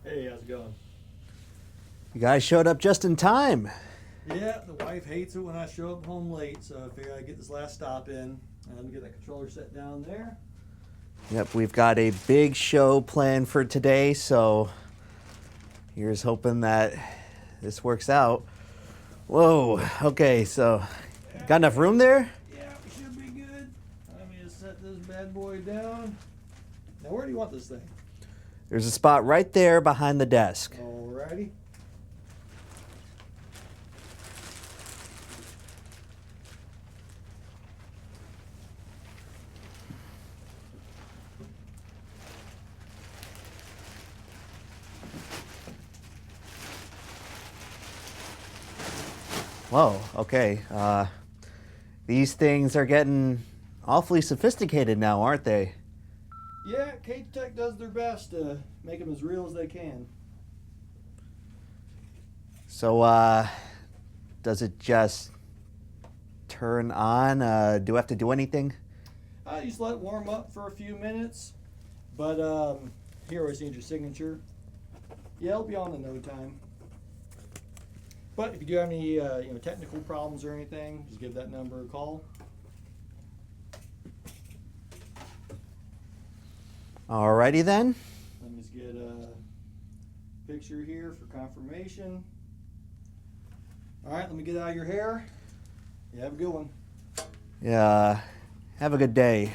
Hey, how's it going? You guys showed up just in time. Yeah, the wife hates it when I show up home late, so I figured I'd get this last stop in. Let me get that controller set down there. Yep, we've got a big show planned for today, so here's hoping that this works out. Whoa, okay, so got enough room there? Yeah, we should be good. Let me just set this bad boy down. Now, where do you want this thing? There's a spot right there behind the desk. Alrighty. Whoa, okay. These things are getting awfully sophisticated now, aren't they? Yeah, K-Tech does their best to make them as real as they can. So, does it just turn on? Do I have to do anything? I just let it warm up for a few minutes, but here I need your signature. Yeah, it'll be on in no time. But if you do have any technical problems or anything, just give that number a call. Alrighty then. Let me just get a picture here for confirmation. All right, let me get out of your hair. You have a good one. Yeah, have a good day.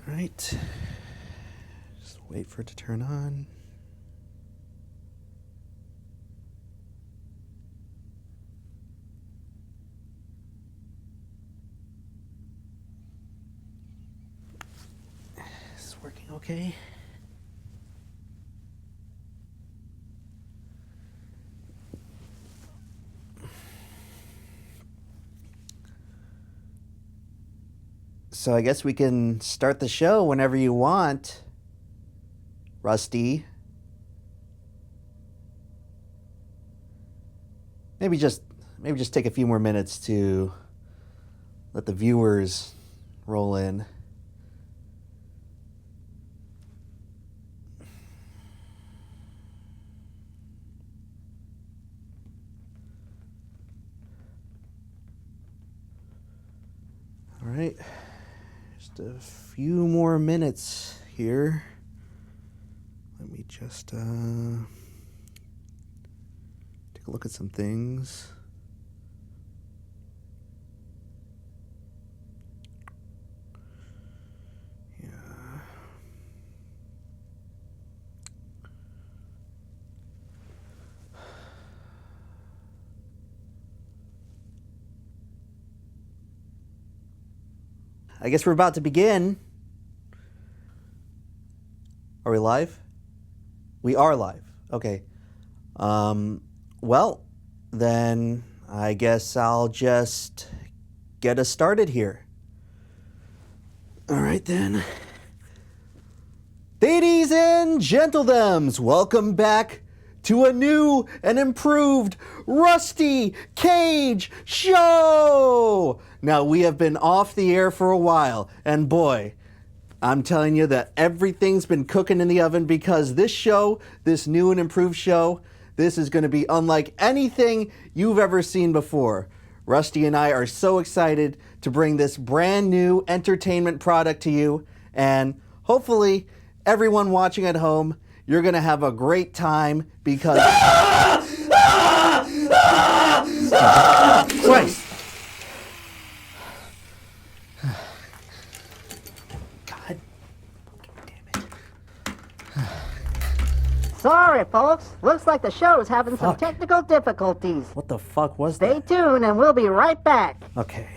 All right, just wait for it to turn on. Is this working okay? So I guess we can start the show whenever you want, Rusty. Maybe just take a few more minutes to let the viewers roll in. All right. Just a few more minutes here. Let me just take a look at some things. Yeah. I guess we're about to begin. Are we live? We are live. Okay. Well, then I guess I'll just get us started here. All right then. Ladies and gentlethems, welcome back to a new and improved Rusty Cage Show! Now, we have been off the air for a while, and boy, I'm telling you that everything's been cooking in the oven because this show, this new and improved show, this is going to be unlike anything you've ever seen before. Rusty and I are so excited to bring this brand new entertainment product to you, and hopefully everyone watching at home, you're going to have a great time because... Christ! God damn it. Sorry, folks. Looks like the show's having some Fuck. technical difficulties. What the fuck was Stay that? tuned and we'll be right back. Okay.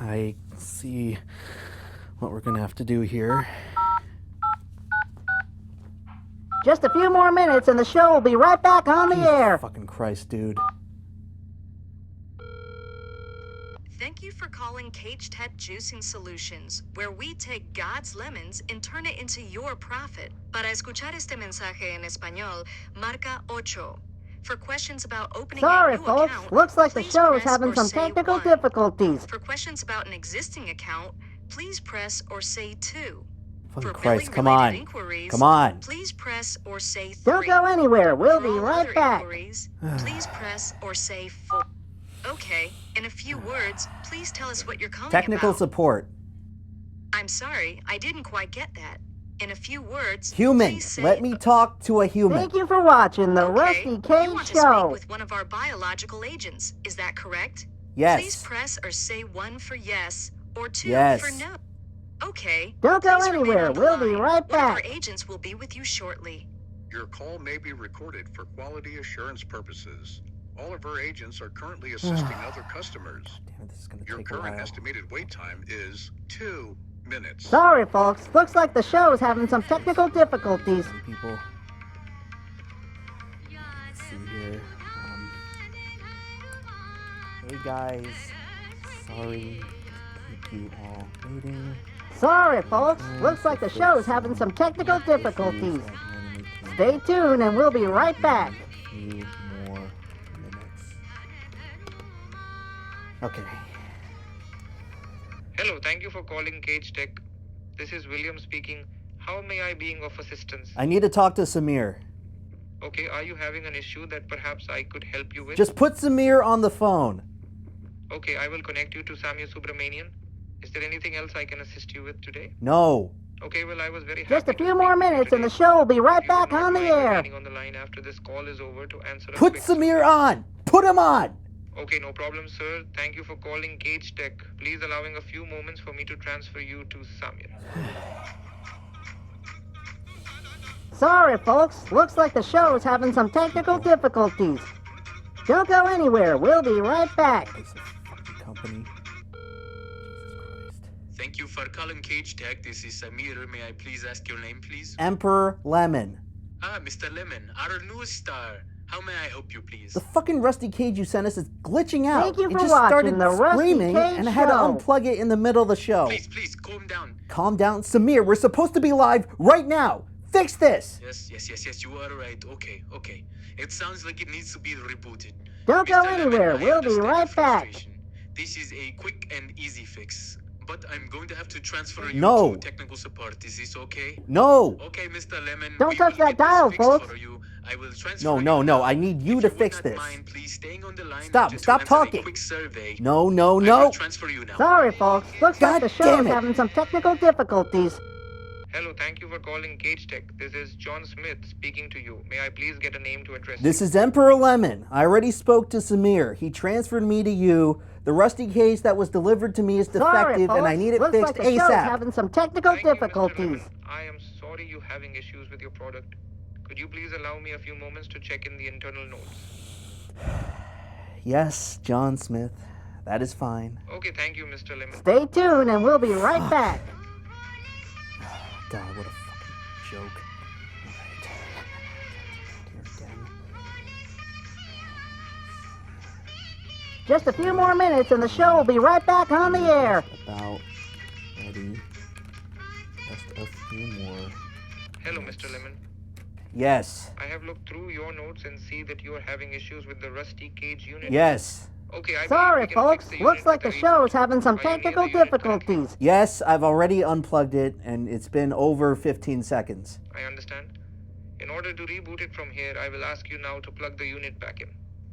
I see what we're going to have to do here. Just a few more minutes and the show will be right back on the air. Fucking Christ, dude. Thank you for calling Cage Tech Juicing Solutions, where we take God's lemons and turn it into your profit. Para escuchar este mensaje en español, marca 8. For questions about opening Sorry, a new folks. account, Looks like the please show is press having or some say technical 1. difficulties. For questions about an existing account, please press or say 2. Fucking For Christ, come billing-related on. inquiries, Come on. please press or say 3. Don't go anywhere. We'll For be all right other back. inquiries, please press or say 4. Okay, in a few words, please tell us what you're calling Technical about. support. I'm sorry, I didn't quite get that. In a few words, Human. please say, Let me talk to a human. Thank you for watching the Okay, Rusty you Cage want to Show. speak with one of our biological agents, is that correct? Yes. Please press or say 1 for yes, or 2 Yes. for no. Okay. Don't go please remain anywhere. on the We'll be line. right One of our back. agents will be with you shortly. Your call may be recorded for quality assurance purposes. All of our agents are currently assisting other customers. Damn it, this is gonna Your take a current while. estimated wait time is 2 minutes. Sorry, folks. Looks like the show is having some technical difficulties. People. Let's see here. Hey guys. Sorry to keep you all waiting. Sorry, folks. Looks like the show is having some technical difficulties. Stay tuned and we'll be right back. A few more minutes. Okay. Hello, thank you for calling Cage Tech. This is William speaking. How may I be of assistance? I need to talk to Samir. Okay, are you having an issue that perhaps I could help you with? Just put Samir on the phone. Okay, I will connect you to Samir Subramanian. Is there anything else I can assist you with today? No. Okay, well, I was very happy Just a to few speak more with you minutes and the today. show will be right You will back not on the mind air. remaining on the line after this call is over to answer a Put quick Samir survey. on. Put him on. Okay, no problem, sir. Thank you for calling Cage Tech. Please allowing a few moments for me to transfer you to Samir. Sorry, folks. Looks like the show is having some technical difficulties. Don't go anywhere. We'll be right back. It's a fucking company. Jesus Christ. Thank you for calling Cage Tech. This is Samir. May I please ask your name, please? Emperor Lemon. Ah, Mr. Lemon, our new star. How may I help you, please? The fucking Rusty Cage you sent us is glitching out. Thank you it for just watching started the Rusty screaming Cage and I had to Show. unplug it in the middle of the show. Please, calm down. Calm down. Samir, we're supposed to be live right now. Fix this. Yes, you are right. Okay. It sounds like it needs to be rebooted. Don't go Mr. Lemon, anywhere. I We'll be understand your right back. frustration. This is a quick and easy fix. But I'm going to have to transfer you No. to technical support. Is this okay? No. Okay, Mr. Lemon. Don't we touch will that get this dial, fixed folks. for you. I will transfer No, you no. now. I need you If to would fix not this. Mind, please staying on the line Stop to stop answer a talking. quick survey. No. I will transfer you now. Sorry, folks. Looks God like the show damn is it. having some technical difficulties. Hello, thank you for calling Cage Tech. This is John Smith speaking to you. May I please get a name to address This you? is Emperor Lemon. I already spoke to Samir. He transferred me to you. The Rusty Cage that was delivered to me is Sorry, defective folks. and I need it Looks fixed like the show is ASAP. having some technical Thank you, Mr. difficulties. Lemon. I am sorry you're having issues with your product. Could you please allow me a few moments to check in the internal notes? Yes, John Smith. That is fine. Okay, thank you, Mr. Lemon. Stay tuned and we'll be right back. God, what a fucking joke. Alright. Here again. Just a few more minutes and the show will be right back on the air. About ready. Just a few more. Hello, Mr. Lemon. Yes. I have looked through your notes and see that you are having issues with the Rusty Cage unit. Yes. Okay, I Sorry, believe we can folks. fix the Looks unit like the with a show is reboot. having some Are you near technical the unit currently? difficulties. Yes, I've already unplugged it and it's been over 15 seconds. I understand. In order to reboot it from here, I will ask you now to plug the unit back in.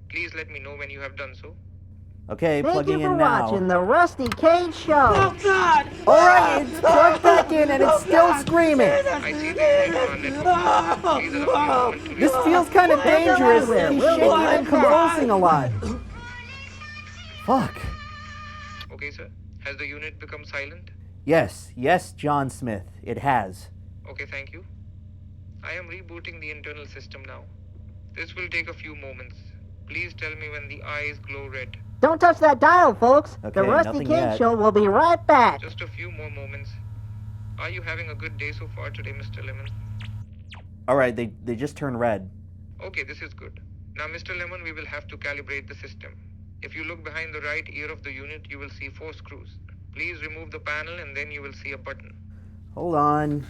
Please let me know when you have done so. Okay, Thank plugging you for in now. watching the Rusty Cage Show. Alright, it's plugged back in and it's still screaming. I see the unit on network. Please allow me a moment to This reboot. feels kind of dangerous. anywhere. He's We'll be shaking right and back. convulsing a lot. Fuck. Okay, sir. Has the unit become silent? Yes, John Smith. It has. Okay, thank you. I am rebooting the internal system now. This will take a few moments. Please tell me when the eyes glow red. Don't touch that dial, folks. The Okay, Rusty nothing Cage yet. Show will be right back. Just a few more moments. Are you having a good day so far today, Mr. Lemon? Alright, they just turned red. Okay, this is good. Now, Mr. Lemon, we will have to calibrate the system. If you look behind the right ear of the unit, you will see 4 screws. Please remove the panel and then you will see a button. Hold on.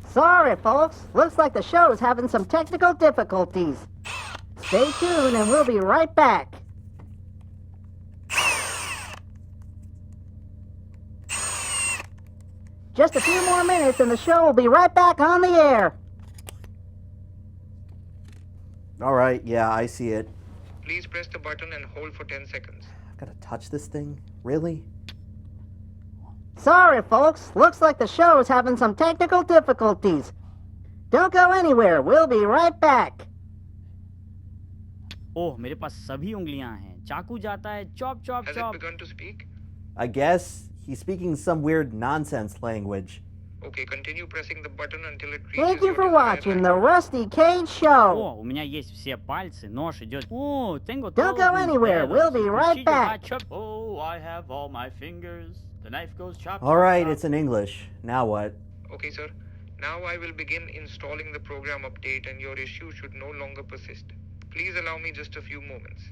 Sorry, folks. Looks like the show is having some technical difficulties. Stay tuned and we'll be right back. Just a few more minutes and the show will be right back on the air. All right, yeah, I see it. Please press the button and hold for 10 seconds. I gotta touch this thing? Really? Sorry, folks. Looks like the show's having some technical difficulties. Don't go anywhere. We'll be right back. ओह मेरे पास सभी उंगलियां हैं चाकू जाता है chop chop Has it chop begun to speak? I guess he's speaking some weird nonsense language. Okay, continue pressing the button until it reaches Thank you your for desired watching the height. Rusty Cage Show. О, у меня есть все пальцы, нож идет. О, tengo Don't go todos mis anywhere, dedos. we'll be right Cuchillo back. va chop. Oh, I have all my fingers. The knife goes chop. All right, chop, it's in English. Now what? Okay, sir. Now I will begin installing the program update and your issue should no longer persist. Please allow me just a few moments.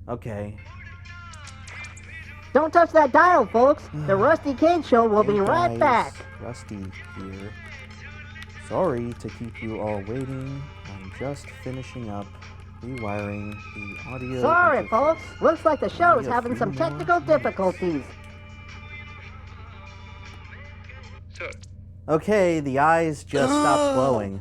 Okay. Don't touch that dial, folks. The Rusty Cage Show will be Hey right guys, back. Rusty here. Sorry to keep you all waiting. I'm just finishing up rewiring the audio. Sorry, interface. folks. Looks like the show's Only a having few some more technical minutes. difficulties. Sir, Okay, the eyes just stopped glowing.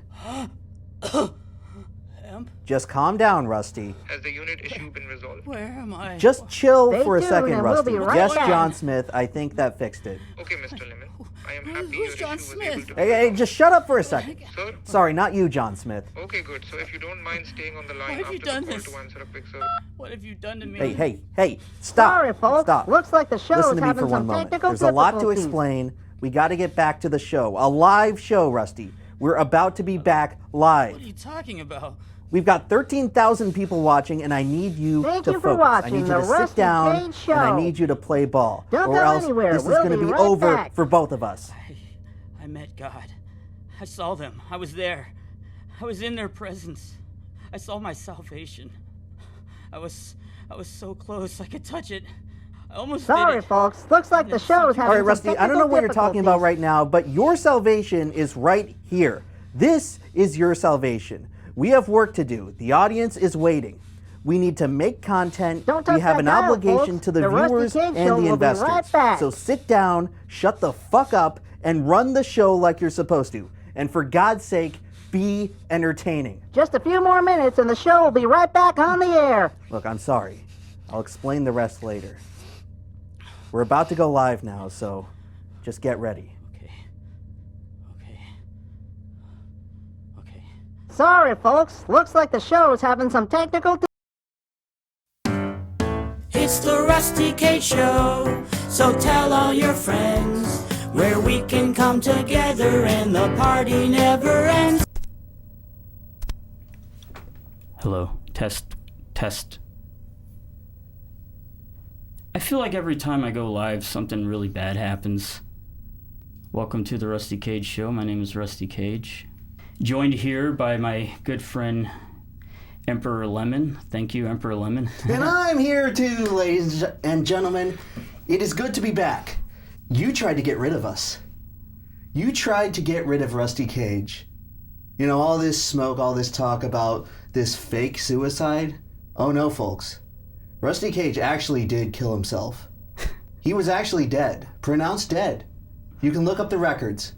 Just calm down, Rusty. has the unit issue been resolved? Where am I? Just chill Stay for a tuned second, and we'll Rusty. be right Yes, back. John Smith, I think that fixed it. Okay, Mr. Lemon. I am happy your Who's issue John was Smith? able to Hey, hey, just shut up for a second. Sir? Sorry, not you, John Smith. Okay, good. So if you don't mind staying on the line have you after the done call this? to answer a quick survey. What have you done to me? Hey, stop. Sorry, folks. Stop. Looks like the show's Listen to me having for one some moment. technical There's a lot to difficulties. explain. We got to get back to the show. A live show, Rusty. We're about to be back live. What are you talking about? We've got 13,000 people watching, and I need you Thank to you for focus. I watching need you the to Rusty sit down, Cage Show. and I need you to play ball. Don't or go else anywhere. this is We'll going to be be right over back. for both of us. I met God. I saw them. I was there. I was in their presence. I saw my salvation. I was so close I could touch it. I almost Sorry, did it. folks. Looks like the show's having All right, some Rusty, I don't know technical what you're talking about difficulties. right now, but your salvation is right here. This is your salvation. We have work to do. The audience is waiting. We need to make content. Don't touch We have that an dial, obligation folks. to the The Rusty viewers Cage and Show the will be investors. right back. So sit down, shut the fuck up, and run the show like you're supposed to. And for God's sake, be entertaining. Just a few more minutes and the show will be right back on the air. Look, I'm sorry. I'll explain the rest later. We're about to go live now, so just get ready. Okay. Sorry, folks. Looks like the show's having some technical It's the Rusty Cage Show, so tell all your friends where we can come together and the party never ends. Hello. Test. I feel like every time I go live, something really bad happens. Welcome to the Rusty Cage Show. My name is Rusty Cage. Joined here by my good friend, Emperor Lemon. Thank you, Emperor Lemon. And I'm here too, ladies and gentlemen. It is good to be back. You tried to get rid of us. You tried to get rid of Rusty Cage. You know, all this smoke, all this talk about this fake suicide. Oh no, folks. Rusty Cage actually did kill himself. He was actually dead, pronounced dead. You can look up the records.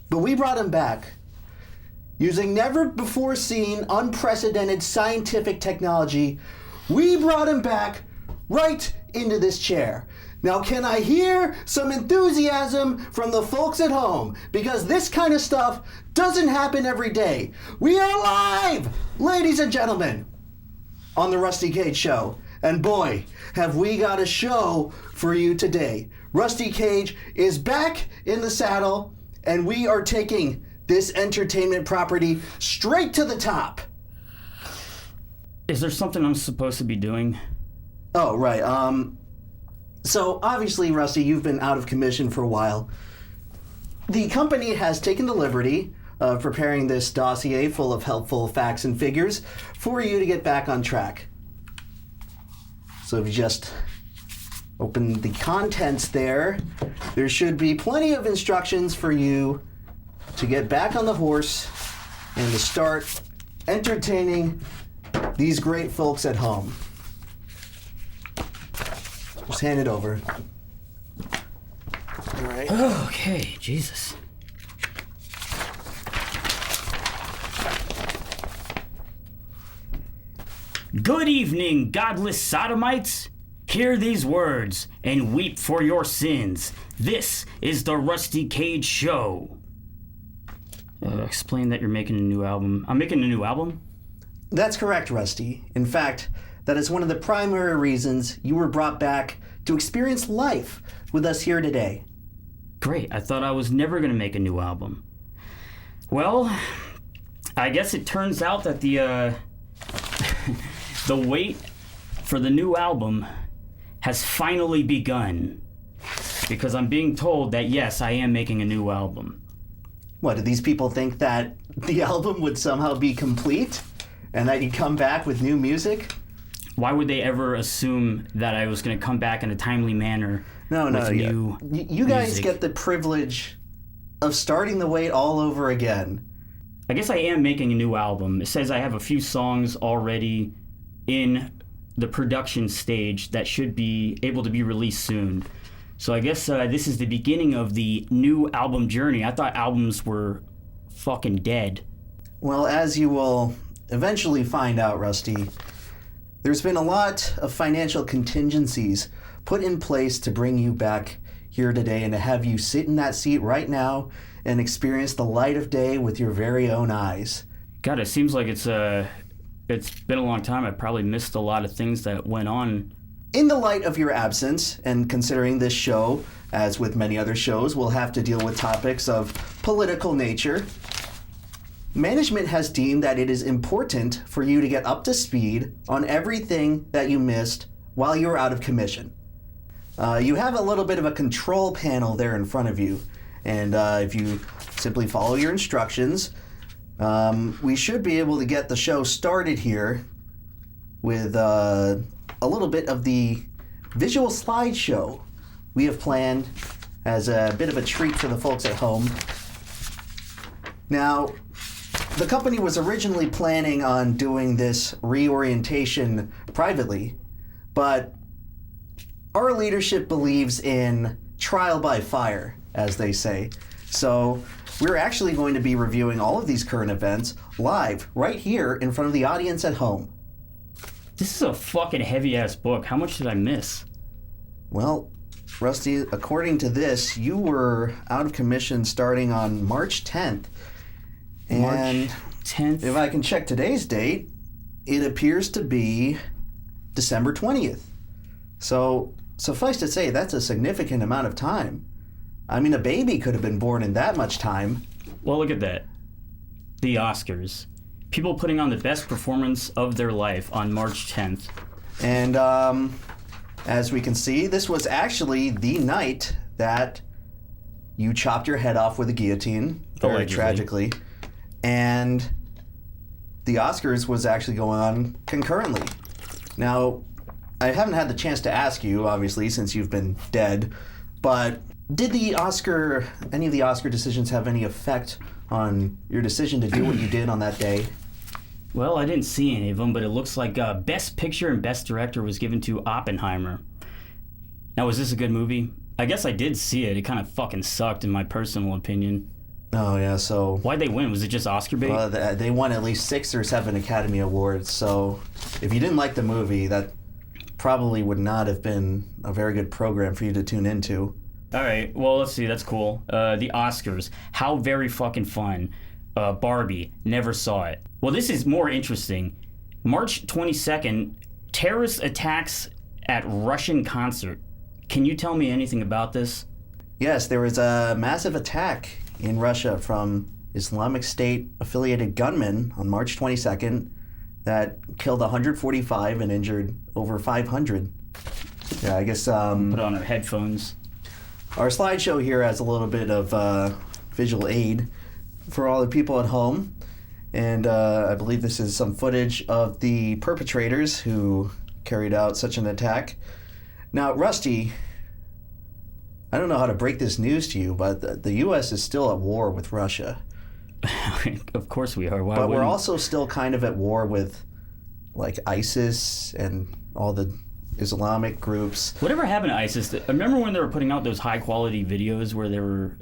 But we brought him back. Using never before seen, unprecedented scientific technology, we brought him back right into this chair. Now, can I hear some enthusiasm from the folks at home? Because this kind of stuff doesn't happen every day. We are live, ladies and gentlemen, on the Rusty Cage Show. And boy, have we got a show for you today. Rusty Cage is back in the saddle, and we are taking this entertainment property straight to the top. Is there something I'm supposed to be doing? Oh, right. So obviously, Rusty, you've been out of commission for a while. The company has taken the liberty of preparing this dossier full of helpful facts and figures for you to get back on track. So if you just open the contents there should be plenty of instructions for you to get back on the horse and to start entertaining these great folks at home. Just hand it over. All right. Okay, Jesus. Good evening, godless sodomites. Hear these words and weep for your sins. This is the Rusty Cage Show. Explain that you're making a new album. I'm making a new album? That's correct, Rusty. In fact, that is one of the primary reasons you were brought back to experience life with us here today. Great, I thought I was never going to make a new album. Well, I guess it turns out that the wait for the new album has finally begun. Because I'm being told that, yes, I am making a new album. What, do these people think that the album would somehow be complete? And that you come back with new music? Why would they ever assume that I was going to come back in a timely manner? No, you guys music? Get the privilege of starting the wait all over again. I guess I am making a new album. It says I have a few songs already in the production stage that should be able to be released soon. So I guess this is the beginning of the new album journey. I thought albums were fucking dead. Well, as you will eventually find out, Rusty, there's been a lot of financial contingencies put in place to bring you back here today and to have you sit in that seat right now and experience the light of day with your very own eyes. God, it seems like it's been a long time. I probably missed a lot of things that went on. In the light of your absence, and considering this show, as with many other shows, will have to deal with topics of political nature, management has deemed that it is important for you to get up to speed on everything that you missed while you were out of commission. You have a little bit of a control panel there in front of you, and if you simply follow your instructions, we should be able to get the show started here with a little bit of the visual slideshow we have planned as a bit of a treat for the folks at home. Now, the company was originally planning on doing this reorientation privately, but our leadership believes in trial by fire, as they say. So we're actually going to be reviewing all of these current events live right here in front of the audience at home. This is a fucking heavy-ass book. How much did I miss? Well, Rusty, according to this, you were out of commission starting on March 10th. And March 10th? if I can check today's date, it appears to be December 20th. So, suffice to say, that's a significant amount of time. I mean, a baby could have been born in that much time. Well, look at that. The Oscars. People putting on the best performance of their life on March 10th. And as we can see, this was actually the night that you chopped your head off with a guillotine, very Allegedly. tragically. And the Oscars was actually going on concurrently. Now, I haven't had the chance to ask you, obviously, since you've been dead, but did any of the Oscar decisions have any effect on your decision to do what you did on that day? Well, I didn't see any of them, but it looks like Best Picture and Best Director was given to Oppenheimer. Now, was this a good movie? I guess I did see it. It kind of fucking sucked, in my personal opinion. Oh, yeah, so... Why'd they win? Was it just Oscar bait? Well, they won at least 6 or 7 Academy Awards, so if you didn't like the movie, that probably would not have been a very good program for you to tune into. All right, well, let's see. That's cool. The Oscars. How very fucking fun. Barbie. Never saw it. Well, this is more interesting. March 22nd, terrorist attacks at Russian concert. Can you tell me anything about this? Yes, there was a massive attack in Russia from Islamic State-affiliated gunmen on March 22nd that killed 145 and injured over 500. Yeah, I guess... Put on our headphones. Our slideshow here has a little bit of visual aid for all the people at home. And I believe this is some footage of the perpetrators who carried out such an attack. Now, Rusty, I don't know how to break this news to you, but the U.S. is still at war with Russia. Of course we are. Why but we're wouldn't- also still kind of at war with, like ISIS and all the Islamic groups. Whatever happened to ISIS? I remember when they were putting out those high quality videos where they were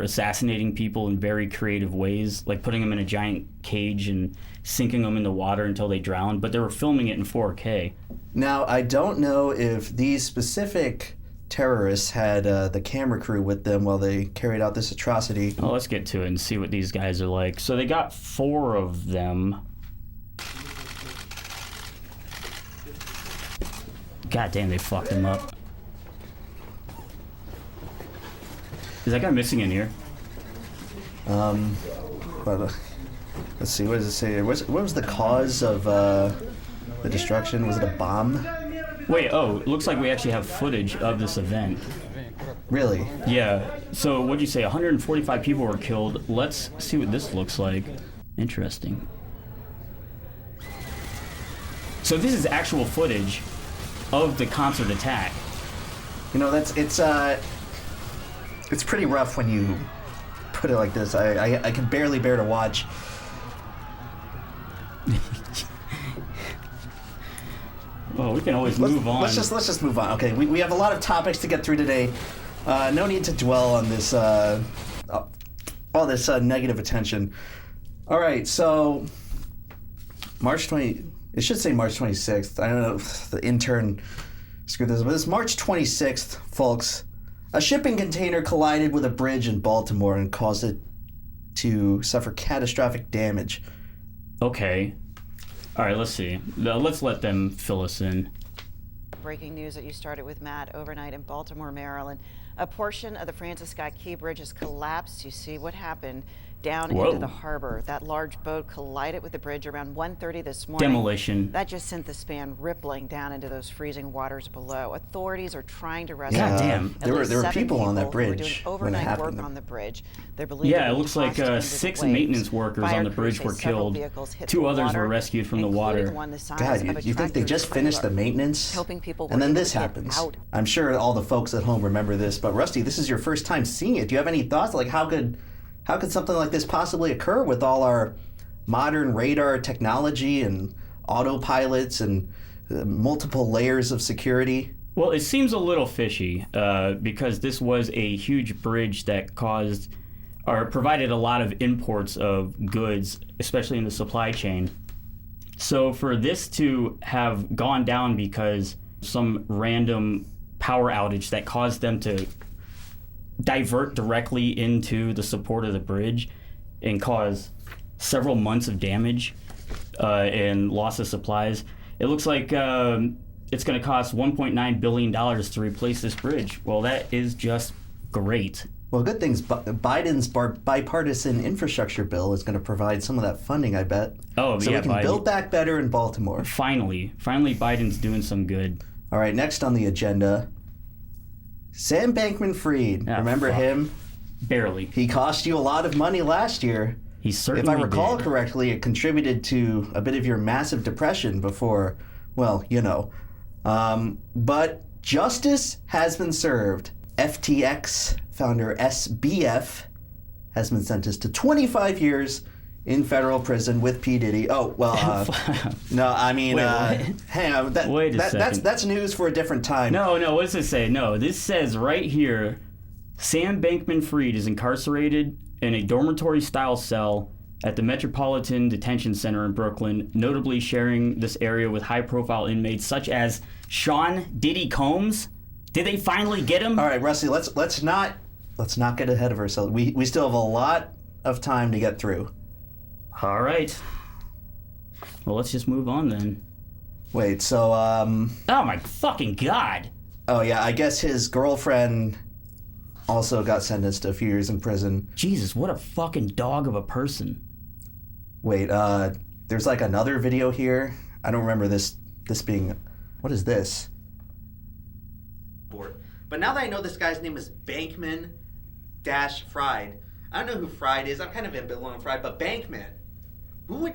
assassinating people in very creative ways, like putting them in a giant cage and sinking them in the water until they drowned, but they were filming it in 4K. Now, I don't know if these specific terrorists had the camera crew with them while they carried out this atrocity. Well, let's get to it and see what these guys are like. So they got 4 of them. God damn, they fucked him up. Is that guy missing in here? But, let's see, what does it say? What was the cause of the destruction? Was it a bomb? Wait, oh, it looks like we actually have footage of this event. Really? Yeah, so what'd you say, 145 people were killed. Let's see what this looks like. Interesting. So this is actual footage of the concert attack. You know, it's pretty rough when you put it like this. I can barely bear to watch. Well, we can always move on. Let's just move on. Okay, we have a lot of topics to get through today. No need to dwell on this all this negative attention. All right, so March 20. It should say March 26th. I don't know if the intern screwed this, but it's March 26th, folks. A shipping container collided with a bridge in Baltimore and caused it to suffer catastrophic damage. Okay. All right, let's see. Let's let them fill us in. Breaking news that you started with, Matt, overnight in Baltimore, Maryland. A portion of the Francis Scott Key Bridge has collapsed. You see what happened down into the harbor. That large boat collided with the bridge around 1:30 this morning. Demolition. That just sent the span rippling down into those freezing waters below. Authorities are trying to rescue. God damn. There were people on that bridge doing when it overnight happened. work on the bridge. They're believed Yeah, to it be looks like tossed into the 6 waves. maintenance workers Fire on the bridge crews were say several killed. vehicles hit 2 the others water, were rescued from the including water. the one the size God, of a you think they tractor just finished the trailer. maintenance? Helping people And then were this able to get happens. out. I'm sure all the folks at home remember this, but Rusty, this is your first time seeing it. Do you have any thoughts? Like, how could something like this possibly occur with all our modern radar technology and autopilots and multiple layers of security? Well, it seems a little fishy because this was a huge bridge that caused or provided a lot of imports of goods, especially in the supply chain. So for this to have gone down because some random power outage that caused them to divert directly into the support of the bridge and cause several months of damage and loss of supplies, it looks like it's going to cost $1.9 billion to replace this bridge. Well, that is just great. Well, good things. Biden's bipartisan infrastructure bill is going to provide some of that funding, I bet. Oh, so yeah, we can Biden. build back better in Baltimore. Finally, Biden's doing some good. All right, next on the agenda, Sam Bankman-Fried. Ah, Remember fuck. him? Barely. He cost you a lot of money last year. He certainly If I recall did. correctly, it contributed to a bit of your massive depression before, well, you know. But justice has been served. FTX founder SBF has been sentenced to 25 years in federal prison with P. Diddy. Oh, well, no, I mean, Wait, what? hang on. Wait a second. That's news for a different time. No, what does it say? No, this says right here, Sam Bankman-Fried is incarcerated in a dormitory-style cell at the Metropolitan Detention Center in Brooklyn, notably sharing this area with high-profile inmates such as Sean Diddy Combs. Did they finally get him? All right, Rusty, let's not get ahead of ourselves. We still have a lot of time to get through. All right. Well, let's just move on then. Wait, so Oh my fucking god! oh yeah, I guess his girlfriend also got sentenced to a few years in prison. Jesus, what a fucking dog of a person. Wait, there's like another video here. I don't remember this being. What is this? But now that I know this guy's name is Bankman-Fried, I don't know who Fried is. I'm kind of ambivalent on Fried, but Bankman. Who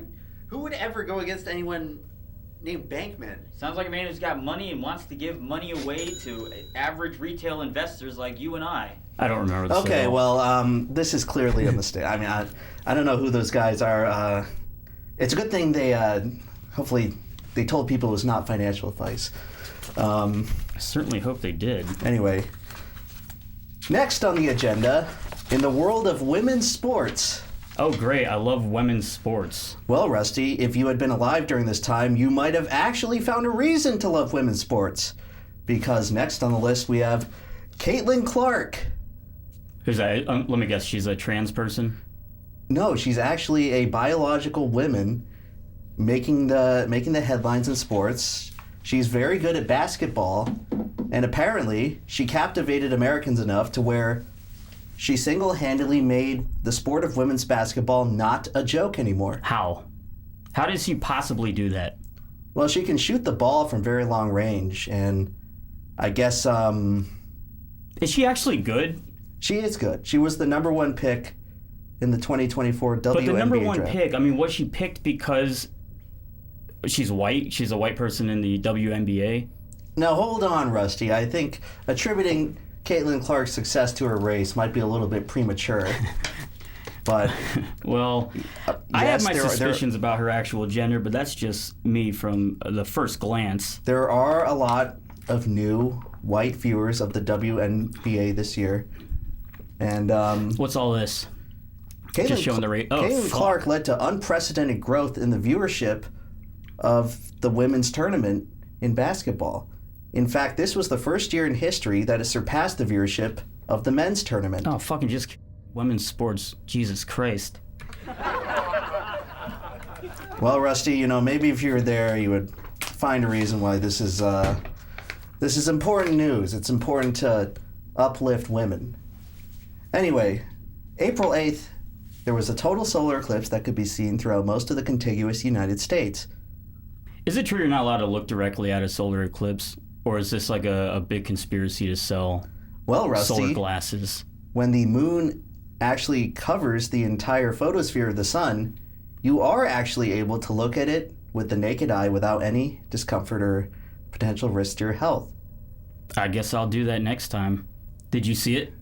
would ever go against anyone named Bankman? Sounds like a man who's got money and wants to give money away to average retail investors like you and I. I don't remember this. Okay, at all. well, this is clearly a mistake. I mean, I don't know who those guys are. It's a good thing they hopefully they told people it was not financial advice. I certainly hope they did. Anyway, next on the agenda, in the world of women's sports. Oh, great. I love women's sports. Well, Rusty, if you had been alive during this time, you might have actually found a reason to love women's sports. Because next on the list we have Caitlin Clark. Who's that? Let me guess, she's a trans person? No, she's actually a biological woman making the headlines in sports. She's very good at basketball, and apparently she captivated Americans enough to where she single-handedly made the sport of women's basketball not a joke anymore. How? How did she possibly do that? Well, she can shoot the ball from very long range, and I guess, Is she actually good? She is good. She was the number 1 pick in the 2024 WNBA But the number 1 draft. pick, I mean, was she picked because she's white? She's a white person in the WNBA? Now, hold on, Rusty. I think attributing Caitlin Clark's success to her race might be a little bit premature. But well, I have yes, my there suspicions about her actual gender, but that's just me from the first glance. There are a lot of new white viewers of the WNBA this year. And what's all this? Just showing the rate. Oh, Caitlin Clark led to unprecedented growth in the viewership of the women's tournament in basketball. In fact, this was the first year in history that it surpassed the viewership of the men's tournament. Oh, fucking just women's sports. Jesus Christ. Well, Rusty, you know, maybe if you were there, you would find a reason why this is important news. It's important to uplift women. Anyway, April 8th, there was a total solar eclipse that could be seen throughout most of the contiguous United States. Is it true you're not allowed to look directly at a solar eclipse? Or is this like a big conspiracy to sell Rusty, solar glasses? When the moon actually covers the entire photosphere of the sun, you are actually able to look at it with the naked eye without any discomfort or potential risk to your health. I guess I'll do that next time. Did you see it?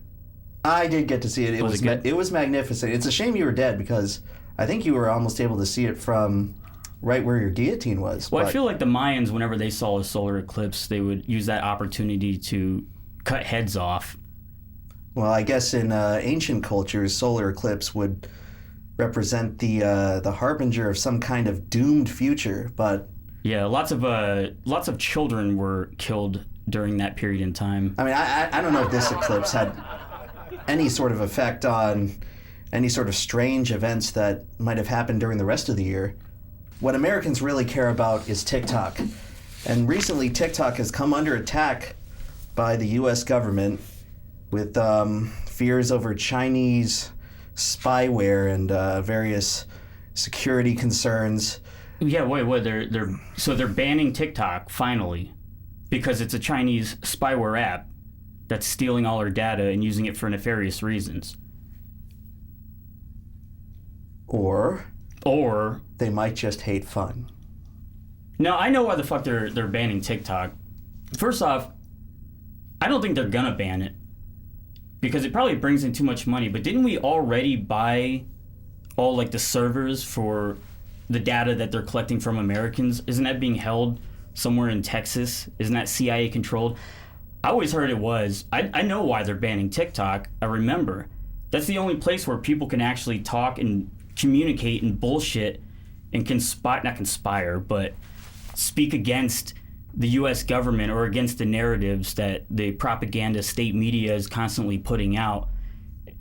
I did get to see it. It was magnificent. It's a shame you were dead because I think you were almost able to see it from right where your guillotine was. Well, I feel like the Mayans, whenever they saw a solar eclipse, they would use that opportunity to cut heads off. Well, I guess in ancient cultures, solar eclipse would represent the harbinger of some kind of doomed future. But yeah, lots of children were killed during that period in time. I mean, I don't know if this eclipse had any sort of effect on any sort of strange events that might have happened during the rest of the year. What Americans really care about is TikTok. And recently, TikTok has come under attack by the U.S. government with fears over Chinese spyware and various security concerns. Yeah, wait, they're banning TikTok finally because it's a Chinese spyware app that's stealing all our data and using it for nefarious reasons. Or Or they might just hate fun. No, I know why the fuck they're banning TikTok. First off, I don't think they're gonna ban it because it probably brings in too much money. But didn't we already buy all like the servers for the data that they're collecting from Americans? Isn't that being held somewhere in Texas? Isn't that CIA controlled? I always heard it was. I know why they're banning TikTok. I remember. That's the only place where people can actually talk and communicate and bullshit and not conspire, but speak against the U.S. government or against the narratives that the propaganda state media is constantly putting out.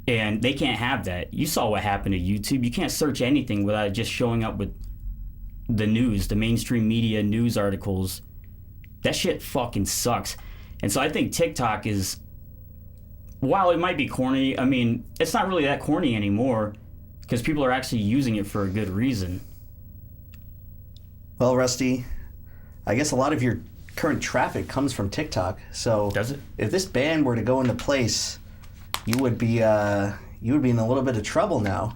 And they can't have that. You saw what happened to YouTube. You can't search anything without it just showing up with the news, the mainstream media news articles. That shit fucking sucks. And so I think TikTok is, while it might be corny, I mean, it's not really that corny anymore because people are actually using it for a good reason. Well, Rusty, I guess a lot of your current traffic comes from TikTok. So does it? If this ban were to go into place, you would be in a little bit of trouble now.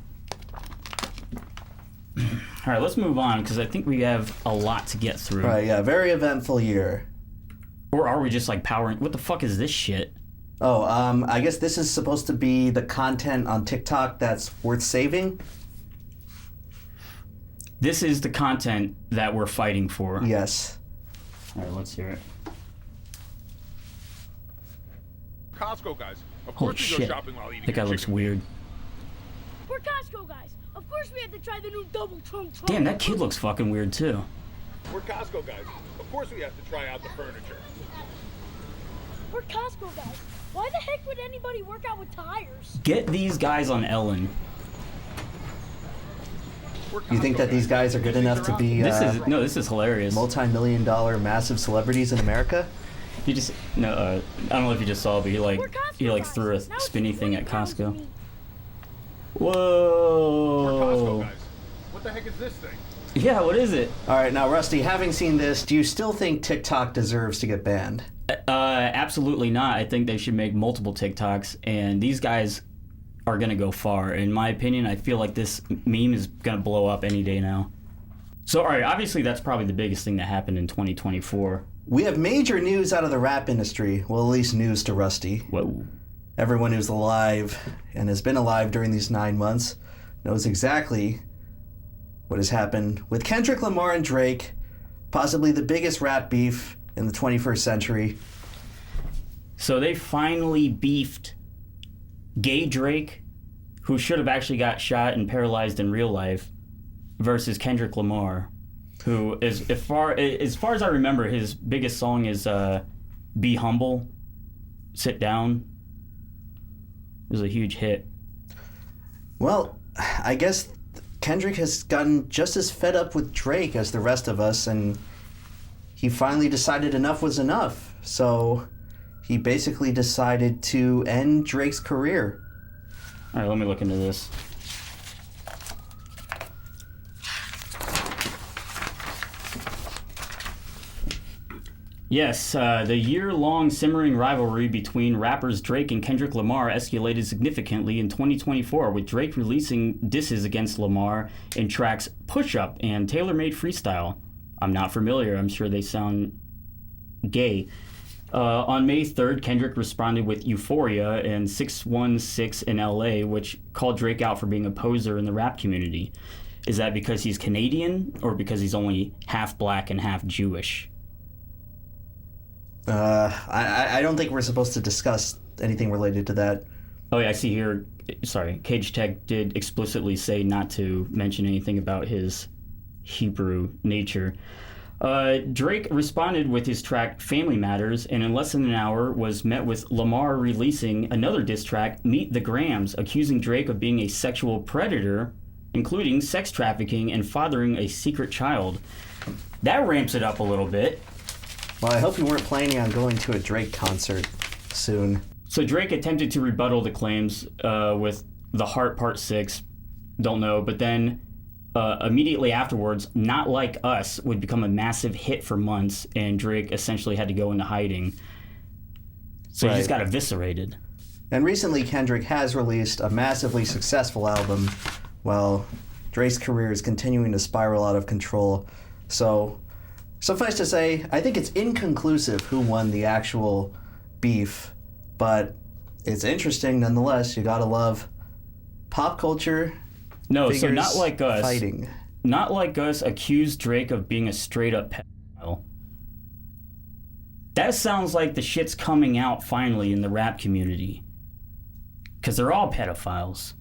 All right, let's move on because I think we have a lot to get through. Right, yeah, very eventful year. Or are we just like powering? What the fuck is this shit? Oh, I guess this is supposed to be the content on TikTok that's worth saving. This is the content that we're fighting for. Yes. All right, let's hear it. Costco guys. Of Holy course we shit. go shopping while eating That guy your looks chicken. weird. We're Costco guys. Of course we have to try the new double trunk. Damn, that kid looks fucking weird too. We're Costco guys. Of course we have to try out the furniture. We're Costco guys. Why the heck would anybody work out with tires? Get these guys on Ellen. You think that these guys are good enough to be this is hilarious. multi-million-dollar massive celebrities in America? He just I don't know if you just saw, but he threw a spinny thing at Costco. We're Costco Whoa! guys. What the heck is this thing? Yeah, what is it? All right, now Rusty, having seen this, do you still think TikTok deserves to get banned? Absolutely not. I think they should make multiple TikToks, and these guys are gonna go far. In my opinion, I feel like this meme is gonna blow up any day now. So, all right, obviously that's probably the biggest thing that happened in 2024. We have major news out of the rap industry. Well, at least news to Rusty. Whoa. Everyone who's alive and has been alive during these 9 months knows exactly what has happened with Kendrick Lamar and Drake, possibly the biggest rap beef in the 21st century. So they finally beefed gay Drake, who should have actually got shot and paralyzed in real life, versus Kendrick Lamar, who is, as far as I remember, his biggest song is Be Humble, Sit Down. It was a huge hit. Well, I guess Kendrick has gotten just as fed up with Drake as the rest of us, and he finally decided enough was enough. So he basically decided to end Drake's career. All right, let me look into this. Yes, the year-long simmering rivalry between rappers Drake and Kendrick Lamar escalated significantly in 2024, with Drake releasing disses against Lamar in tracks Push Up and Tailor Made Freestyle. I'm not familiar. I'm sure they sound gay. On May 3rd, Kendrick responded with Euphoria and 616 in LA, which called Drake out for being a poser in the rap community. Is that because he's Canadian or because he's only half black and half Jewish? I don't think we're supposed to discuss anything related to that. Oh yeah, I see here, sorry, Cage Tech did explicitly say not to mention anything about his Hebrew nature. Drake responded with his track Family Matters, and in less than an hour was met with Lamar releasing another diss track, Meet the Grams, accusing Drake of being a sexual predator, including sex trafficking and fathering a secret child. That ramps it up a little bit. Well, I hope you weren't planning on going to a Drake concert soon. So Drake attempted to rebuttal the claims with The Heart Part 6, don't know, but then immediately afterwards, Not Like Us would become a massive hit for months, and Drake essentially had to go into hiding. So he just got eviscerated. And recently, Kendrick has released a massively successful album, while Drake's career is continuing to spiral out of control. So, suffice to say, I think it's inconclusive who won the actual beef, but it's interesting nonetheless. You gotta love pop culture. No, so Not Like Us. Fighting. Not Like Us accused Drake of being a straight up pedophile. That sounds like the shit's coming out finally in the rap community. Because they're all pedophiles.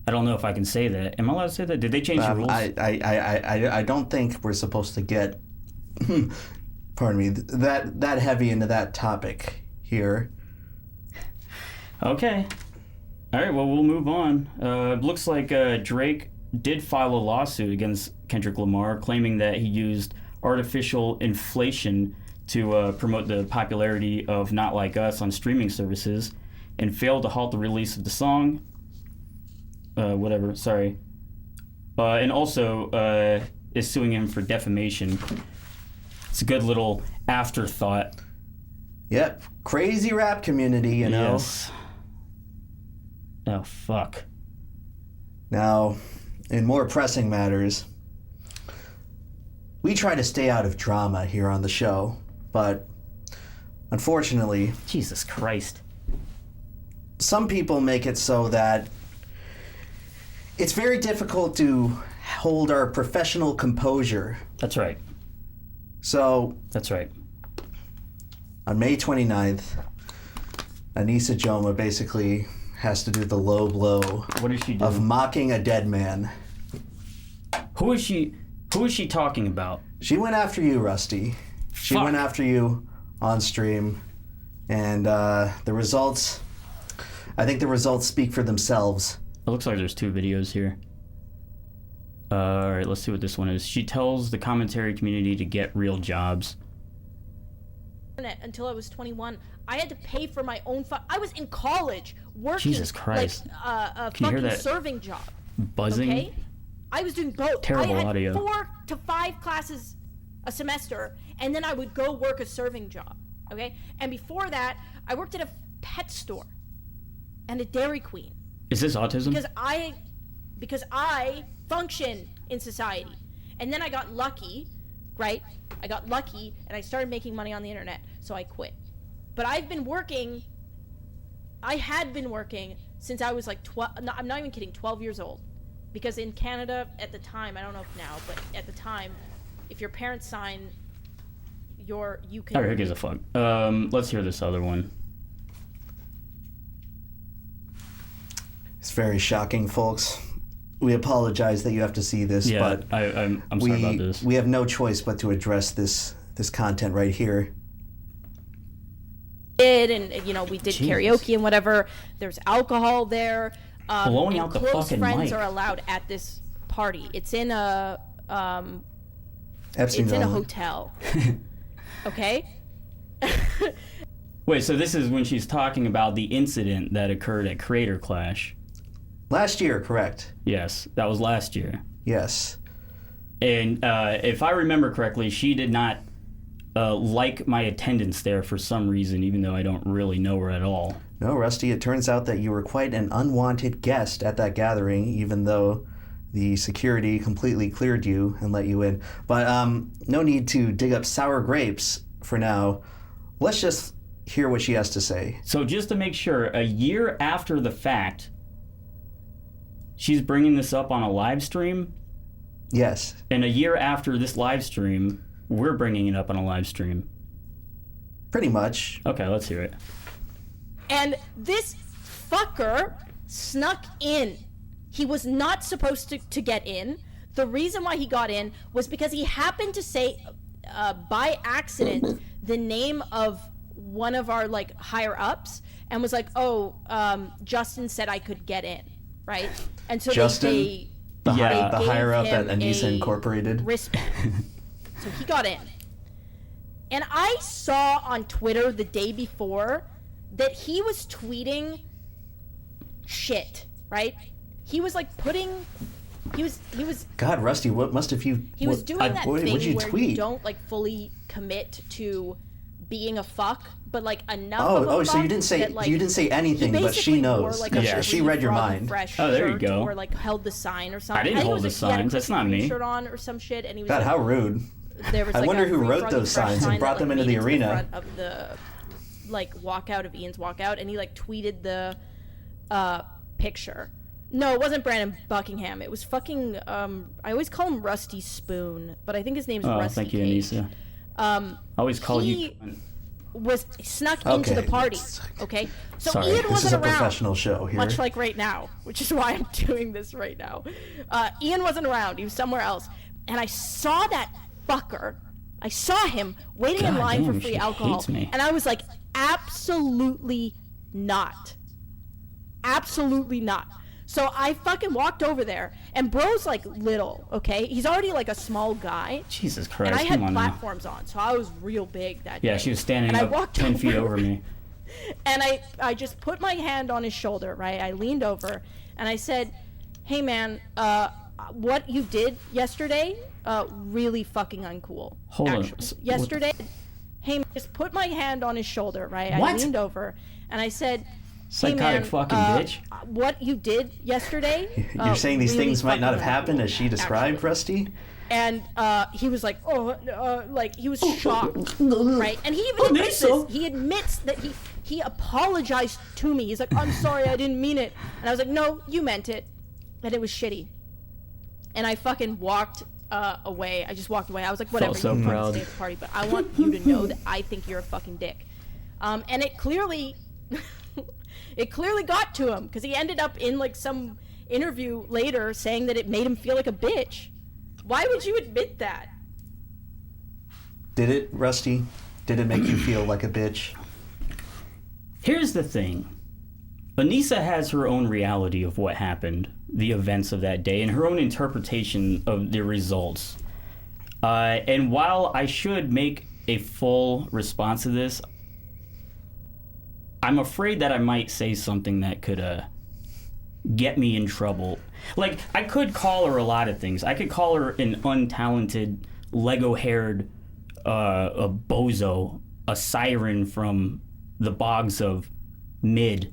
I don't know if I can say that. Am I allowed to say that? Did they change the rules? I don't think we're supposed to get, pardon me, that heavy into that topic here. Okay. All right, well, we'll move on. Looks like Drake did file a lawsuit against Kendrick Lamar, claiming that he used artificial inflation to promote the popularity of Not Like Us on streaming services and failed to halt the release of the song. And also is suing him for defamation. It's a good little afterthought. Yep, crazy rap community, you know. Yes. Oh, fuck. Now, in more pressing matters, we try to stay out of drama here on the show, but unfortunately... Jesus Christ. Some people make it so that it's very difficult to hold our professional composure. That's right. So... That's right. On May 29th, Anissa Joma basically has to do the low blow what is she doing? Of mocking a dead man. Who is she talking about? She went after you, Rusty. She went after you on stream, and the results, I think the results speak for themselves. It looks like there's 2 videos here. Alright, let's see what this one is. She tells the commentary community to get real jobs. Until I was 21, I had to pay for my own. I was in college working. Jesus Christ! Like a Can you hear fucking that serving job. Buzzing. Okay, I was doing both. Terrible I had audio. 4 to 5 classes a semester, and then I would go work a serving job. Okay, and before that, I worked at a pet store and a Dairy Queen. Is this autism? Because I function in society, and then I got lucky. Right? I got lucky and I started making money on the internet, so I quit. But I had been working since I was like 12, no, I'm not even kidding, 12 years old. Because in Canada at the time, I don't know if now, but at the time, if your parents sign you can... Alright, who gives a fuck? Let's hear this other one. It's very shocking, folks. We apologize that you have to see this, but I'm sorry about this. We have no choice but to address this content right here. And we did karaoke and whatever. There's alcohol there. Blowing out the close fucking friends mic. are allowed at this party. It's in a Epstein's it's in a Island. hotel. Okay. Wait, so this is when she's talking about the incident that occurred at Creator Clash. Last year, correct? Yes, that was last year. Yes. And if I remember correctly, she did not like my attendance there for some reason, even though I don't really know her at all. No, Rusty, it turns out that you were quite an unwanted guest at that gathering, even though the security completely cleared you and let you in. But no need to dig up sour grapes for now. Let's just hear what she has to say. So just to make sure, a year after the fact, she's bringing this up on a live stream? Yes. And a year after this live stream, we're bringing it up on a live stream. Pretty much. Okay, let's hear it. And this fucker snuck in. He was not supposed to get in. The reason why he got in was because he happened to say by accident the name of one of our like higher ups and was like, Justin said I could get in, right? And so Justin, the higher up at Anissa Incorporated. Wristband. So he got in. And I saw on Twitter the day before that he was tweeting shit, right? He was like he was God, Rusty, what must have you... He was doing that what'd thing you where tweet? you don't like fully commit to being a fuck, but like enough of a Oh, fuck so you didn't say that, like, you didn't say anything, he but she basically knows. wore, like, 'cause a she read your frog mind. fresh Oh, there you shirt go. Or like held the sign or something. I didn't think it hold was, the like, he had a signs, that's Krispy not Kreme me. shirt on or some shit, and he was God, like, how rude. there was I like wonder a who Free wrote Froggy those Fresh signs and sign brought that, them like, into the made it arena. front of the like walkout of Ian's walkout, and he like tweeted the picture. No, it wasn't Brandon Buckingham. It was fucking I always call him Rusty Spoon, but I think his name's Rusty thank you, Cage. Anissa. I always call he you... was snuck into the party. Okay, so Sorry, Ian this wasn't is a around, professional show here. much like right now, which is why I'm doing this right now. Ian wasn't around; he was somewhere else, and I saw that fucker. I saw him waiting in God line damn, for free she alcohol, hates me. and I was like, absolutely not, absolutely not. So I fucking walked over there, and bro's like little, okay? He's already like a small guy. Jesus Christ, And I had come on now. platforms on, so I was real big that day. Yeah, she was standing And I up walked 10 feet over me. And I just put my hand on his shoulder, right? I leaned over, and I said, hey man, what you did yesterday, really fucking uncool. Hold on. Actually. Yesterday, hey man, just put my hand on his shoulder, right? What? I leaned over, and I said, Psychotic hey man, fucking bitch. what you did yesterday, You're saying these really things might not have fucking happened uncool, as she described, Rusty? And he was like, like he was shocked, right? And he even admits this. He admits that he apologized to me. He's like, I'm sorry, I didn't mean it. And I was like, no, you meant it. And it was shitty. and I fucking walked away. I just walked away. I was like, whatever, Felt so you can proud. stay at the party, but I want you to know that I think you're a fucking dick. And it clearly, it clearly got to him, because he ended up in like some interview later saying that it made him feel like a bitch. Why would you admit that? Did it, Rusty? Did it make you feel like a bitch? Here's the thing. Anissa has her own reality of what happened, the events of that day, and her own interpretation of the results. And while I should make a full response to this, I'm afraid that I might say something that could get me in trouble. Like, I could call her a lot of things. I could call her an untalented, Lego-haired a bozo, a siren from the bogs of mid.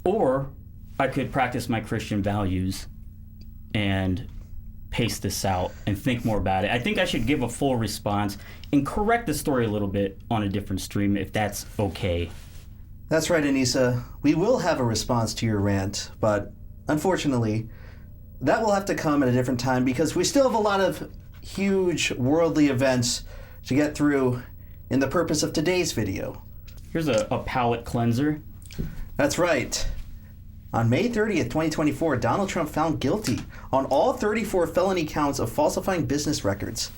Or I could practice my Christian values and pace this out and think more about it. I think I should give a full response and correct the story a little bit on a different stream, if that's okay. That's right, Anissa. We will have a response to your rant, but unfortunately, that will have to come at a different time because we still have a lot of huge worldly events to get through in the purpose of today's video. Here's a palate cleanser. That's right. On May 30th, 2024, Donald Trump found guilty on all 34 felony counts of falsifying business records.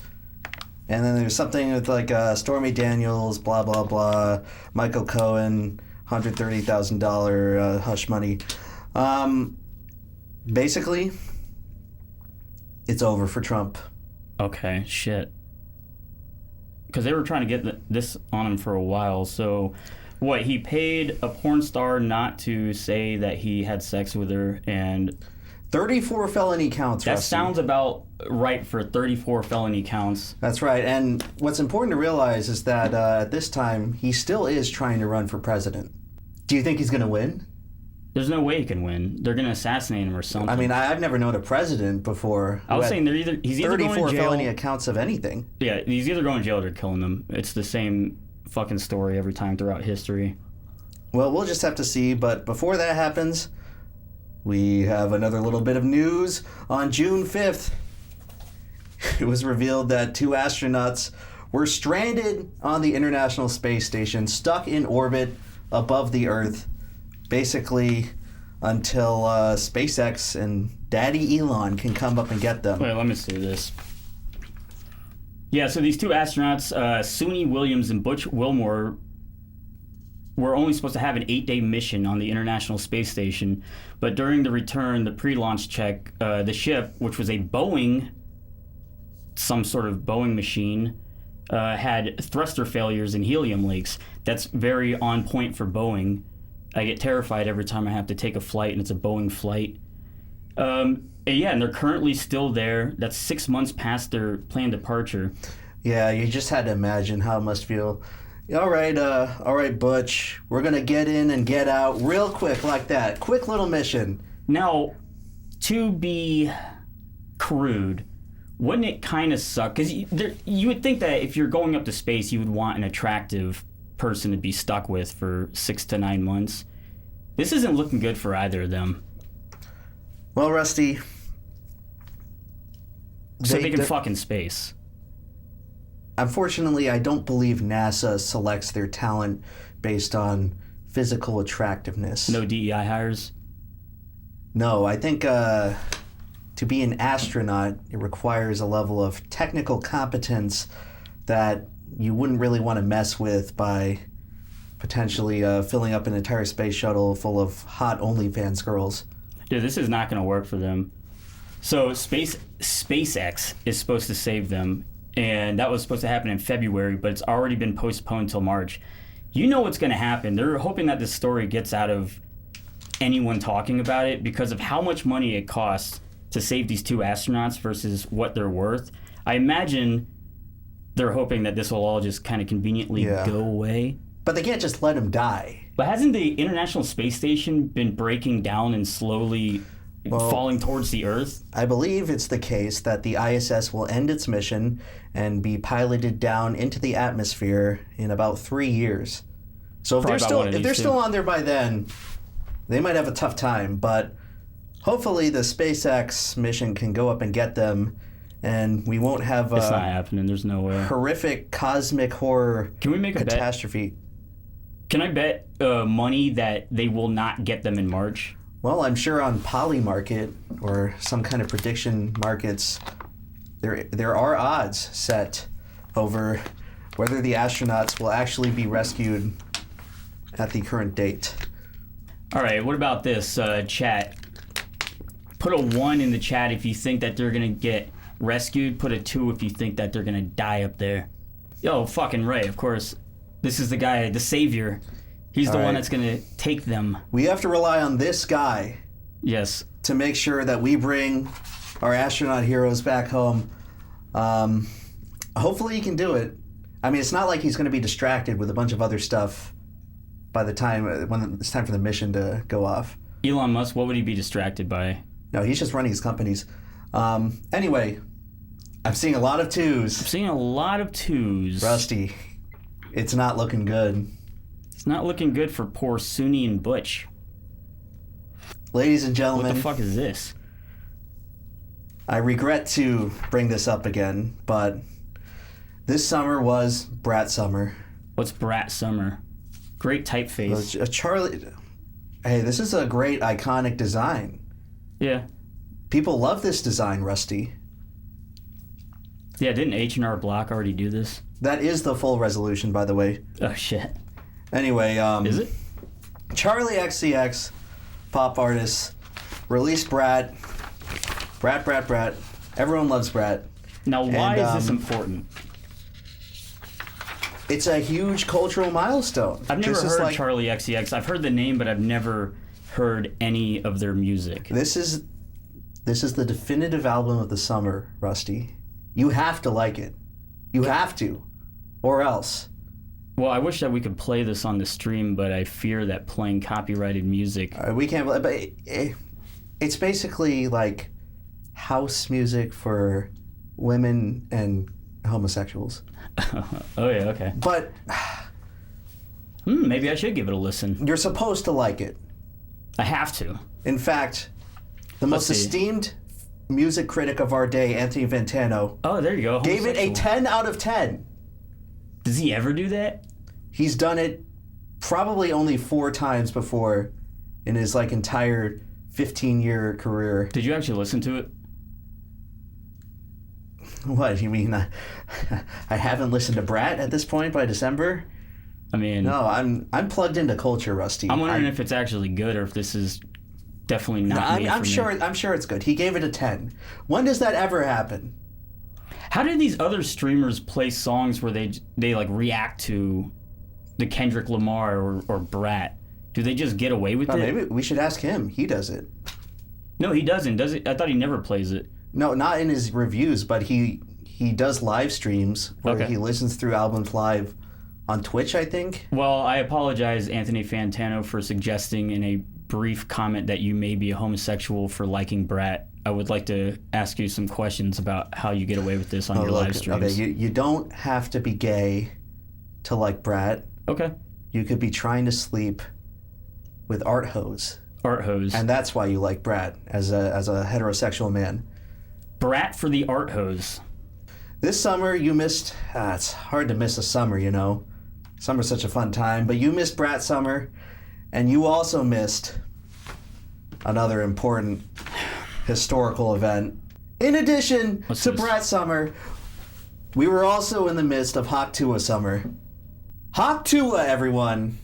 And then there's something with like Stormy Daniels, blah, blah, blah, Michael Cohen, $130,000 hush money. Basically, it's over for Trump. Okay, shit. Because they were trying to get this on him for a while, so... What, he paid a porn star not to say that he had sex with her, and... 34 felony counts, That Rusty. sounds about right for 34 felony counts. That's right, and what's important to realize is that at this time, he still is trying to run for president. Do you think he's going to win? There's no way he can win. They're going to assassinate him or something. I mean, I've never known a president before. I was saying he's either going to jail... 34 felony accounts of anything. Yeah, he's either going to jail or they're killing him. It's the same fucking story every time throughout history. Well, we'll just have to see, but before that happens, we have another little bit of news. On June 5th, it was revealed that 2 astronauts were stranded on the International Space Station, stuck in orbit above the Earth, basically until SpaceX and Daddy Elon can come up and get them. Wait, let me see this. Yeah, so these 2 astronauts, Suni Williams and Butch Wilmore, were only supposed to have an 8-day mission on the International Space Station, but during the return, the pre-launch check, the ship, which was a Boeing, some sort of Boeing machine, had thruster failures and helium leaks. That's very on point for Boeing. I get terrified every time I have to take a flight, and it's a Boeing flight. Yeah, and they're currently still there. That's 6 months past their planned departure. Yeah, you just had to imagine how it must feel. All right, Butch. We're going to get in and get out real quick like that. Quick little mission. Now, to be crude, wouldn't it kind of suck? Because you would think that if you're going up to space, you would want an attractive person to be stuck with for 6 to 9 months. This isn't looking good for either of them. Well, Rusty... So they can fuck in space. Unfortunately, I don't believe NASA selects their talent based on physical attractiveness. No DEI hires? No, I think to be an astronaut, it requires a level of technical competence that you wouldn't really want to mess with by potentially filling up an entire space shuttle full of hot OnlyFans girls. Dude, this is not going to work for them. So SpaceX is supposed to save them, and that was supposed to happen in February, but it's already been postponed till March. You know what's going to happen. They're hoping that this story gets out of anyone talking about it because of how much money it costs to save these 2 astronauts versus what they're worth. I imagine they're hoping that this will all just kind of conveniently go away. But they can't just let them die. But hasn't the International Space Station been breaking down and slowly falling towards the Earth? I believe it's the case that the ISS will end its mission and be piloted down into the atmosphere in about 3 years. So if they're still on there by then, they might have a tough time. But hopefully the SpaceX mission can go up and get them, and we won't have It's not happening. There's no way. Horrific cosmic horror Can we make a catastrophe. bet? Can I bet money that they will not get them in March? Well, I'm sure on Polymarket or some kind of prediction markets, there are odds set over whether the astronauts will actually be rescued at the current date. All right, what about this, chat? Put a 1 in the chat if you think that they're going to get rescued. Put a 2 if you think that they're going to die up there. Yo, fucking right, of course. This is the guy, the savior. He's the one that's going to take them. We have to rely on this guy. Yes. To make sure that we bring our astronaut heroes back home. Hopefully he can do it. I mean, it's not like he's going to be distracted with a bunch of other stuff by the time when it's time for the mission to go off. Elon Musk, what would he be distracted by? No, he's just running his companies. Anyway, I'm seeing a lot of 2s. I'm seeing a lot of 2s. Rusty, it's not looking good. It's not looking good for poor Suni and Butch. Ladies and gentlemen. What the fuck is this? I regret to bring this up again, but this summer was Brat Summer. What's Brat Summer? Great typeface. Hey, this is a great iconic design. Yeah. People love this design, Rusty. Yeah, didn't H&R Block already do this? That is the full resolution, by the way. Oh, shit. Anyway, is it? Charlie XCX, pop artist, released Brat. Brat. Everyone loves Brat. Now, why is this important? It's a huge cultural milestone. I've never heard Charlie XCX. I've heard the name, but I've never heard any of their music. This is the definitive album of the summer, Rusty. You have to like it. You have to, or else. Well, I wish that we could play this on the stream, but I fear that playing copyrighted music. We can't. But it's basically like house music for women and homosexuals. Oh yeah, okay. But maybe I should give it a listen. You're supposed to like it. I have to. In fact, the most esteemed music critic of our day, Anthony Fantano. Oh, there you go. Gave it a 10 out of 10. Does he ever do that? He's done it probably only 4 times before in his entire 15-year career. Did you actually listen to it? What, you mean I haven't listened to Brat at this point by December? I mean... No, I'm plugged into culture, Rusty. I'm wondering if it's actually good or if this is definitely not made for me. I'm sure it's good. He gave it a 10. When does that ever happen? How did these other streamers play songs where they react to the Kendrick Lamar or Brat? Do they just get away with it? Maybe we should ask him. He does it. No, he doesn't. Does it? I thought he never plays it. No, not in his reviews, but he does live streams where he listens through albums live on Twitch, I think. Well, I apologize, Anthony Fantano, for suggesting in a brief comment that you may be a homosexual for liking Brat. I would like to ask you some questions about how you get away with this on your live streams. Okay, you don't have to be gay to like Brat. Okay. You could be trying to sleep with art hose. Art hose. And that's why you like Brat as a heterosexual man. Brat for the art hose. This summer you missed... it's hard to miss a summer, you know. Summer's such a fun time. But you missed Brat Summer, and you also missed another important historical event. In addition to Brat Summer, we were also in the midst of Hawk-Tuah Summer. Hawk-Tuah, everyone!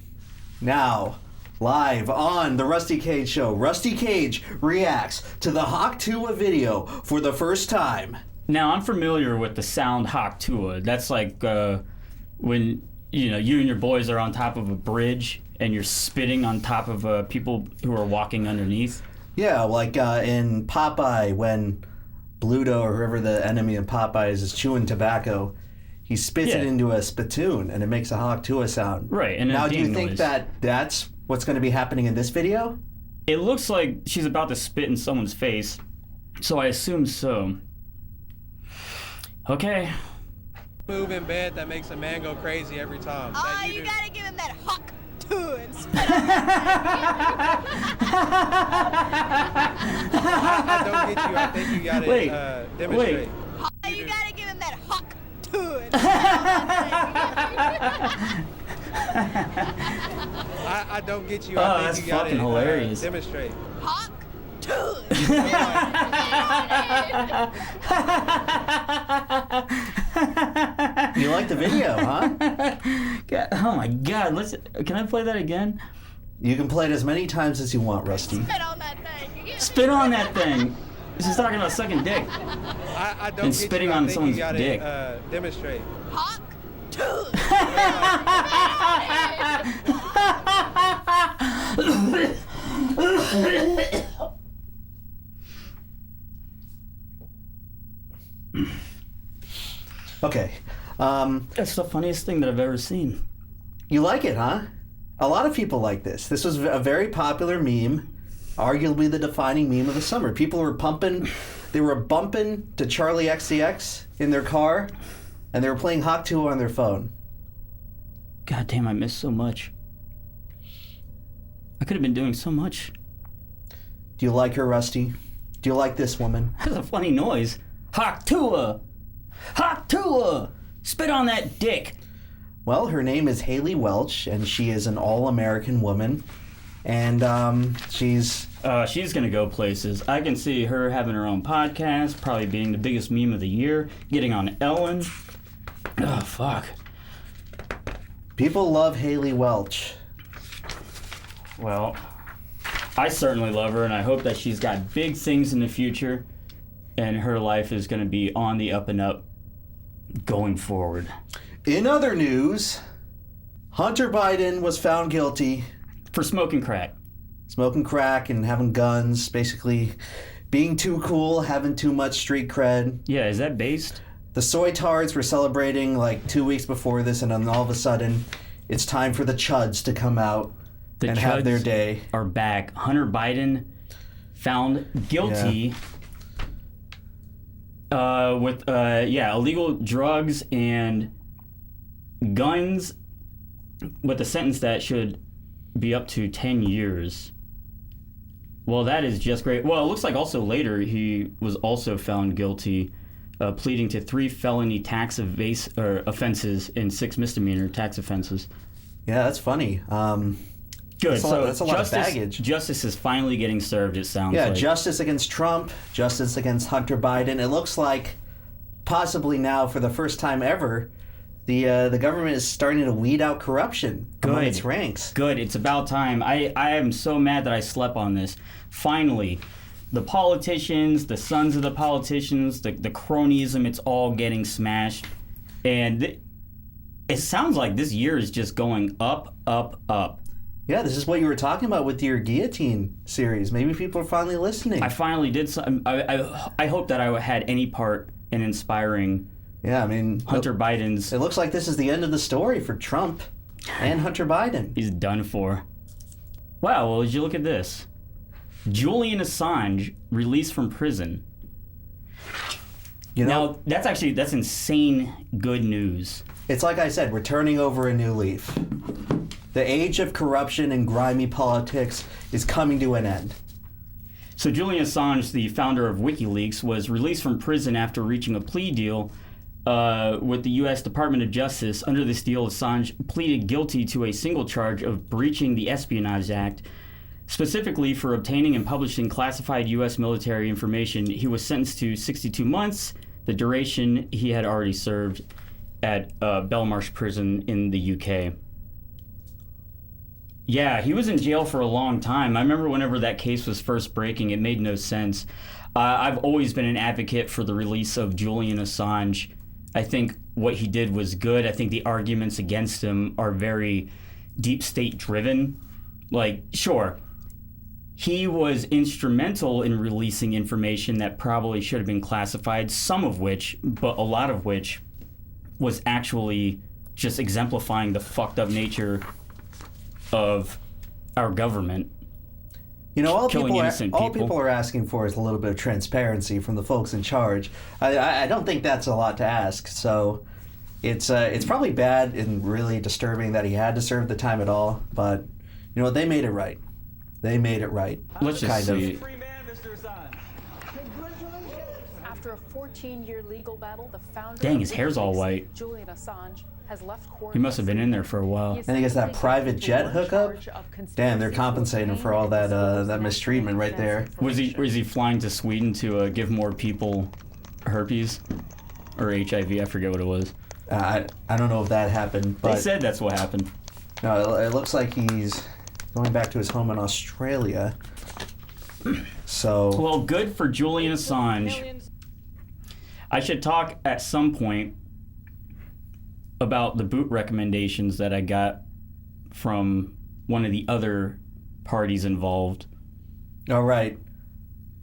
Now, live on the Rusty Cage Show, Rusty Cage reacts to the Hawk-Tuah video for the first time. Now, I'm familiar with the sound Hawk-Tuah. That's like when you and your boys are on top of a bridge and you're spitting on top of people who are walking underneath. Yeah, like in Popeye, when Bluto, or whoever the enemy in Popeye is chewing tobacco, he spits it into a spittoon and it makes a Hawk-Tuah sound. Right, and now do you think that that's what's going to be happening in this video? It looks like she's about to spit in someone's face, so I assume so. Okay. Move in bed that makes a man go crazy every time. Oh, you gotta give him that Hawk to and spit on that I don't get you. I think you got Wait, to demonstrate. thing. You gotta give him that huck to and I don't get you. Oh, I think that's you got fucking to hilarious. demonstrate. huck to You like the video, huh? God, oh my God! Can I play that again? You can play it as many times as you want, Rusty. spit on that thing. Spit on that thing. This is talking about sucking dick. I don't And get spitting you. on I think someone's you got dick. to demonstrate. Huck to Okay. That's the funniest thing that I've ever seen. You like it, huh? A lot of people like this. This was a very popular meme, arguably the defining meme of the summer. People were they were bumping to Charlie XCX in their car, and they were playing Hawk 2 on their phone. God damn, I missed so much. I could have been doing so much. Do you like her, Rusty? Do you like this woman? That's a funny noise. Hawk Tua! Hawk Tua! Spit on that dick! Well, her name is Haley Welch, and she is an all-American woman. And she's gonna go places. I can see her having her own podcast, probably being the biggest meme of the year, getting on Ellen. Oh, fuck. People love Haley Welch. Well, I certainly love her, and I hope that she's got big things in the future, and her life is gonna be on the up and up going forward. In other news, Hunter Biden was found guilty for smoking crack. Smoking crack and having guns, basically being too cool, having too much street cred. Yeah, is that based? The soytards were celebrating like 2 weeks before this, and then all of a sudden, it's time for the chuds to come out and have their day. Are back. Hunter Biden found guilty with illegal drugs and guns, with a sentence that should be up to 10 years. Well, that is just great. Well, it looks like also later he was also found guilty, pleading to 3 felony tax offenses and 6 misdemeanor tax offenses. Yeah, that's funny. Good. That's a lot of baggage. Justice is finally getting served, it sounds like. Yeah, justice against Trump, justice against Hunter Biden. It looks like possibly now, for the first time ever, the government is starting to weed out corruption among its ranks. Good. It's about time. I am so mad that I slept on this. Finally, the politicians, the sons of the politicians, the cronyism, it's all getting smashed. And it sounds like this year is just going up, up, up. Yeah, this is what you were talking about with your guillotine series. Maybe people are finally listening. I finally did. I hope that I had any part in inspiring. Yeah, I mean, Hunter Biden's. It looks like this is the end of the story for Trump and Hunter Biden. He's done for. Wow, well, did you look at this? Julian Assange released from prison. You know, now, that's insane good news. It's like I said, we're turning over a new leaf. The age of corruption and grimy politics is coming to an end. So Julian Assange, the founder of WikiLeaks, was released from prison after reaching a plea deal with the U.S. Department of Justice. Under this deal, Assange pleaded guilty to a single charge of breaching the Espionage Act, specifically for obtaining and publishing classified U.S. military information. He was sentenced to 62 months, the duration he had already served at Belmarsh Prison in the UK. Yeah, he was in jail for a long time. I remember whenever that case was first breaking, it made no sense. I've always been an advocate for the release of Julian Assange. I think what he did was good. I think the arguments against him are very deep state driven. Like, sure, he was instrumental in releasing information that probably should have been classified, some of which, but a lot of which, was actually just exemplifying the fucked up nature of our government. You know, all killing innocent people are asking for is a little bit of transparency from the folks in charge. I don't think that's a lot to ask. So, It's probably bad and really disturbing that he had to serve the time at all, but you know what? They made it right. They made it right. Let's just see. After a 14-year legal battle, the founder Dang, his hair's all white. Julian Assange has left court. He must have been in there for a while. And he gets that private jet hookup. Damn, they're compensating him for all that mistreatment right there. Was he flying to Sweden to give more people herpes or HIV? I forget what it was. I don't know if that happened, but they said that's what happened. No, it looks like he's going back to his home in Australia. So well, good for Julian Assange. I should talk at some point about the boot recommendations that I got from one of the other parties involved. All right.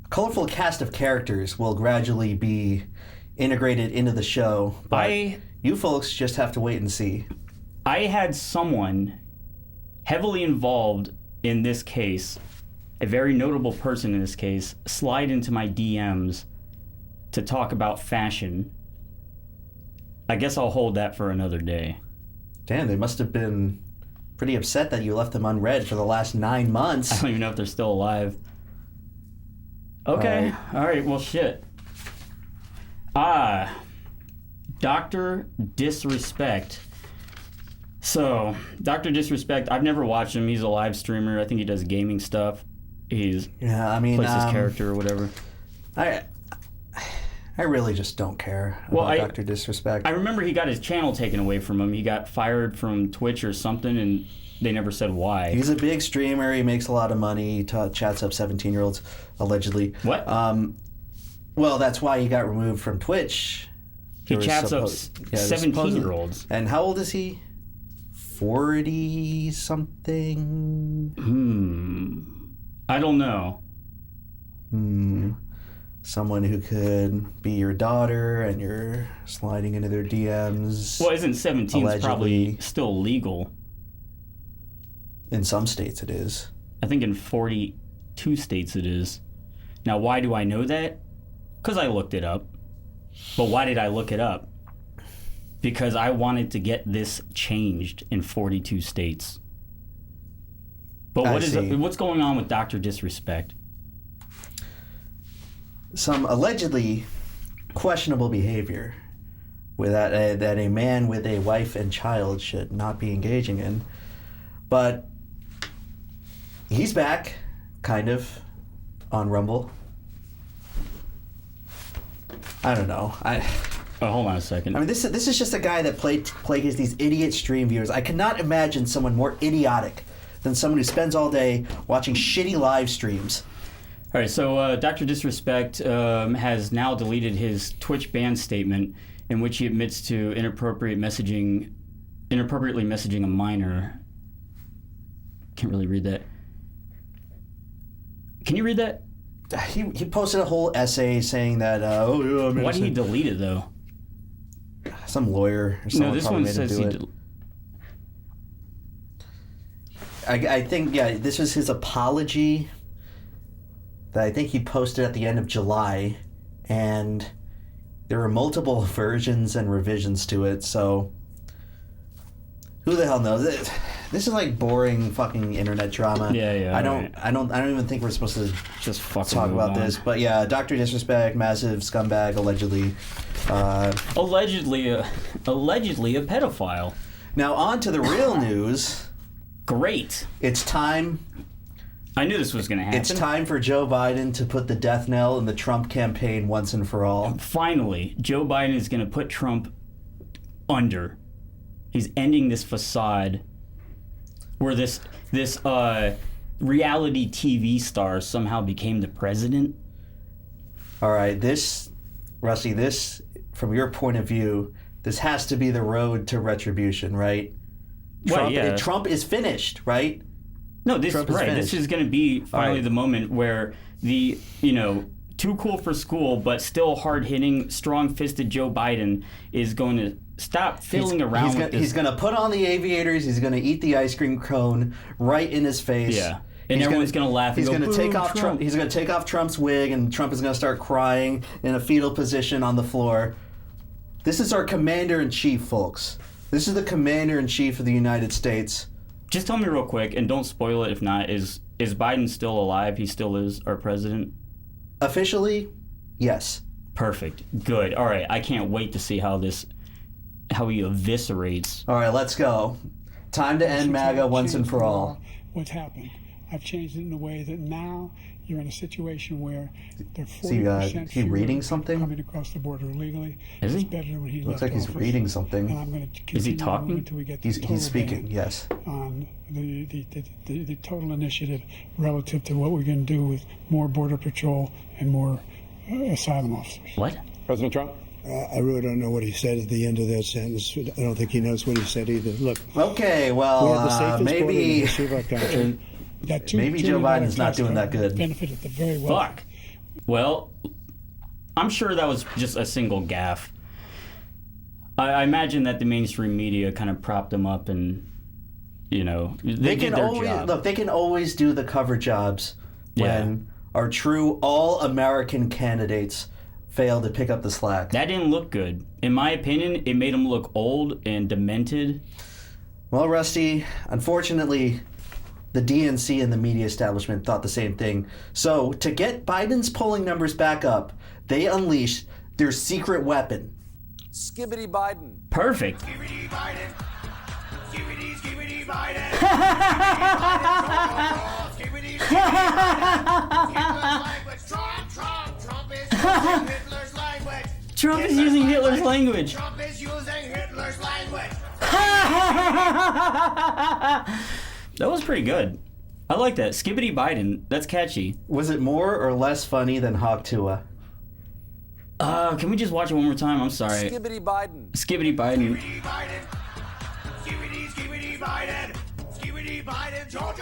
A colorful cast of characters will gradually be integrated into the show, but you folks just have to wait and see. I had someone heavily involved in this case, a very notable person in this case, slide into my DMs to talk about fashion. I guess I'll hold that for another day. Damn, they must have been pretty upset that you left them unread for the last 9 months. I don't even know if they're still alive. Okay. All right. Well, shit. Dr. Disrespect. So, Dr. Disrespect, I've never watched him. He's a live streamer. I think he does gaming stuff. Plays his character or whatever. I really just don't care about Dr. Disrespect. I remember he got his channel taken away from him. He got fired from Twitch or something, and they never said why. He's a big streamer. He makes a lot of money. He chats up 17-year-olds, allegedly. What? Well, that's why he got removed from Twitch. He chats up 17-year-olds. And how old is he? 40-something? I don't know. Someone who could be your daughter and you're sliding into their DMs. Well, isn't 17 probably still legal? In some states it is. I think in 42 states it is. Now, why do I know that? Because I looked it up. But why did I look it up? Because I wanted to get this changed in 42 states. But what's going on with Dr. Disrespect? Some allegedly questionable behavior that a man with a wife and child should not be engaging in. But he's back, kind of, on Rumble. I don't know. Hold on a second. I mean, this is just a guy that plagues these idiot stream viewers. I cannot imagine someone more idiotic than someone who spends all day watching shitty live streams. All right, so Dr. Disrespect has now deleted his Twitch ban statement in which he admits to inappropriately messaging a minor. Can't really read that. Can you read that? He posted a whole essay saying that. Why did he delete it though? Some lawyer or someone probably made him do it. I think this was his apology that I think he posted at the end of July, and there were multiple versions and revisions to it, so who the hell knows? This is like boring fucking internet drama. Yeah. I don't even think we're supposed to just fucking talk about this. But yeah, Dr. Disrespect, massive scumbag, allegedly. Allegedly a pedophile. Now on to the real news. Great. It's time. I knew this was going to happen. It's time for Joe Biden to put the death knell in the Trump campaign once and for all. Finally, Joe Biden is going to put Trump under. He's ending this facade where this reality TV star somehow became the president. All right, Rusty, from your point of view, this has to be the road to retribution, right? Trump is finished, right? No, this is going to be finally the moment where the, too cool for school, but still hard-hitting, strong-fisted Joe Biden is going to stop fiddling around with this. He's going to put on the aviators. He's going to eat the ice cream cone right in his face. Yeah, and everyone's going to laugh. He's going to take off Trump. He's going to take off Trump's wig, and Trump is going to start crying in a fetal position on the floor. This is our commander-in-chief, folks. This is the commander-in-chief of the United States. Just tell me real quick, and don't spoil it if not, is Biden still alive? He still is our president? Officially, yes. Perfect. Good. All right. I can't wait to see how he eviscerates. All right, let's go. Time to end MAGA once and for all. What's happened? I've changed it in a way that now you're in a situation where there are 40% he reading something? coming across the border illegally. Is he? It's better than when he Looks left like he's office. reading something. And I'm going to Is he continue talking? until we get He's total speaking, ban yes. on the total initiative relative to what we're going to do with more border patrol and more asylum officers. What? President Trump? I really don't know what he said at the end of that sentence. I don't think he knows what he said either. Look. Okay, well, we have the safest border in the maybe history of our country. maybe Joe Biden's not doing that good. Benefited the very well. Fuck. Well, I'm sure that was just a single gaffe. I imagine that the mainstream media kind of propped him up and, they did their job. Look, they can always do the cover jobs when our true all-American candidates fail to pick up the slack. That didn't look good. In my opinion, it made him look old and demented. Well, Rusty, unfortunately, the DNC and the media establishment thought the same thing. So, to get Biden's polling numbers back up, they unleashed their secret weapon. Skibbity Biden. Perfect. Skibbity Biden. Skibbity, skibbity Biden. Skibbity, Hitler's language. Trump is using Hitler's language. Trump is using Hitler's language. That was pretty good. I like that. Skibbity Biden. That's catchy. Was it more or less funny than Hawk Tuah? Can we just watch it one more time? I'm sorry. Skibbity Biden. Skibbity Biden. Skibbity Biden. Skibbity, skibbity Biden. Skibbity Biden. Joe.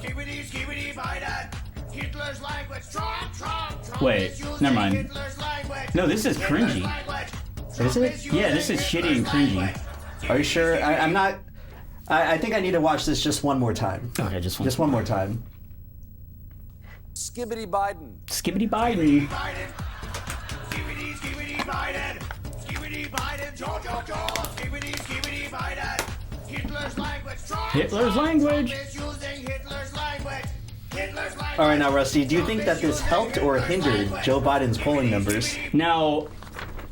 Skibbity, skibbity Biden. Hitler's language. Trump. Wait, is using never mind. Hitler's language. No, this is cringy. Is it? Yeah, this is shitty and cringy. Are you sure? I'm not... I think I need to watch this just one more time. Okay, just one more time. Skibbity Biden. Skibbity Biden. Skibbity, skibbity Biden. Skibbity Biden. Joe. Skibbity, skibbity Biden. Hitler's language. Hitler's language. Trump is using Hitler's language. Hitler's language. All right, now, Rusty, do you think that this helped or hindered Joe Biden's polling numbers? Now,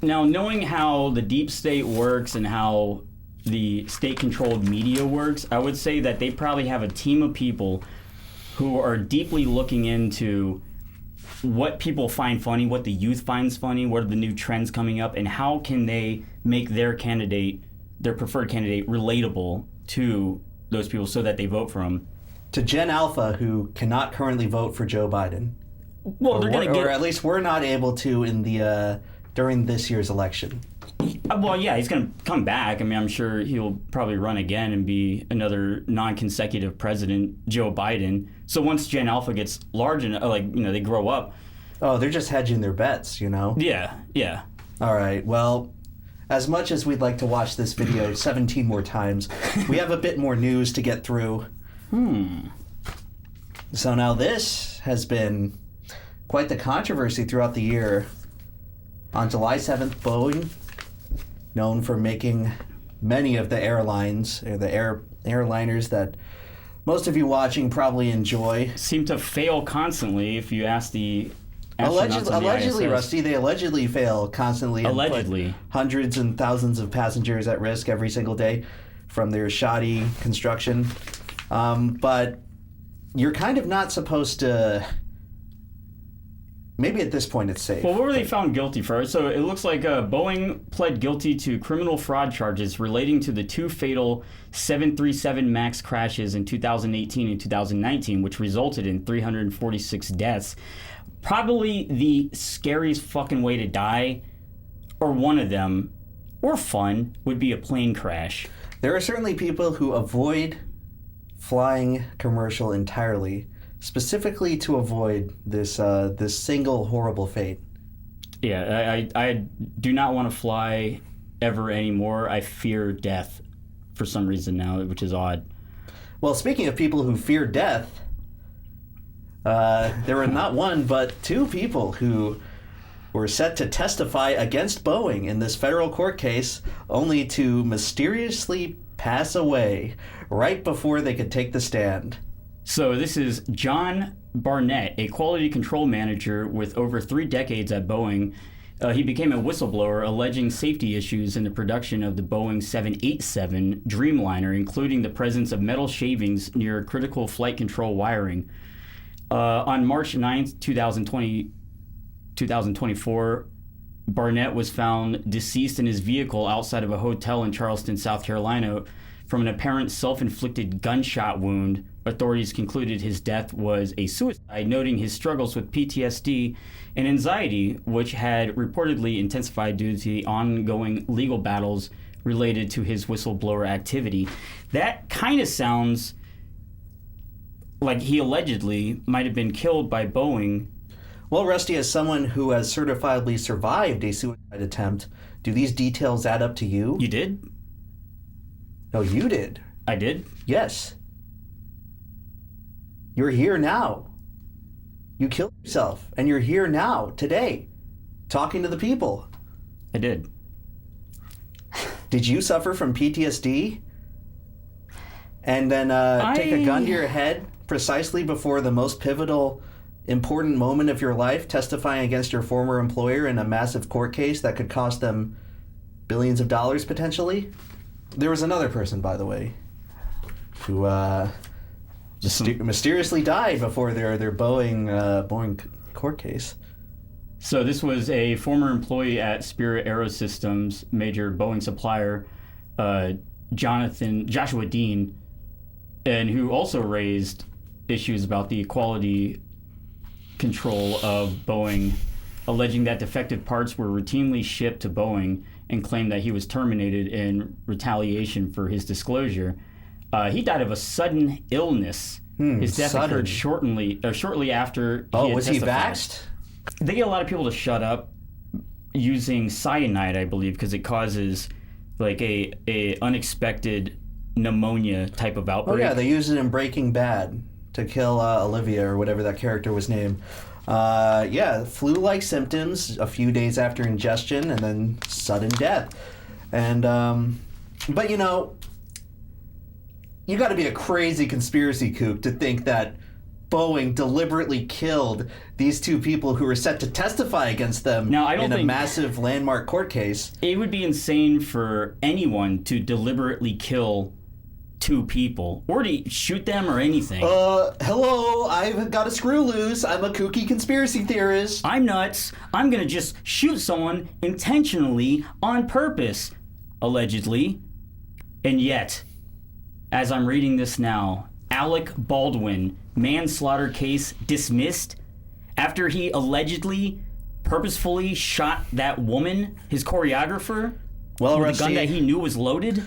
knowing how the deep state works and how the state-controlled media works, I would say that they probably have a team of people who are deeply looking into what people find funny, what the youth finds funny, what are the new trends coming up, and how can they make their preferred candidate, relatable to those people so that they vote for him. To Gen Alpha, who cannot currently vote for Joe Biden. Well, they're going to get... Or at least we're not able to in the during this year's election. Well, yeah, he's going to come back. I mean, I'm sure he'll probably run again and be another non-consecutive president, Joe Biden. So once Gen Alpha gets large enough, they grow up. Oh, they're just hedging their bets, Yeah. All right, well, as much as we'd like to watch this video 17 more times, we have a bit more news to get through. So now this has been quite the controversy throughout the year. On July 7th, Boeing, known for making many of the airliners that most of you watching probably enjoy, seem to fail constantly if you ask the astronauts on the allegedly, ISS. Rusty, they allegedly fail constantly. And Allegedly. put hundreds and thousands of passengers at risk every single day from their shoddy construction. But you're kind of not supposed to... Maybe at this point it's safe. Well, what were they found guilty for? So it looks like Boeing pled guilty to criminal fraud charges relating to the two fatal 737 MAX crashes in 2018 and 2019, which resulted in 346 deaths. Probably the scariest fucking way to die, or one of them, or fun, would be a plane crash. There are certainly people who avoid flying commercial entirely, specifically to avoid this this single horrible fate. Yeah, I do not want to fly ever anymore. I fear death for some reason now, which is odd. Well, speaking of people who fear death, there were not one but two people who were set to testify against Boeing in this federal court case, only to mysteriously pass away right before they could take the stand. So this is John Barnett, a quality control manager with over 3 decades at Boeing. He became a whistleblower alleging safety issues in the production of the Boeing 787 Dreamliner, including the presence of metal shavings near critical flight control wiring. On March 9th, 2024, Barnett was found deceased in his vehicle outside of a hotel in Charleston, South Carolina, from an apparent self-inflicted gunshot wound. Authorities concluded his death was a suicide, noting his struggles with PTSD and anxiety, which had reportedly intensified due to the ongoing legal battles related to his whistleblower activity. That kind of sounds like he allegedly might have been killed by Boeing. Well, Rusty, as someone who has certifiably survived a suicide attempt, do these details add up to you? You did? No, you did. I did? Yes. You're here now. You killed yourself, and you're here now, today, talking to the people. I did. Did you suffer from PTSD? And then take a gun to your head precisely before the most pivotal, important moment of your life, testifying against your former employer in a massive court case that could cost them billions of dollars, potentially? There was another person, by the way, who mysteriously died before their Boeing court case. So this was a former employee at Spirit Aerosystems, major Boeing supplier, Joshua Dean, and who also raised issues about the quality control of Boeing, alleging that defective parts were routinely shipped to Boeing, and claimed that he was terminated in retaliation for his disclosure. He died of a sudden illness. His death occurred shortly after he had was testified. He vaxxed? They get a lot of people to shut up using cyanide, I believe, because it causes like a unexpected pneumonia type of outbreak. Oh yeah, they used it in Breaking Bad to kill Olivia or whatever that character was named. Flu-like symptoms a few days after ingestion, and then sudden death. And but you know, you got to be a crazy conspiracy kook to think that Boeing deliberately killed these two people who were set to testify against them in a massive landmark court case. It would be insane for anyone to deliberately kill two people or to shoot them or anything. Hello, I've got a screw loose. I'm a kooky conspiracy theorist. I'm nuts. I'm gonna just shoot someone intentionally on purpose, allegedly. And yet, as I'm reading this now, Alec Baldwin, manslaughter case dismissed after he allegedly purposefully shot that woman, his choreographer, with a gun that he knew was loaded,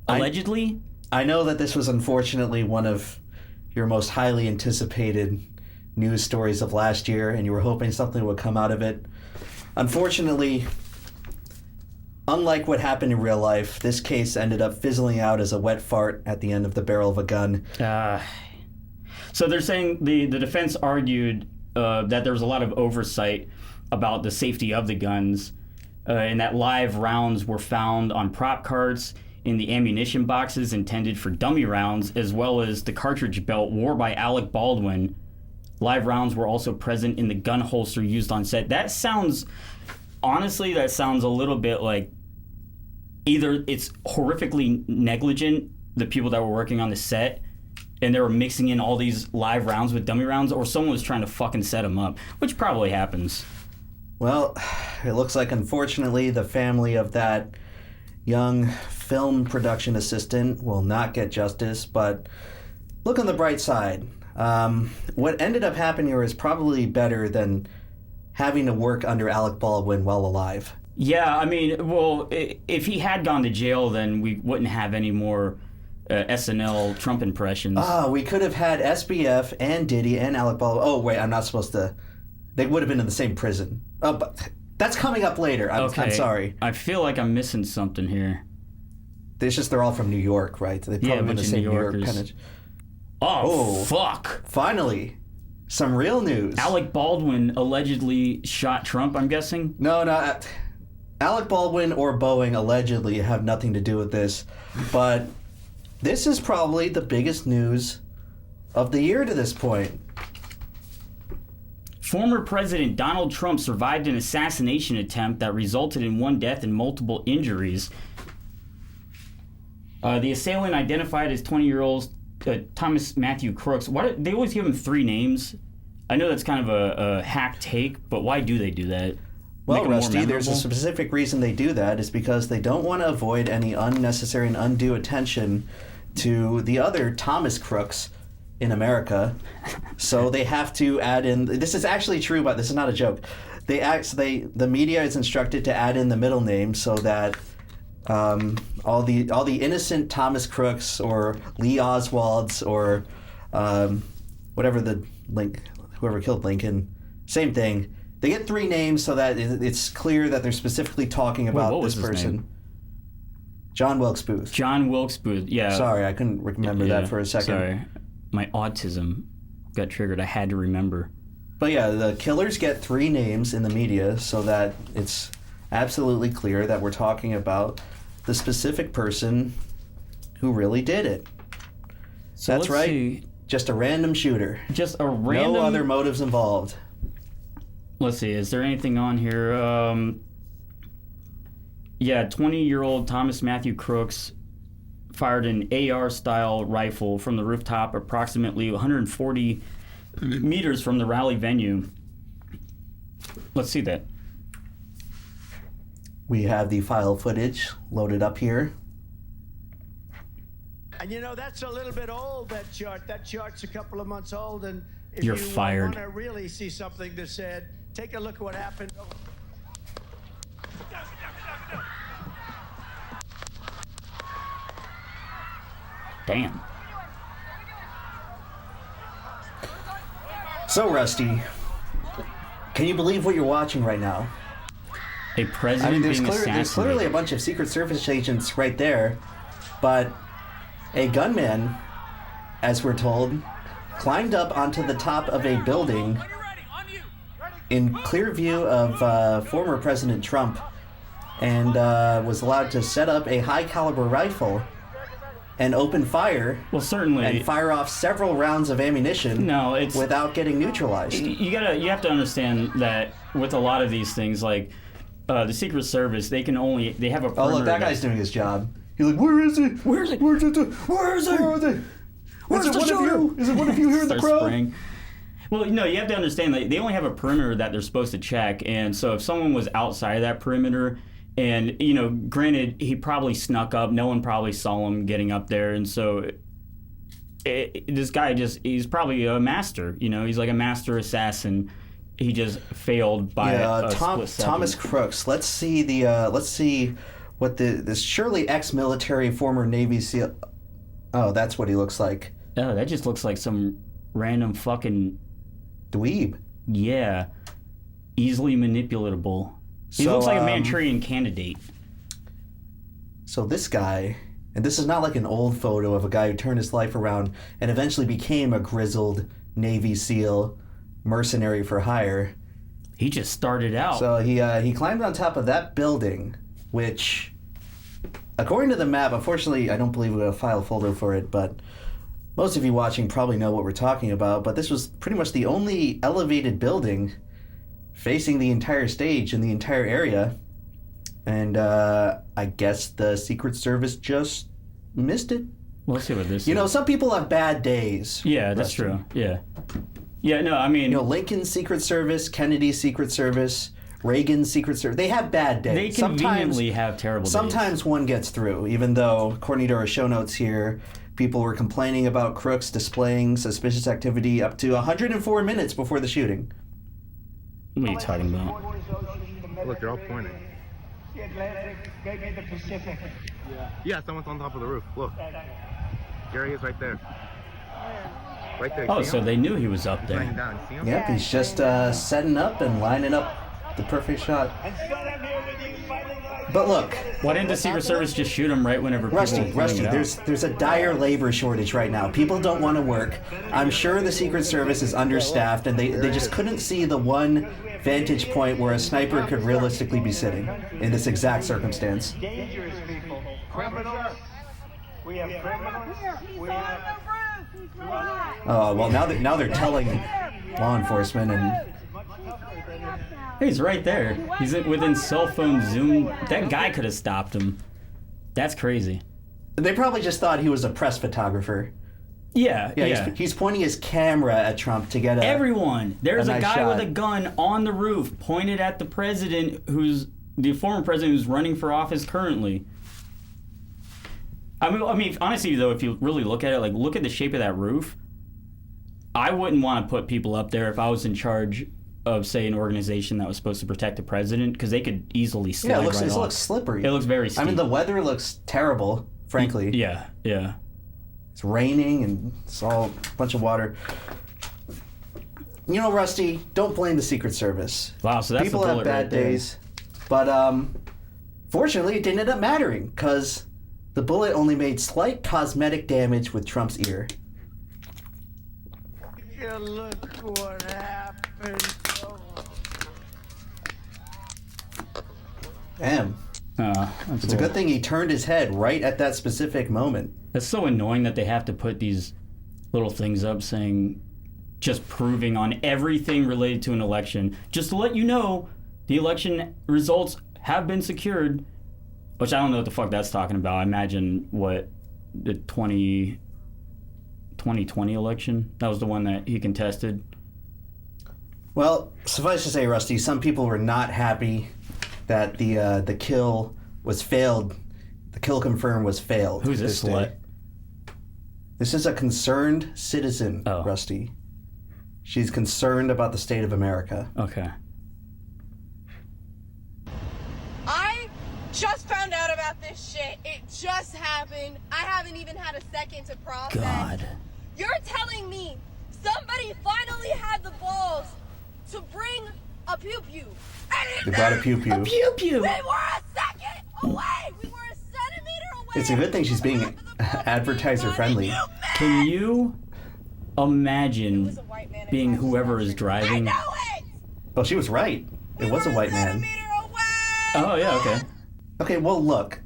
allegedly. I know that this was unfortunately one of your most highly anticipated news stories of last year, and you were hoping something would come out of it. Unfortunately, unlike what happened in real life, this case ended up fizzling out as a wet fart at the end of the barrel of a gun. So they're saying the defense argued that there was a lot of oversight about the safety of the guns, and that live rounds were found on prop carts, in the ammunition boxes intended for dummy rounds, as well as the cartridge belt worn by Alec Baldwin. Live rounds were also present in the gun holster used on set. That sounds a little bit like either it's horrifically negligent, the people that were working on the set, and they were mixing in all these live rounds with dummy rounds, or someone was trying to fucking set them up, which probably happens. Well, it looks like, unfortunately, the family of that young film production assistant will not get justice, but look on the bright side. What ended up happening here is probably better than having to work under Alec Baldwin while alive. Yeah, I mean, well, if he had gone to jail, then we wouldn't have any more SNL Trump impressions. We could have had SBF and Diddy and Alec Baldwin. Oh, wait, I'm not supposed to. They would have been in the same prison. But that's coming up later. I'm sorry. I feel like I'm missing something here. It's just they're all from New York, right? They've probably been the same New York kind of. Oh, fuck. Finally. some real news. Alec Baldwin allegedly shot Trump, I'm guessing? No. Alec Baldwin or Boeing allegedly have nothing to do with this, but this is probably the biggest news of the year to this point. Former President Donald Trump survived an assassination attempt that resulted in 1 death and multiple injuries. The assailant, identified as 20-year-old Thomas Matthew Crooks. They always give him 3 names. I know that's kind of a hack take, but why do they do that? Well, Make 'em more Rusty, there's a memorable? specific reason they do that. Is because they don't want to avoid any unnecessary and undue attention to the other Thomas Crooks in America. So they have to add in. This is actually true, but this is not a joke. The media is instructed to add in the middle name so that all the innocent Thomas Crooks or Lee Oswalds or whoever killed Lincoln, same thing. They get 3 names so that it's clear that they're specifically talking about what was this his person. name? John Wilkes Booth. John Wilkes Booth, yeah. Sorry, I couldn't remember that for a second. Sorry. My autism got triggered. I had to remember. But yeah, the killers get 3 names in the media so that it's absolutely clear that we're talking about the specific person who really did it. So That's let's right. see. Just a random shooter. Just a random... No other motives involved. Let's see, is there anything on here? 20-year-old Thomas Matthew Crooks fired an AR-style rifle from the rooftop approximately 140 meters from the rally venue. Let's see that. We have the file footage loaded up here. And you know, that's a little bit old, that chart. That chart's a couple of months old, and if You're you fired. want to really see something that's said, take a look at what happened. Damn. So, Rusty, can you believe what you're watching right now? A president there's being assassinated. There's clearly a bunch of Secret Service agents right there, but a gunman, as we're told, climbed up onto the top of a building in clear view of former President Trump and was allowed to set up a high-caliber rifle and open fire. Well, certainly, and fire off several rounds of ammunition. No, it's without getting neutralized. You have to understand that with a lot of these things, like the Secret Service, they have a perimeter. Oh, look, that guy's doing his job. He's like, where is it? Where is it? Where is it? Where is it? Where are they? Where's Is it the one shooter? of you? Is it one of you here in the Starts crowd? spraying. Well, no, you have to understand that they only have a perimeter that they're supposed to check, and so if someone was outside of that perimeter, and granted, he probably snuck up, no one probably saw him getting up there, and so this guy he's probably a master. He's like a master assassin. He just failed by a split second. Thomas Crooks. Let's see what this surely ex-military former Navy SEAL. Oh, that's what he looks like. Oh, that just looks like some random fucking dweeb. Yeah, easily manipulatable. He So, looks like a Manchurian candidate. So this guy, and this is not like an old photo of a guy who turned his life around and eventually became a grizzled Navy SEAL mercenary for hire. He just started out. So he climbed on top of that building, which, according to the map, unfortunately, I don't believe we have a file folder for it, but most of you watching probably know what we're talking about. But this was pretty much the only elevated building facing the entire stage in the entire area. And I guess the Secret Service just missed it. Let's see what this is. Some people have bad days. Yeah, that's true. Yeah. Yeah, no, I mean... Lincoln's Secret Service, Kennedy's Secret Service, Reagan's Secret Service, they have bad days. They conveniently have terrible days. Sometimes one gets through, even though, according to our show notes here, people were complaining about crooks displaying suspicious activity up to 104 minutes before the shooting. What are you talking about? Look, they're all pointing. The Atlantic, maybe the Pacific. Yeah, someone's on top of the roof. Look. Gary is right there. Right there. Oh, see so him? they knew he was up He's there. laying down. See him? Yep, he's just setting up and lining up the perfect shot. And still I'm here with you fighting like But look, why didn't the Secret Service just shoot him right whenever people were Rusty, pointing it out? there's a dire labor shortage right now. People don't want to work. I'm sure the Secret Service is understaffed, and they just couldn't see the one vantage point where a sniper could realistically be sitting in this exact circumstance. Dangerous people. Criminals. We have criminals. We have... Well, now they're telling law enforcement, and He's right there. He's within cell phone zoom. That guy could have stopped him. That's crazy. They probably just thought he was a press photographer. Yeah. He's pointing his camera at Trump to get Everyone. There's a nice guy shot. with a gun on the roof pointed at the president, who's the former president who's running for office currently. I mean, honestly, though, if you really look at it, like, look at the shape of that roof. I wouldn't want to put people up there if I was in charge of, say, an organization that was supposed to protect the president, because they could easily slide it right off. looks slippery. It looks very steep. I mean, the weather looks terrible, frankly. Yeah. It's raining and it's all a bunch of water. You know, Rusty, don't blame the Secret Service. Wow, so that's people the have bullet bad right there. days, but fortunately, it didn't end up mattering because the bullet only made slight cosmetic damage with Trump's ear. You look what happened. Damn. That's It's a good thing he turned his head right at that specific moment. That's so annoying that they have to put these little things up saying, just proving on everything related to an election. Just to let you know, the election results have been secured. Which I don't know what the fuck that's talking about. I imagine what the 2020 election, that was the one that he contested. Well, suffice to say, Rusty, some people were not happy that the kill was failed. The kill confirmed was failed. Who's this day. slut? This is a concerned citizen, Rusty. She's concerned about the state of America. Okay. I just found out about this shit. It just happened. I haven't even had a second to process. God. You're telling me somebody finally had the balls to bring a pew-pew. They brought a pew-pew. A pew-pew! We were a second away! We were a centimeter away! It's a good thing she's being advertiser-friendly. Can you imagine being whoever is driving? Well, she was right. It was a white man. Oh, yeah, okay. Okay, well, look.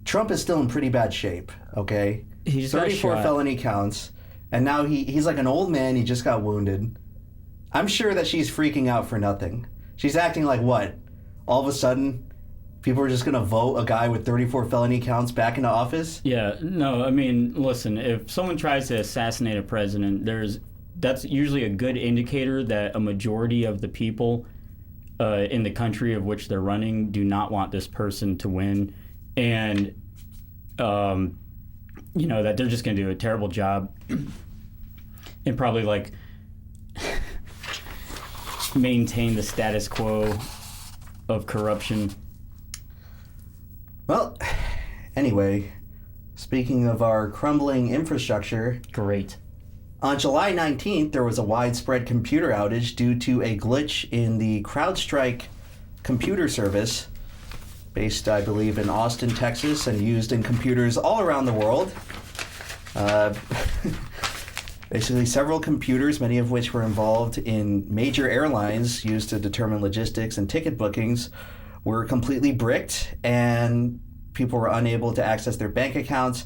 Trump is still in pretty bad shape, okay? He just got 34 shot. felony counts, and now he's like an old man. He just got wounded. I'm sure that she's freaking out for nothing. She's acting like what? All of a sudden, people are just going to vote a guy with 34 felony counts back into office? Yeah, no, I mean, listen, if someone tries to assassinate a president, that's usually a good indicator that a majority of the people in the country of which they're running do not want this person to win. And, you know, that they're just going to do a terrible job and probably, like, maintain the status quo of corruption. Well, anyway, speaking of our crumbling infrastructure. Great. On July 19th, there was a widespread computer outage due to a glitch in the CrowdStrike computer service, based, I believe, in Austin, Texas, and used in computers all around the world. Basically, several computers, many of which were involved in major airlines used to determine logistics and ticket bookings, were completely bricked, and people were unable to access their bank accounts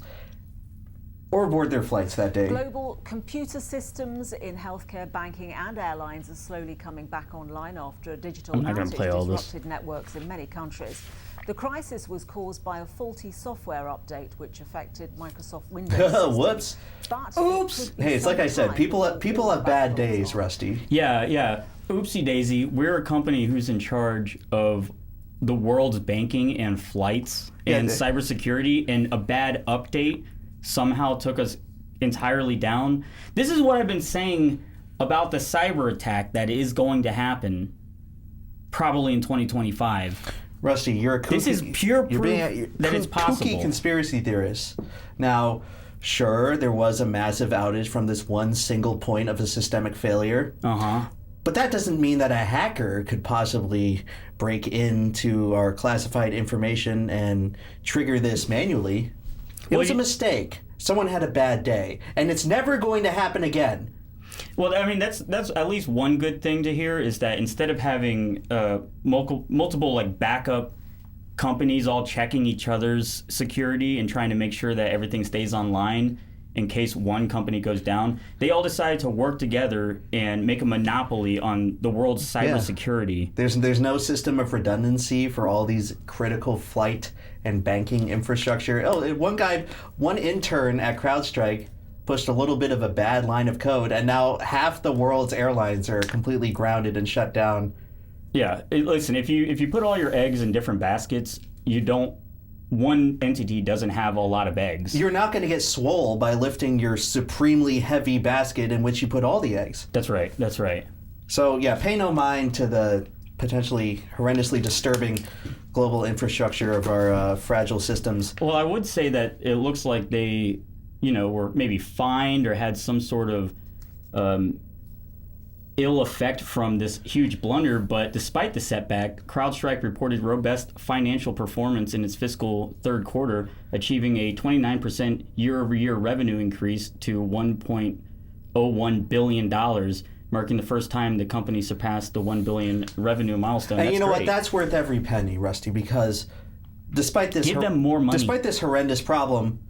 or board their flights that day. Global computer systems in healthcare, banking, and airlines are slowly coming back online after a digital I'm not gonna outage play all this. disrupted networks in many countries. The crisis was caused by a faulty software update which affected Microsoft Windows systems. Whoops. But Oops. Hey, it's like I said, people have bad days, Rusty. Yeah. Oopsie daisy. We're a company who's in charge of the world's banking and flights and cybersecurity, and a bad update somehow took us entirely down. This is what I've been saying about the cyber attack that is going to happen probably in 2025. Rusty, you're a kooky, this is pure proof that it's possible. Kooky conspiracy theorist. Now, sure, there was a massive outage from this one single point of a systemic failure. Uh-huh. But that doesn't mean that a hacker could possibly break into our classified information and trigger this manually. It was a mistake. Someone had a bad day, and it's never going to happen again. Well, I mean, that's at least one good thing to hear is that instead of having multiple like backup companies all checking each other's security and trying to make sure that everything stays online in case one company goes down, they all decided to work together and make a monopoly on the world's cybersecurity. There's no system of redundancy for all these critical flight and banking infrastructure. Oh, one intern at CrowdStrike pushed a little bit of a bad line of code, and now half the world's airlines are completely grounded and shut down. Yeah, listen, if you put all your eggs in different baskets, one entity doesn't have a lot of eggs. You're not going to get swole by lifting your supremely heavy basket in which you put all the eggs. That's right. So yeah, pay no mind to the potentially horrendously disturbing global infrastructure of our fragile systems. Well, I would say that it looks like they, were maybe fined or had some sort of ill effect from this huge blunder, but despite the setback, CrowdStrike reported robust financial performance in its fiscal third quarter, achieving a 29% year-over-year revenue increase to $1.01 billion, marking the first time the company surpassed the $1 billion revenue milestone. And you know what? That's worth every penny, Rusty, because despite this, give them more money. Despite this horrendous problem,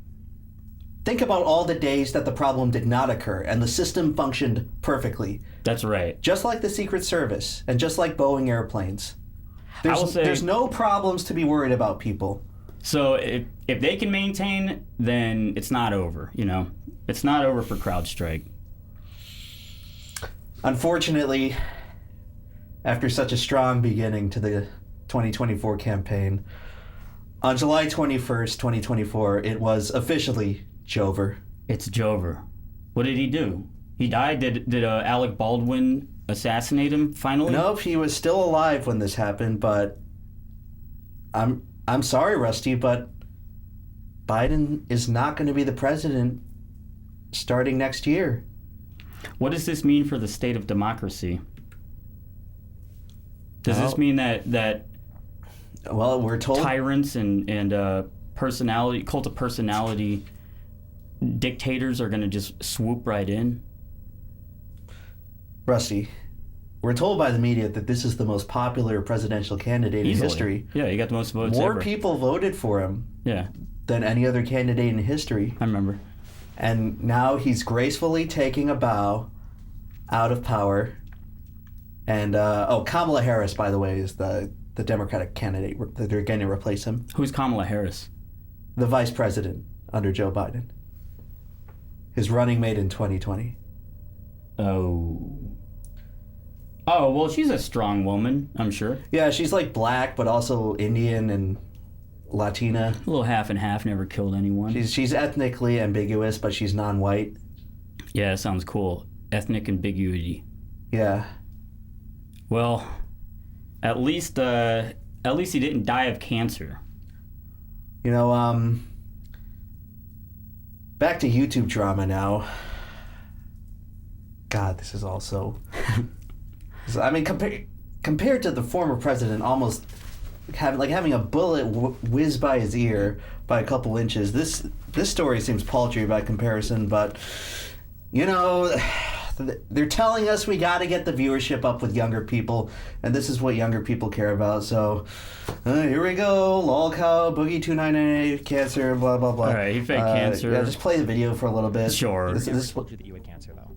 think about all the days that the problem did not occur and the system functioned perfectly. That's right. Just like the Secret Service and just like Boeing airplanes. There's no problems to be worried about, people. So if they can maintain, then it's not over, It's not over for CrowdStrike. Unfortunately, after such a strong beginning to the 2024 campaign, on July 21st, 2024, it was officially Jover. It's Jover. What did he do? He died? Did Alec Baldwin assassinate him finally? Nope, he was still alive when this happened, but I'm sorry, Rusty, but Biden is not going to be the president starting next year. What does this mean for the state of democracy? Does this mean that well, we're told tyrants and cult of personality dictators are going to just swoop right in? Rusty, we're told by the media that this is the most popular presidential candidate in history. Yeah, he got the most votes More ever. people voted for him than any other candidate in history. I remember. And now he's gracefully taking a bow out of power. And, Kamala Harris, by the way, is the Democratic candidate that they're going to replace him. Who's Kamala Harris? The vice president under Joe Biden. His running mate in 2020. Oh, well, she's a strong woman, I'm sure. Yeah, she's like black, but also Indian and Latina. A little half and half, never killed anyone. She's ethnically ambiguous, but she's non-white. Yeah, sounds cool. Ethnic ambiguity. Yeah. Well, at least he didn't die of cancer. Back to YouTube drama now. God, this is all so... I mean, compared to the former president almost having a bullet whiz by his ear by a couple inches, this story seems paltry by comparison, but, they're telling us we got to get the viewership up with younger people, and this is what younger people care about, so here we go, lolcow, boogie 2998, cancer, blah, blah, blah. All right, he faked cancer. Yeah, just play the video for a little bit. Sure. This told you that you had cancer, though.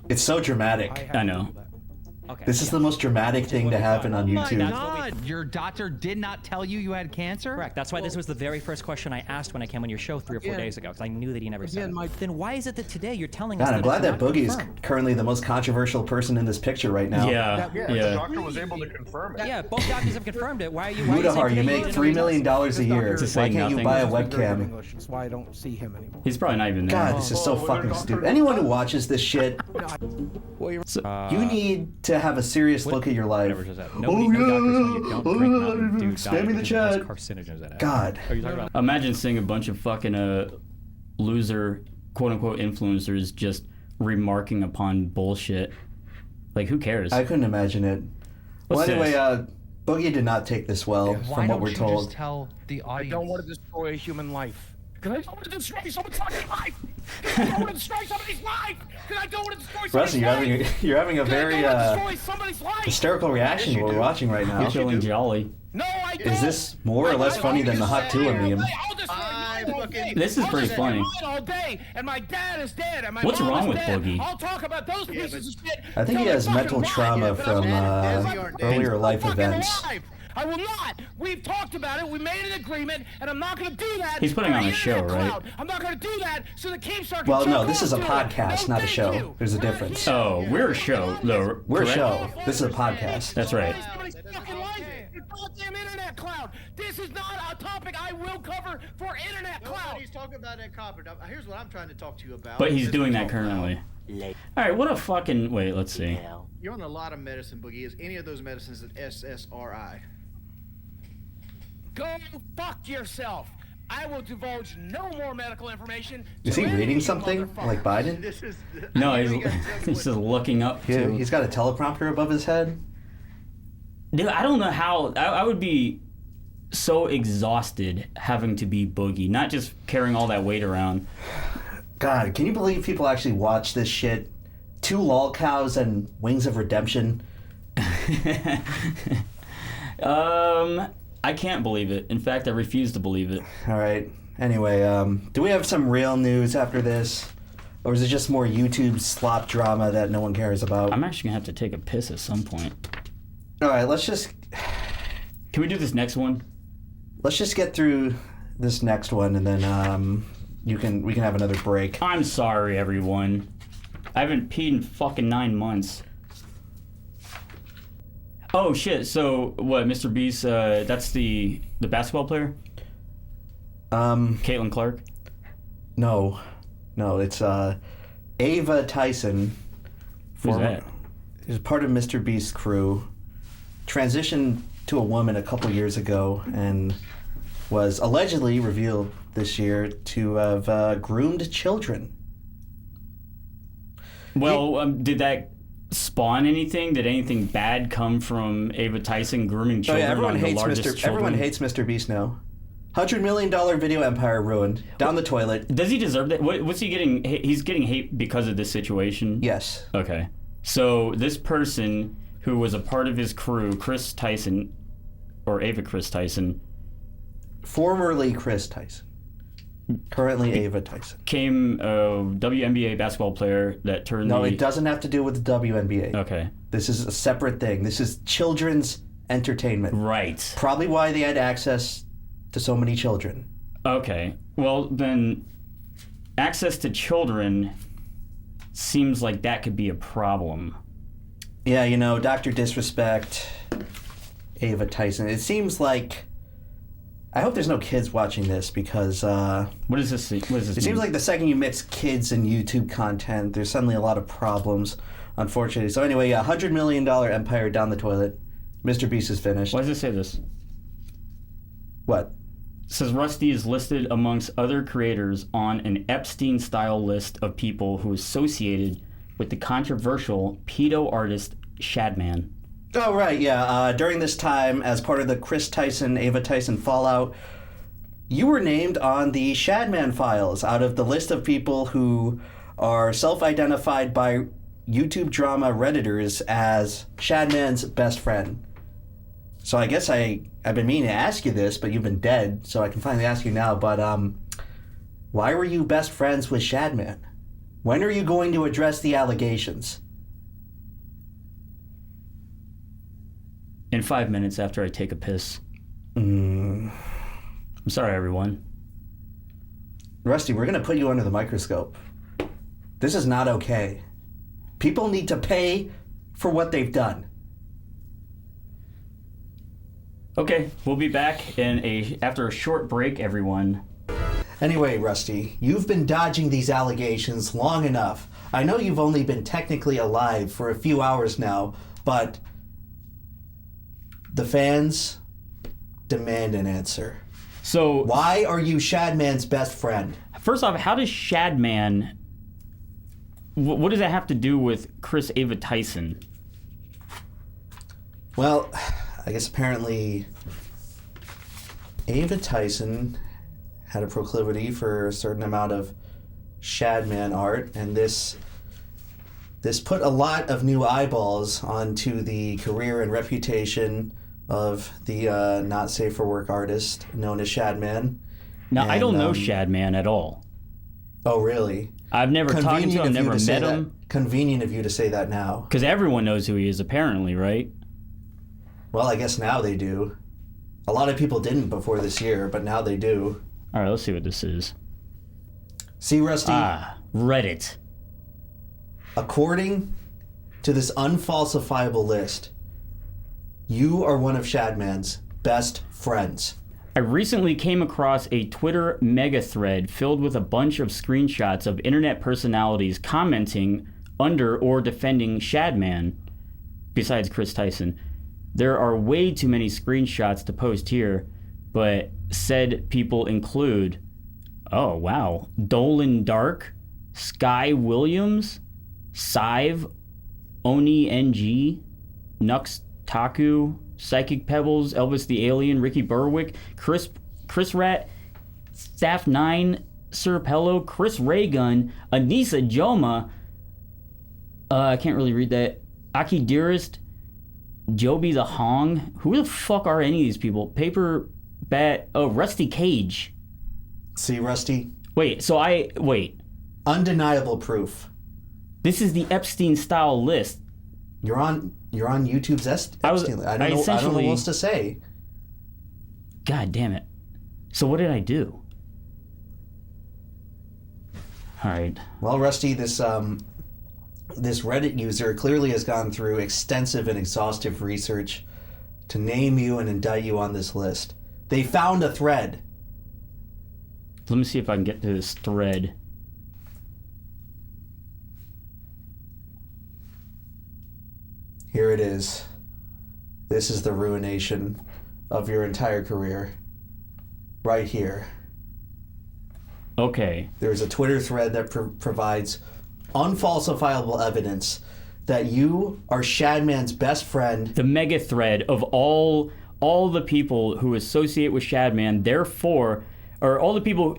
It's so dramatic. I know. Okay. This is the most dramatic thing to happen on YouTube. Oh my God! Your doctor did not tell you had cancer? Correct. That's why this was the very first question I asked when I came on your show 3 or 4 days ago, because I knew that he never said it. Then why is it that today you're telling us God, that I'm glad that it's not Boogie is confirmed? currently the most controversial person in this picture right now. The doctor was able to confirm it. Yeah, both doctors have confirmed it. Why are you? Mudahar, you make $3 million a year. Why can't you buy a webcam? That's why I don't see him anymore. He's probably not even there. God, this is so fucking stupid. Anyone who watches this shit, you need to have a serious look at your life. Spam me the chat. God. Imagine seeing a bunch of fucking loser, quote unquote, influencers just remarking upon bullshit. Like, who cares? I couldn't imagine it. What's well, anyway, this? Boogie did not take this well, from what we're told. Just tell the audience? I don't want to destroy a human life. Because I don't want to destroy someone's fucking life! Because I don't want to destroy somebody's life! Because I don't want to destroy somebody's Rusty, life! you're having a very hysterical reaction to what we're watching right now. You're feeling jolly. No, I don't! Is this more or less funny than the Hot Tula meme? This is pretty funny. All day, and my dad is dead, and my What's mom wrong is with dead. Boogie? I'll talk about those pieces of shit. I think he has mental trauma from earlier life events. I will not. We've talked about it. We made an agreement, and I'm not going to do that. He's putting for on a internet show, right? clout. I'm not going to do that so the Keemstar can Well, no, jerk this is a off to it. podcast, No, not a thank show. you. There's a difference. Oh, we're a show, though. We're a correct? show. This is a podcast. That's right. Somebody's fucking life. It's goddamn internet clout. This is not a topic I will cover for internet clout. Nobody's talking about that copper. Here's what I'm trying to talk to you about. But he's This doing is that all currently. All right, what a fucking... Wait, let's see. You're on a lot of medicine, Boogie. Is any of those medicines an SSRI? Go fuck yourself. I will divulge no more medical information. Is he reading something like Biden? No, he's just looking up Yeah, to... he's got a teleprompter above his head. Dude, I don't know how... I would be so exhausted having to be Boogie, not just carrying all that weight around. God, can you believe people actually watch this shit? 2 lol cows and Wings of Redemption. I can't believe it. In fact, I refuse to believe it. All right. Anyway, do we have some real news after this? Or is it just more YouTube slop drama that no one cares about? I'm actually going to have to take a piss at some point. All right, let's just... Can we do this next one? Let's just get through this next one, and then we can have another break. I'm sorry, everyone. I haven't peed in fucking 9 months. Oh shit! So what, Mr. Beast? That's the basketball player. Caitlin Clark. No, it's Ava Tyson. Who's that? Is part of Mr. Beast's crew. Transitioned to a woman a couple years ago and was allegedly revealed this year to have groomed children. Well, did that spawn anything? Did anything bad come from Ava Tyson grooming children? Everyone on the largest children? Everyone hates Mr. Beast now. $100 million video empire ruined. Down the toilet. Does he deserve that? What's he getting? He's getting hate because of this situation? Yes. Okay. So this person who was a part of his crew, Chris Tyson, or Ava Chris Tyson. Formerly Chris Tyson. Currently Ava Tyson. Came a WNBA basketball player that turned No, it doesn't have to do with the WNBA. Okay. This is a separate thing. This is children's entertainment. Right. Probably why they had access to so many children. Okay. Well, then access to children seems like that could be a problem. Yeah, Dr. Disrespect, Ava Tyson. It seems like... I hope there's no kids watching this because... What does this mean? Seems like the second you mix kids and YouTube content, there's suddenly a lot of problems, unfortunately. So anyway, yeah, $100 million empire down the toilet. Mr. Beast is finished. Why does it say this? What? It says Rusty is listed amongst other creators on an Epstein-style list of people who associated with the controversial pedo artist Shadman. Oh, right, yeah. During this time, as part of the Chris Tyson, Ava Tyson fallout, you were named on the Shadman files out of the list of people who are self-identified by YouTube drama Redditors as Shadman's best friend. So I guess I've been meaning to ask you this, but you've been dead, so I can finally ask you now. But why were you best friends with Shadman? When are you going to address the allegations? In 5 minutes after I take a piss. I'm sorry, everyone. Rusty, we're going to put you under the microscope. This is not okay. People need to pay for what they've done. Okay, we'll be back after a short break, everyone. Anyway, Rusty, you've been dodging these allegations long enough. I know you've only been technically alive for a few hours now, but the fans demand an answer. So, why are you Shadman's best friend? First off, how does Shadman... What does that have to do with Chris Ava Tyson? Well, I guess apparently Ava Tyson had a proclivity for a certain amount of Shadman art, and this put a lot of new eyeballs onto the career and reputation of the not safe for work artist known as Shadman. Now, I don't know Shadman at all. Oh, really? I've never talked to him, never met him. Convenient of you to say that now. Because everyone knows who he is, apparently, right? Well, I guess now they do. A lot of people didn't before this year, but now they do. All right, let's see what this is. See, Rusty? Reddit. According to this unfalsifiable list, you are one of Shadman's best friends. I recently came across a Twitter mega thread filled with a bunch of screenshots of internet personalities commenting under or defending Shadman, besides Chris Tyson. There are way too many screenshots to post here, but said people include, oh wow, Dolan Dark, Sky Williams, Sive, Oni NG, Nux Taku, Psychic Pebbles, Elvis the Alien, Ricky Berwick, Chris Rat, Staff 9, Sir Pello, Chris Raygun, Anissa Joma, I can't really read that, Aki Dearest, Joby the Hong. Who the fuck are any of these people? Paper Bat, Rusty Cage. See, Rusty? Wait. Undeniable proof. This is the Epstein-style list. You're on YouTube's Epstein. I don't know what else to say. God damn it. So what did I do? All right. Well, Rusty, this Reddit user clearly has gone through extensive and exhaustive research to name you and indict you on this list. They found a thread. Let me see if I can get to this thread. Here it is. This is the ruination of your entire career. Right here. Okay. There's a Twitter thread that provides unfalsifiable evidence that you are Shadman's best friend. The mega thread of all the people who associate with Shadman, therefore, or all the people,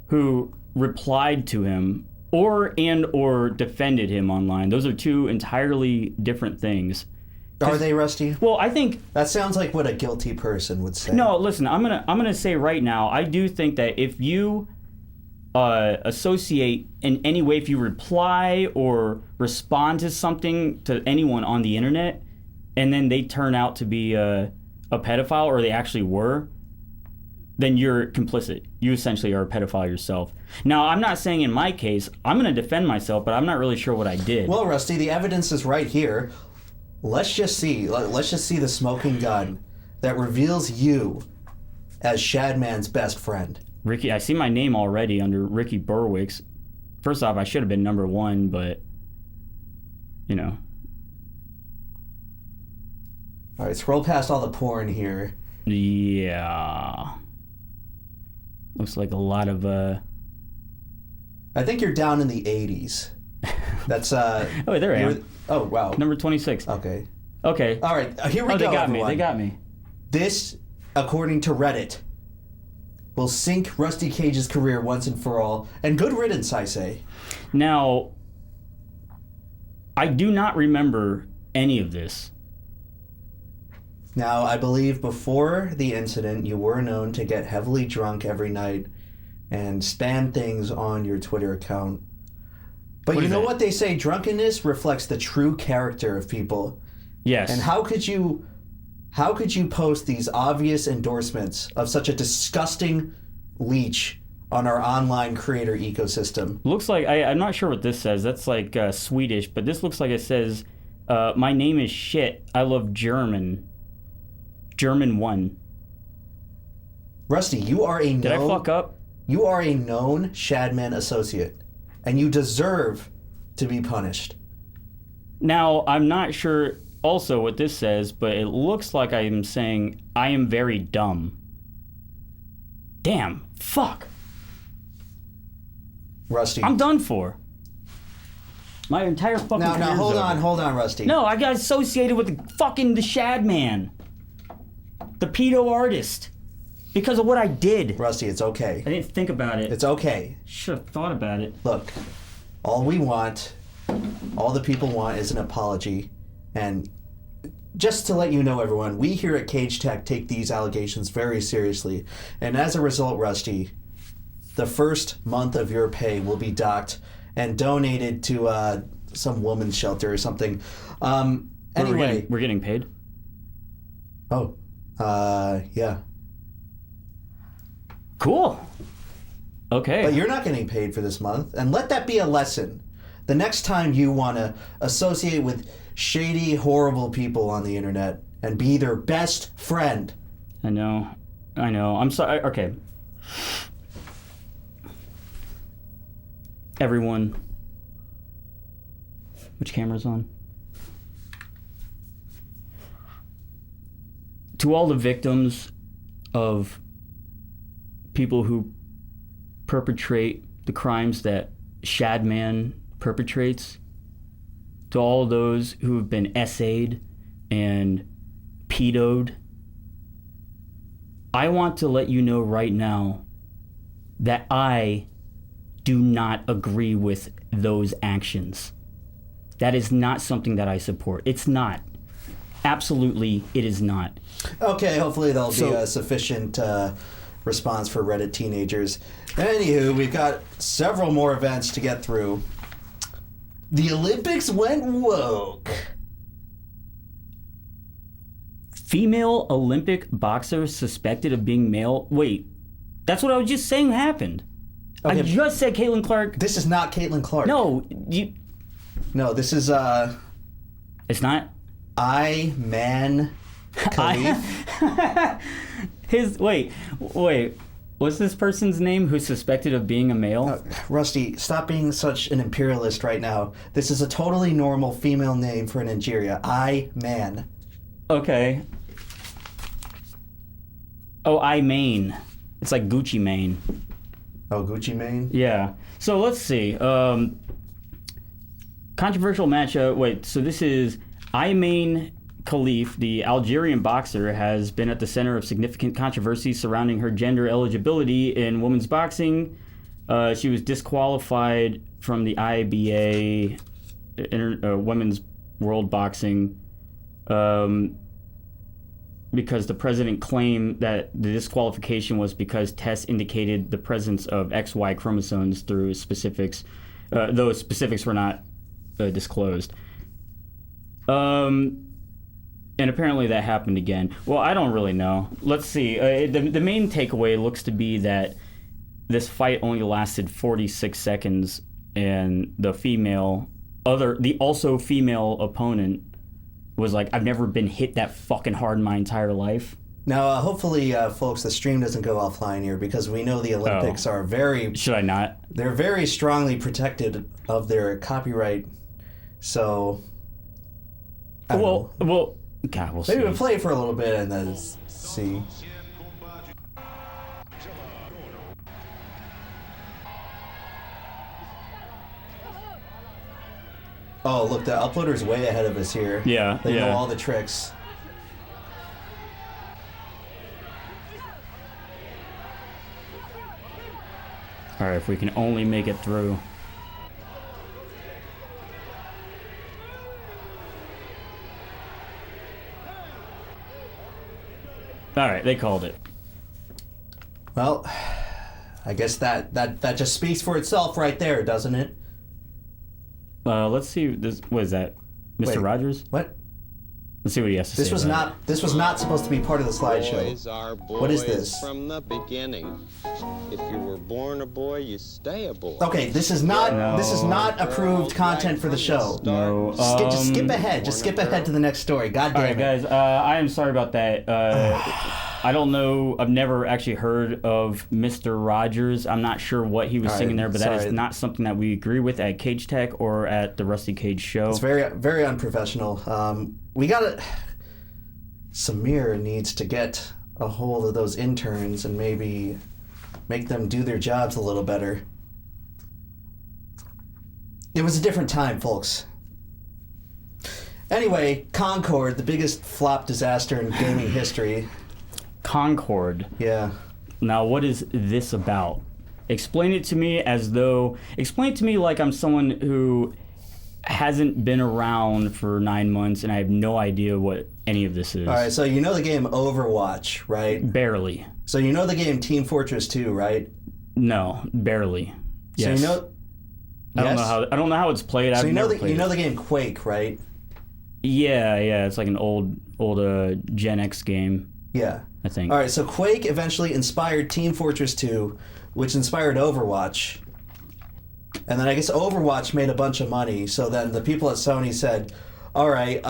who replied to him or defended him online. Those are two entirely different things. Are they, Rusty? Well, I think that sounds like what a guilty person would say. No, listen, I'm gonna say right now, I do think that if you associate in any way, if you reply or respond to something to anyone on the internet, and then they turn out to be a pedophile, or they actually were, then you're complicit. You essentially are a pedophile yourself. Now, I'm not saying in my case, I'm going to defend myself, but I'm not really sure what I did. Well, Rusty, the evidence is right here. Let's just see the smoking gun that reveals you as Shadman's best friend. Ricky, I see my name already under Ricky Berwick's. First off, I should have been number one, but, you know. All right, scroll past all the porn here. Yeah. Looks like a lot of, I think you're down in the 80s. That's, oh, there I am. Oh, wow. Number 26. Okay. All right, here we go, They got everyone. me. They got me. This, according to Reddit, will sink Rusty Cage's career once and for all. And good riddance, I say. Now, I do not remember any of this. Now, I believe before the incident, you were known to get heavily drunk every night and spam things on your Twitter account. But you know what they say? Drunkenness reflects the true character of people. Yes. And how could you post these obvious endorsements of such a disgusting leech on our online creator ecosystem? Looks like, I'm not sure what this says. That's like Swedish, but this looks like it says, my name is shit. I love German. German 1. Rusty, you are a known... Did I fuck up? You are a known Shadman associate, and you deserve to be punished. Now, I'm not sure also what this says, but it looks like I am saying, I am very dumb. Damn. Fuck. Rusty. I'm done for. My entire fucking Now, career's hold over. on, Rusty. No, I got associated with the Shad Man. The pedo artist. Because of what I did. Rusty, it's okay. I didn't think about it. It's okay. Should have thought about it. Look, all the people want is an apology. And just to let you know, everyone, we here at Cage Tech take these allegations very seriously. And as a result, Rusty, the first month of your pay will be docked and donated to some woman's shelter or something. Anyway. We're getting paid? Oh, yeah. Cool. Okay. But you're not getting paid for this month. And let that be a lesson. The next time you want to associate with shady, horrible people on the internet and be their best friend. I know. I'm sorry. Okay. Everyone. Which camera's on? To all the victims of people who perpetrate the crimes that Shadman perpetrates, to all those who have been essayed and pedoed, I want to let you know right now that I do not agree with those actions. That is not something that I support. It's not. Absolutely, it is not. Okay, hopefully there'll be a sufficient response for Reddit teenagers. Anywho, we've got several more events to get through. The Olympics went woke. Female Olympic boxer suspected of being male. Wait, that's what I was just saying happened. Okay, I just said Caitlin Clark. This is not Caitlin Clark. No, No, this is It's not. Ayman Khalif. Wait. What's this person's name who's suspected of being a male? Rusty, stop being such an imperialist right now. This is a totally normal female name for Nigeria. Ayman. Okay. Oh, Mane. It's like Gucci Mane. Oh, Gucci Mane? Yeah. So let's see. Controversial matchup. Wait, so this is Ayman Khalif, the Algerian boxer, has been at the center of significant controversy surrounding her gender eligibility in women's boxing. She was disqualified from the IBA, Women's World Boxing, because the president claimed that the disqualification was because tests indicated the presence of XY chromosomes through specifics. Those specifics were not disclosed. And apparently that happened again. Well, I don't really know. Let's see. The main takeaway looks to be that this fight only lasted 46 seconds, and the also female opponent was like, I've never been hit that fucking hard in my entire life. Now, hopefully, folks, the stream doesn't go offline here, because we know the Olympics are very... Should I not? They're very strongly protected of their copyright, so... Well, God, we'll see. Maybe we'll play it for a little bit and then see. Oh, look, the uploader's way ahead of us here. Yeah, They know all the tricks. All right, if we can only make it through. All right, they called it. Well, I guess that just speaks for itself right there, doesn't it? Let's see. What is that? Mr. Rogers? What? Let's see what he has to say. This was not supposed to be part of the slideshow. Boys are boys what is this? From the beginning. If you were born a boy, you stay a boy. Okay, this is not approved content for the show. No. Just skip ahead. Just skip ahead to the next story. God damn it. All right, guys. I am sorry about that. I don't know. I've never actually heard of Mr. Rogers. I'm not sure what he was singing there, but that is not something that we agree with at Cage Tech or at the Rusty Cage Show. It's very, very unprofessional. Samir needs to get a hold of those interns and maybe make them do their jobs a little better. It was a different time, folks. Anyway, Concord, the biggest flop disaster in gaming history. Concord. Yeah. Now, what is this about? Explain it to me like I'm someone who hasn't been around for 9 months and I have no idea what any of this is. All right, so you know the game Overwatch, right? Barely. So you know the game Team Fortress 2, right? No, barely. Yes. So you know... I don't know how it's played. So I've you know never played the game Quake, right? Yeah, it's like an old Gen X game. Yeah. I think. All right, so Quake eventually inspired Team Fortress 2, which inspired Overwatch. And then I guess Overwatch made a bunch of money, so then the people at Sony said, all right,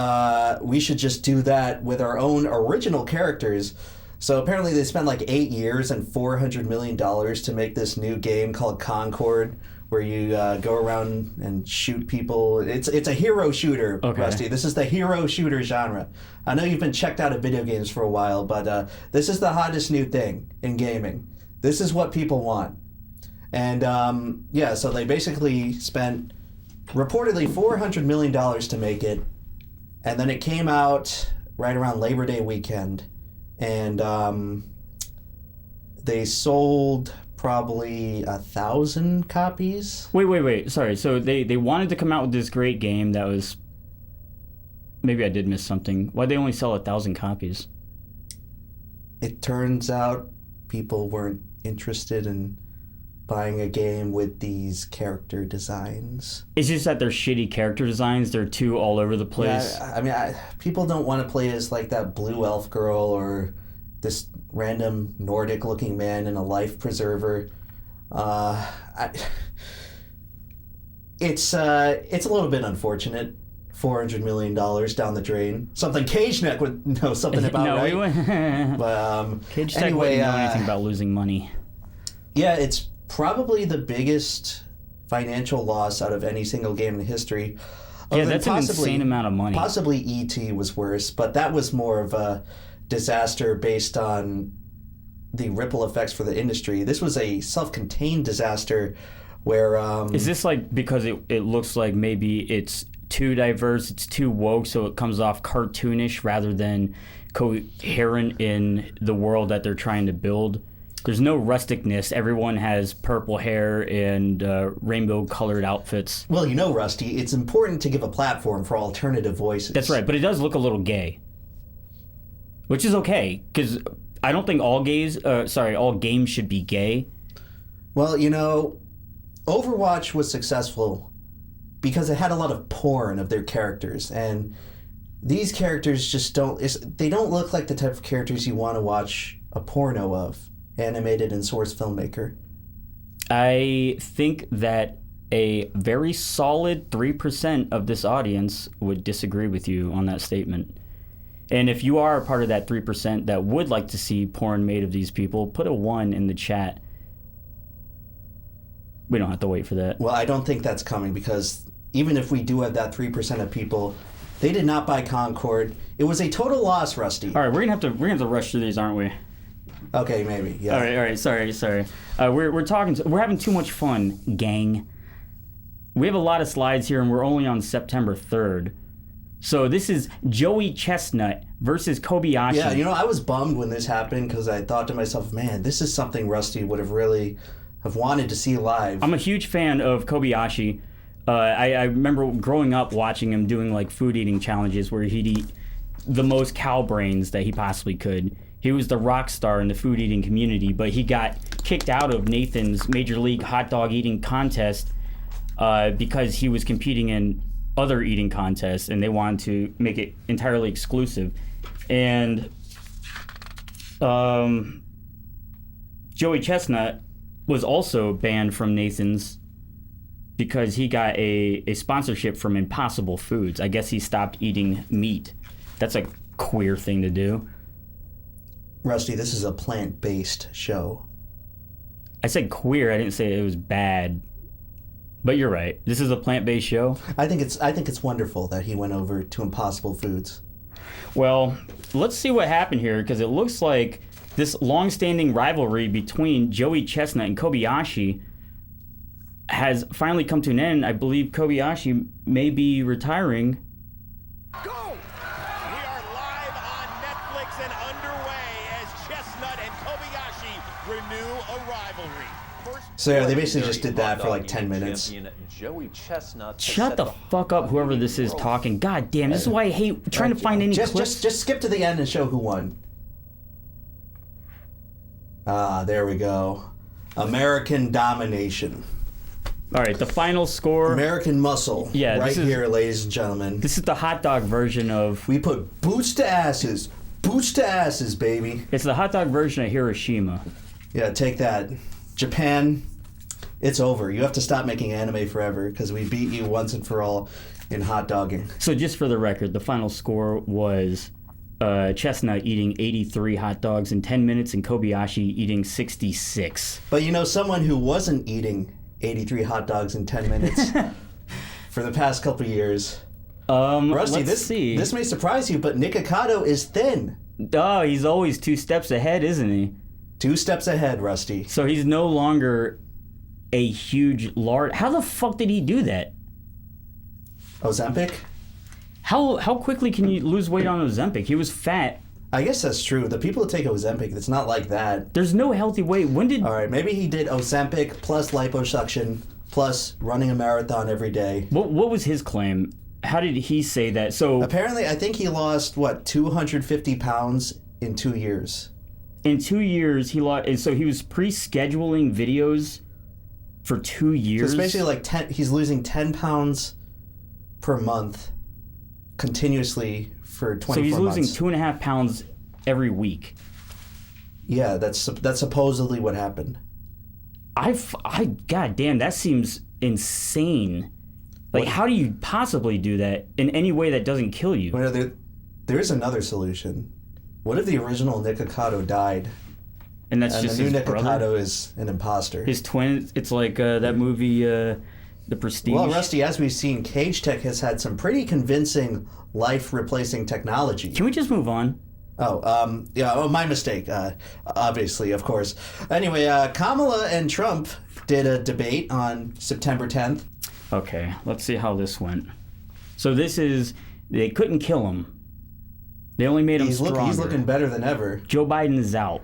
we should just do that with our own original characters. So apparently they spent like 8 years and $400 million to make this new game called Concord, where you go around and shoot people. It's a hero shooter, Okay. Rusty. This is the hero shooter genre. I know you've been checked out of video games for a while, but this is the hottest new thing in gaming. This is what people want. And so they basically spent reportedly $400 million to make it, and then it came out right around Labor Day weekend, and they sold probably 1,000 copies. Wait. Sorry. So they wanted to come out with this great game that was... Maybe I did miss something. Why'd they only sell 1,000 copies? It turns out people weren't interested in buying a game with these character designs. It's just that they're shitty character designs. They're too all over the place. Yeah, I mean, people don't want to play as like that blue elf girl or this random Nordic-looking man in a life preserver. It's a little bit unfortunate. $400 million down the drain. Something Cage Neck would know something about, No, right? we wouldn't. But Cage Neck anyway, wouldn't know anything about losing money. Yeah, it's probably the biggest financial loss out of any single game in history. Yeah, that's an insane amount of money. Possibly E.T. was worse, but that was more of a disaster based on the ripple effects for the industry. This was a self-contained disaster where... Is this like because it looks like maybe it's too diverse, it's too woke, so it comes off cartoonish rather than coherent in the world that they're trying to build? There's no rusticness. Everyone has purple hair and rainbow-colored outfits. Well, you know, Rusty, it's important to give a platform for alternative voices. That's right, but it does look a little gay. Which is okay, because I don't think all games should be gay. Well, you know, Overwatch was successful because it had a lot of porn of their characters, and these characters just they don't look like the type of characters you want to watch a porno of, animated in Source Filmmaker. I think that a very solid 3% of this audience would disagree with you on that statement. And if you are a part of that 3% that would like to see porn made of these people, put a 1 in the chat. We don't have to wait for that. Well, I don't think that's coming, because even if we do have that 3% of people, they did not buy Concord. It was a total loss, Rusty. All right, we're gonna have to rush through these, aren't we? Okay, maybe. Yeah. All right. Sorry. We're having too much fun, gang. We have a lot of slides here, and we're only on September 3rd. So this is Joey Chestnut versus Kobayashi. Yeah, you know, I was bummed when this happened because I thought to myself, man, this is something Rusty would have really have wanted to see live. I'm a huge fan of Kobayashi. I remember growing up watching him doing like food eating challenges where he'd eat the most cow brains that he possibly could. He was the rock star in the food eating community, but he got kicked out of Nathan's Major League Hot Dog Eating Contest because he was competing in other eating contests, and they wanted to make it entirely exclusive. And Joey Chestnut was also banned from Nathan's because he got a sponsorship from Impossible Foods. I guess he stopped eating meat. That's a queer thing to do. Rusty, this is a plant-based show. I said queer. I didn't say it was bad. But you're right. This is a plant-based show. I think it's wonderful that he went over to Impossible Foods. Well, let's see what happened here, because it looks like this long-standing rivalry between Joey Chestnut and Kobayashi has finally come to an end. I believe Kobayashi may be retiring. Go! We are live on Netflix and underway as Chestnut and Kobayashi renew a rivalry. So yeah, they basically just did that for like 10 minutes. Joey Chestnut. Shut the fuck up, whoever this is talking. God damn, this is why I hate trying to find any clips. Just skip to the end and show who won. Ah, there we go. American domination. All right, the final score. American muscle. Yeah, right here, ladies and gentlemen. This is the hot dog version of. We put boots to asses. Boots to asses, baby. It's the hot dog version of Hiroshima. Yeah, take that. Japan, it's over. You have to stop making anime forever because we beat you once and for all in hot dogging. So just for the record, the final score was Chestnut eating 83 hot dogs in 10 minutes and Kobayashi eating 66. But you know, someone who wasn't eating 83 hot dogs in 10 minutes for the past couple of years. Rusty, this may surprise you, but Nikocado is thin. Oh, he's always 2 steps ahead, isn't he? 2 steps ahead, Rusty. So he's no longer a huge, large... How the fuck did he do that? Ozempic? How quickly can you lose weight on Ozempic? He was fat. I guess that's true. The people that take Ozempic, it's not like that. There's no healthy way. When did... All right, maybe he did Ozempic plus liposuction plus running a marathon every day. What was his claim? How did he say that? So apparently, I think he lost, 250 pounds in 2 years. In 2 years, he lost... So he was pre-scheduling videos for 2 years? So it's basically he's losing 10 pounds per month continuously for 24 months. So he's losing 2.5 pounds every week. Yeah, that's supposedly what happened. God damn, that seems insane. Like, how do you possibly do that in any way that doesn't kill you? Well, there is another solution. What if the original Nikocado died? And that's just the new his Nikocado brother? is an imposter. His twin, it's like that movie, The Prestige. Well, Rusty, as we've seen, Cage Tech has had some pretty convincing life-replacing technology. Can we just move on? My mistake, obviously, of course. Anyway, Kamala and Trump did a debate on September 10th. Okay, let's see how this went. So they couldn't kill him. They only made him stronger. He's looking better than ever. Joe Biden is out.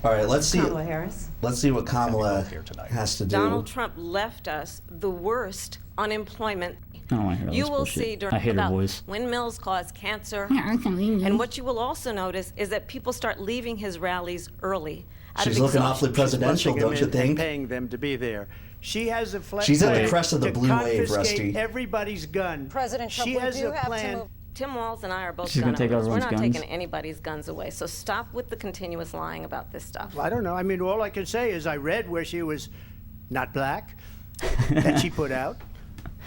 All right, let's see. Kamala Harris. Let's see what Kamala has to do. Donald Trump left us the worst unemployment. I don't want to hear all You this will bullshit. see I hate her about voice. windmills cause cancer. And what you will also notice is that people start leaving his rallies early. She's looking awfully presidential, don't you think? Paying them to be there. She has a plan. She's at the crest of the blue wave, Rusty. Everybody's gun. President Trump, she has a plan. Tim Walz and I are both She's gun gonna take owners. We're everyone's not guns? taking anybody's guns away. So stop with the continuous lying about this stuff. I don't know. I mean, all I can say is I read where she was not black, that she put out,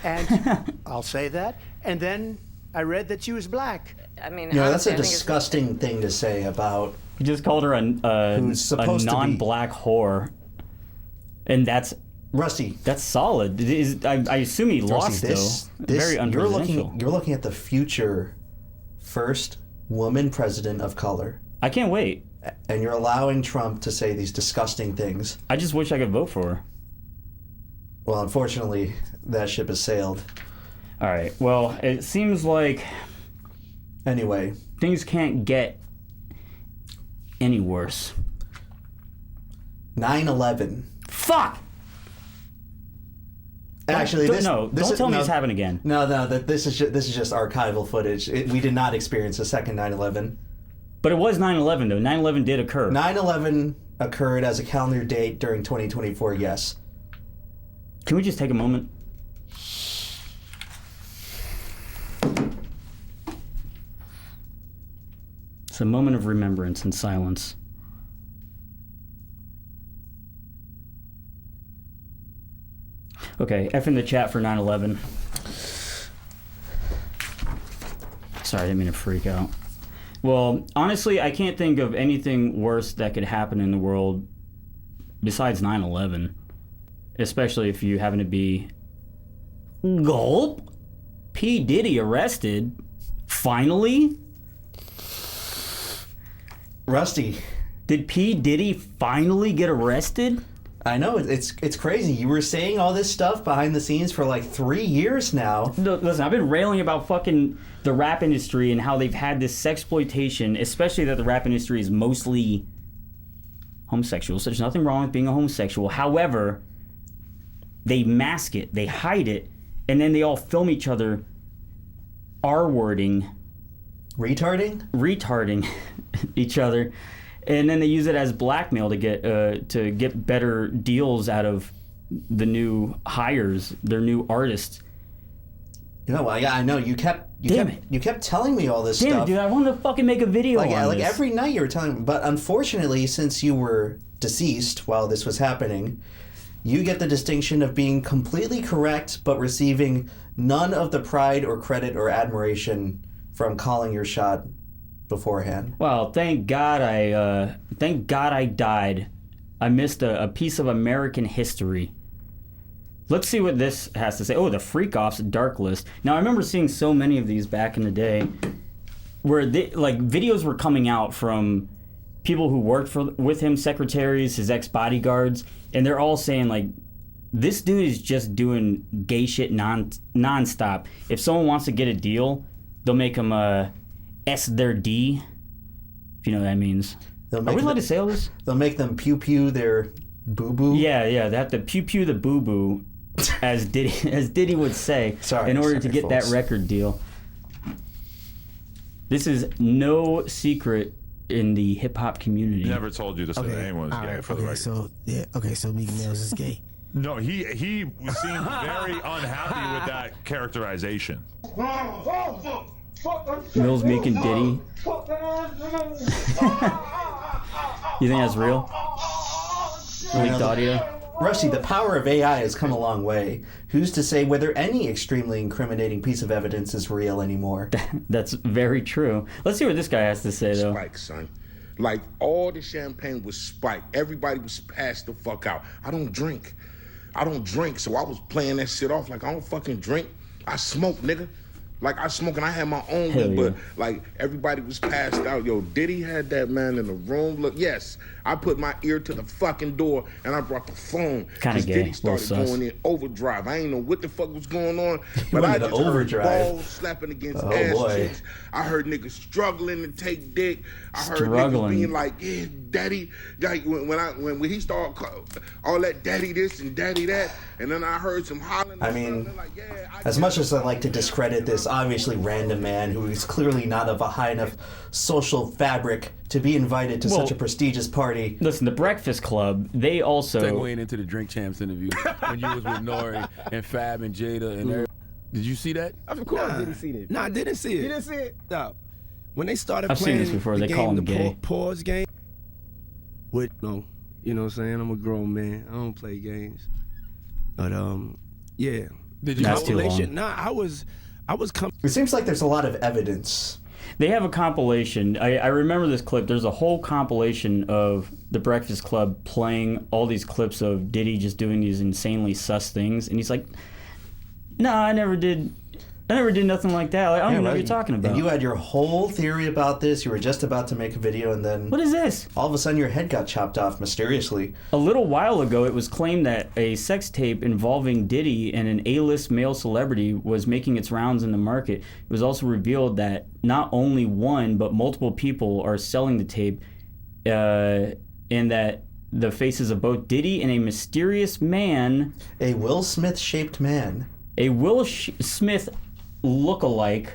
and I'll say that. And then I read that she was black. I mean, that's a disgusting thing to say about. You just called her a non-black whore, and that's Rusty. That's solid. I assume he lost though. Very unpresidential. You're looking at the future first woman president of color. I can't wait. And you're allowing Trump to say these disgusting things. I just wish I could vote for her. Well, unfortunately, that ship has sailed. All right. Well, it seems like. Anyway, things can't get any worse. 9/11. Fuck. Actually, don't tell me it's happened again. No, this is just archival footage. We did not experience a second 9/11. But it was 9/11 though. 9/11 did occur. 9/11 occurred as a calendar date during 2024. Yes. Can we just take a moment? It's a moment of remembrance and silence. Okay, F in the chat for 9/11. Sorry, I didn't mean to freak out. Well, honestly, I can't think of anything worse that could happen in the world besides 9/11. Especially if you happen to be... Gulp? P. Diddy arrested? Finally? Rusty. Did P. Diddy finally get arrested? I know, it's crazy. You were saying all this stuff behind the scenes for like 3 years now. No, listen, I've been railing about fucking the rap industry and how they've had this sexploitation, especially that the rap industry is mostly homosexual. So there's nothing wrong with being a homosexual. However, they mask it, they hide it, and then they all film each other R-wording. Retarding each other. And then they use it as blackmail to get better deals out of the new hires, their new artists. Well, I know you kept telling me all this stuff. Damn it, dude! I wanted to fucking make a video on this. Like this. every night you were telling me, but unfortunately, since you were deceased while this was happening, you get the distinction of being completely correct, but receiving none of the pride or credit or admiration from calling your shot beforehand. Well, thank God I died. I missed a piece of American history. Let's see what this has to say. Oh, the Freak Off's Dark List. Now, I remember seeing so many of these back in the day where videos were coming out from people who worked with him, secretaries, his ex-bodyguards, and they're all saying, like, this dude is just doing gay shit nonstop. If someone wants to get a deal, they'll make him S their D, if you know what that means. Are we allowed to say all this? They'll make them pew-pew their boo-boo? Yeah, they have to pew-pew the boo-boo, as Diddy would say, in order to get that record deal. This is no secret in the hip-hop community. Never told you to say that anyone was gay, for the record. So Meek Mills is gay. No, he seemed very unhappy with that characterization. Mills, Meek, and Diddy. You think that's real? Leaked audio? Rusty, the power of AI has come a long way. Who's to say whether any extremely incriminating piece of evidence is real anymore? That's very true. Let's see what this guy has to say, though. Spike, son. Like, all the champagne was spiked. Everybody was passed the fuck out. I don't drink, so I was playing that shit off like I don't fucking drink. I smoke, nigga. Like, I smoke and I had my own weed, but, like, everybody was passed out. Yo, Diddy had that man in the room. Look, yes, I put my ear to the fucking door and I brought the phone. Kind of gay. Diddy started going in overdrive. I ain't know what the fuck was going on, but I just heard balls slapping against ass cheeks. I heard niggas struggling to take dick. I heard niggas being like, yeah, daddy. Like, when he started all that daddy this and daddy that, and then I heard some hollering. I mean, as much as I like to discredit this obviously random man who is clearly not of a high enough social fabric to be invited to such a prestigious party. Listen, the Breakfast Club, they also... Segueing into the Drink Champs interview when you was with Nori and Fab and Jada and everybody. Did you see that? Of course I didn't see it. No, I didn't see it. You didn't see it? No. When they started I've playing seen this before. They call him gay. Pause game. With, no, you know what I'm saying? I'm a grown man. I don't play games. But, yeah. Did you? That's too long. Nah, I was coming. It seems like there's a lot of evidence. They have a compilation. I remember this clip. There's a whole compilation of the Breakfast Club playing all these clips of Diddy just doing these insanely sus things, and he's like, "No, I never did nothing like that. Like, I don't even know what you're talking about." And you had your whole theory about this. You were just about to make a video, and then what is this? All of a sudden, your head got chopped off mysteriously. A little while ago, it was claimed that a sex tape involving Diddy and an A-list male celebrity was making its rounds in the market. It was also revealed that not only one, but multiple people are selling the tape, and that the faces of both Diddy and a mysterious man, a Will Smith-shaped man, a Will Smith lookalike,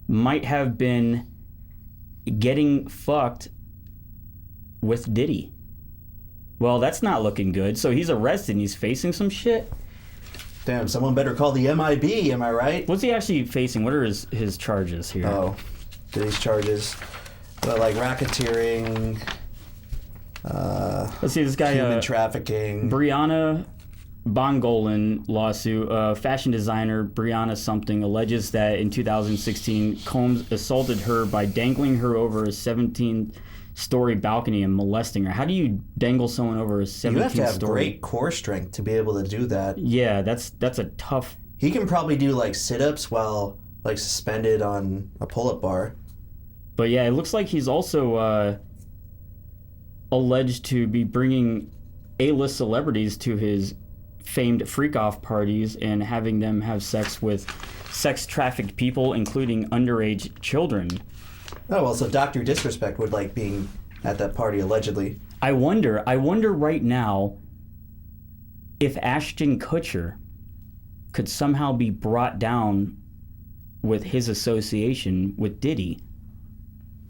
might have been getting fucked with Diddy. Well, that's not looking good. So he's arrested and he's facing some shit. Damn, someone better call the MIB, am I right? What's he actually facing? What are his charges here? Oh, Diddy's charges. Like racketeering, let's see, this guy, human trafficking. Brianna Bongolan lawsuit. Fashion designer Brianna something alleges that in 2016, Combs assaulted her by dangling her over a 17-story balcony and molesting her. How do you dangle someone over a 17-story? You have to have great core strength to be able to do that. Yeah, that's a tough... He can probably do like sit-ups while like suspended on a pull-up bar. But yeah, it looks like he's also alleged to be bringing A-list celebrities to his famed freak-off parties and having them have sex with sex-trafficked people, including underage children. Oh, well, so Dr. Disrespect would like being at that party, allegedly. I wonder right now if Ashton Kutcher could somehow be brought down with his association with Diddy.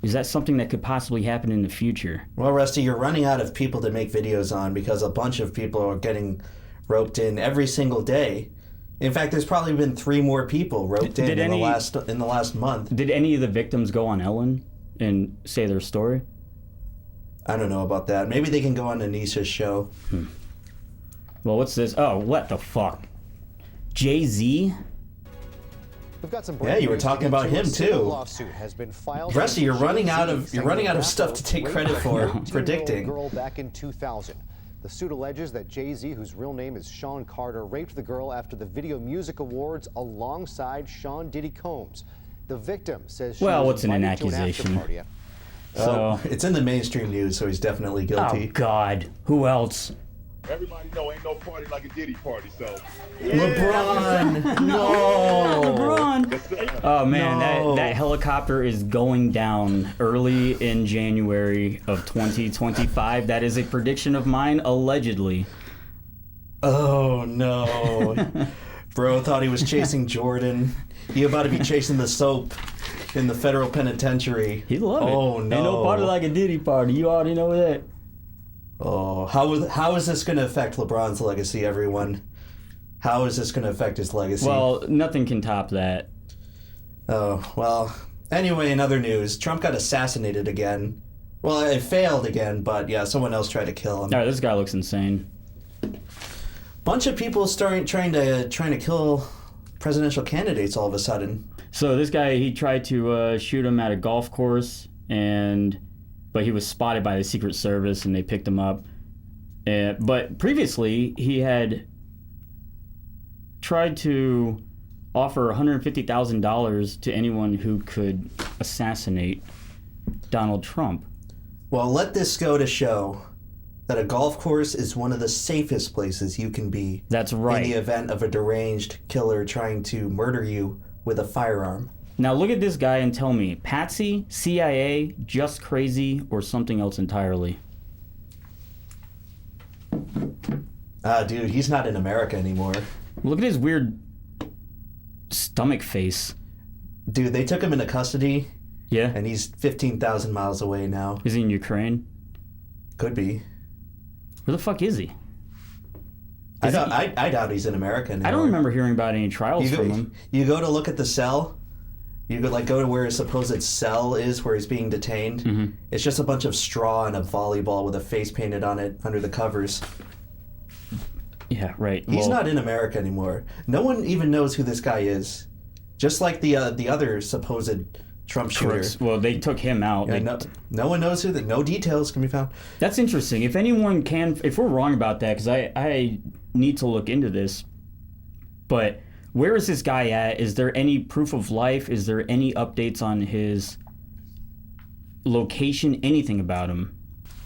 Is that something that could possibly happen in the future? Well, Rusty, you're running out of people to make videos on because a bunch of people are getting roped in every single day. In fact, there's probably been 3 more people roped in the last month. Did any of the victims go on Ellen and say their story? I don't know about that. Maybe they can go on Anisha's show. Well, what's this? Oh, what the fuck? Jay-Z? We've got some yeah, you were talking about him too. Lawsuit has been filed. Rusty, you're running out of stuff to take credit for predicting. Girl back in 2000. The suit alleges that Jay-Z, whose real name is Sean Carter, raped the girl after the Video Music Awards alongside Sean Diddy Combs. The victim says she was what's an invited to accusation? after party. So it's in the mainstream news, so he's definitely guilty. Oh God, who else? Everybody know ain't no party like a Diddy party, so. LeBron! No! LeBron! Oh man, that helicopter is going down early in January of 2025. That is a prediction of mine, allegedly. Oh no. Bro thought he was chasing Jordan. He about to be chasing the soap in the federal penitentiary. He loved it. Oh no. Ain't no party like a Diddy party. You already know that. Oh, how is this going to affect LeBron's legacy, everyone? How is this going to affect his legacy? Well, nothing can top that. Oh, well. Anyway, in other news, Trump got assassinated again. Well, it failed again, but yeah, someone else tried to kill him. All right, this guy looks insane. Bunch of people trying to kill presidential candidates all of a sudden. So this guy, he tried to shoot him at a golf course, but he was spotted by the Secret Service and they picked him up. But previously, he had tried to offer $150,000 to anyone who could assassinate Donald Trump. Well, let this go to show that a golf course is one of the safest places you can be. That's right. In the event of a deranged killer trying to murder you with a firearm. Now look at this guy and tell me, Patsy, CIA, just crazy, or something else entirely? Dude, he's not in America anymore. Look at his weird stomach face. Dude, they took him into custody. Yeah? And he's 15,000 miles away now. Is he in Ukraine? Could be. Where the fuck is he? I doubt he's in America anymore. I don't remember hearing about any trials from him. You go to look at the cell. You could go to where his supposed cell is, where he's being detained. Mm-hmm. It's just a bunch of straw and a volleyball with a face painted on it under the covers. Yeah, right. He's not in America anymore. No one even knows who this guy is. Just like the other supposed Trump shooter. Well, they took him out. Yeah, no one knows who. No details can be found. That's interesting. If anyone can, if we're wrong about that, because I need to look into this. But where is this guy at? Is there any proof of life? Is there any updates on his location? Anything about him?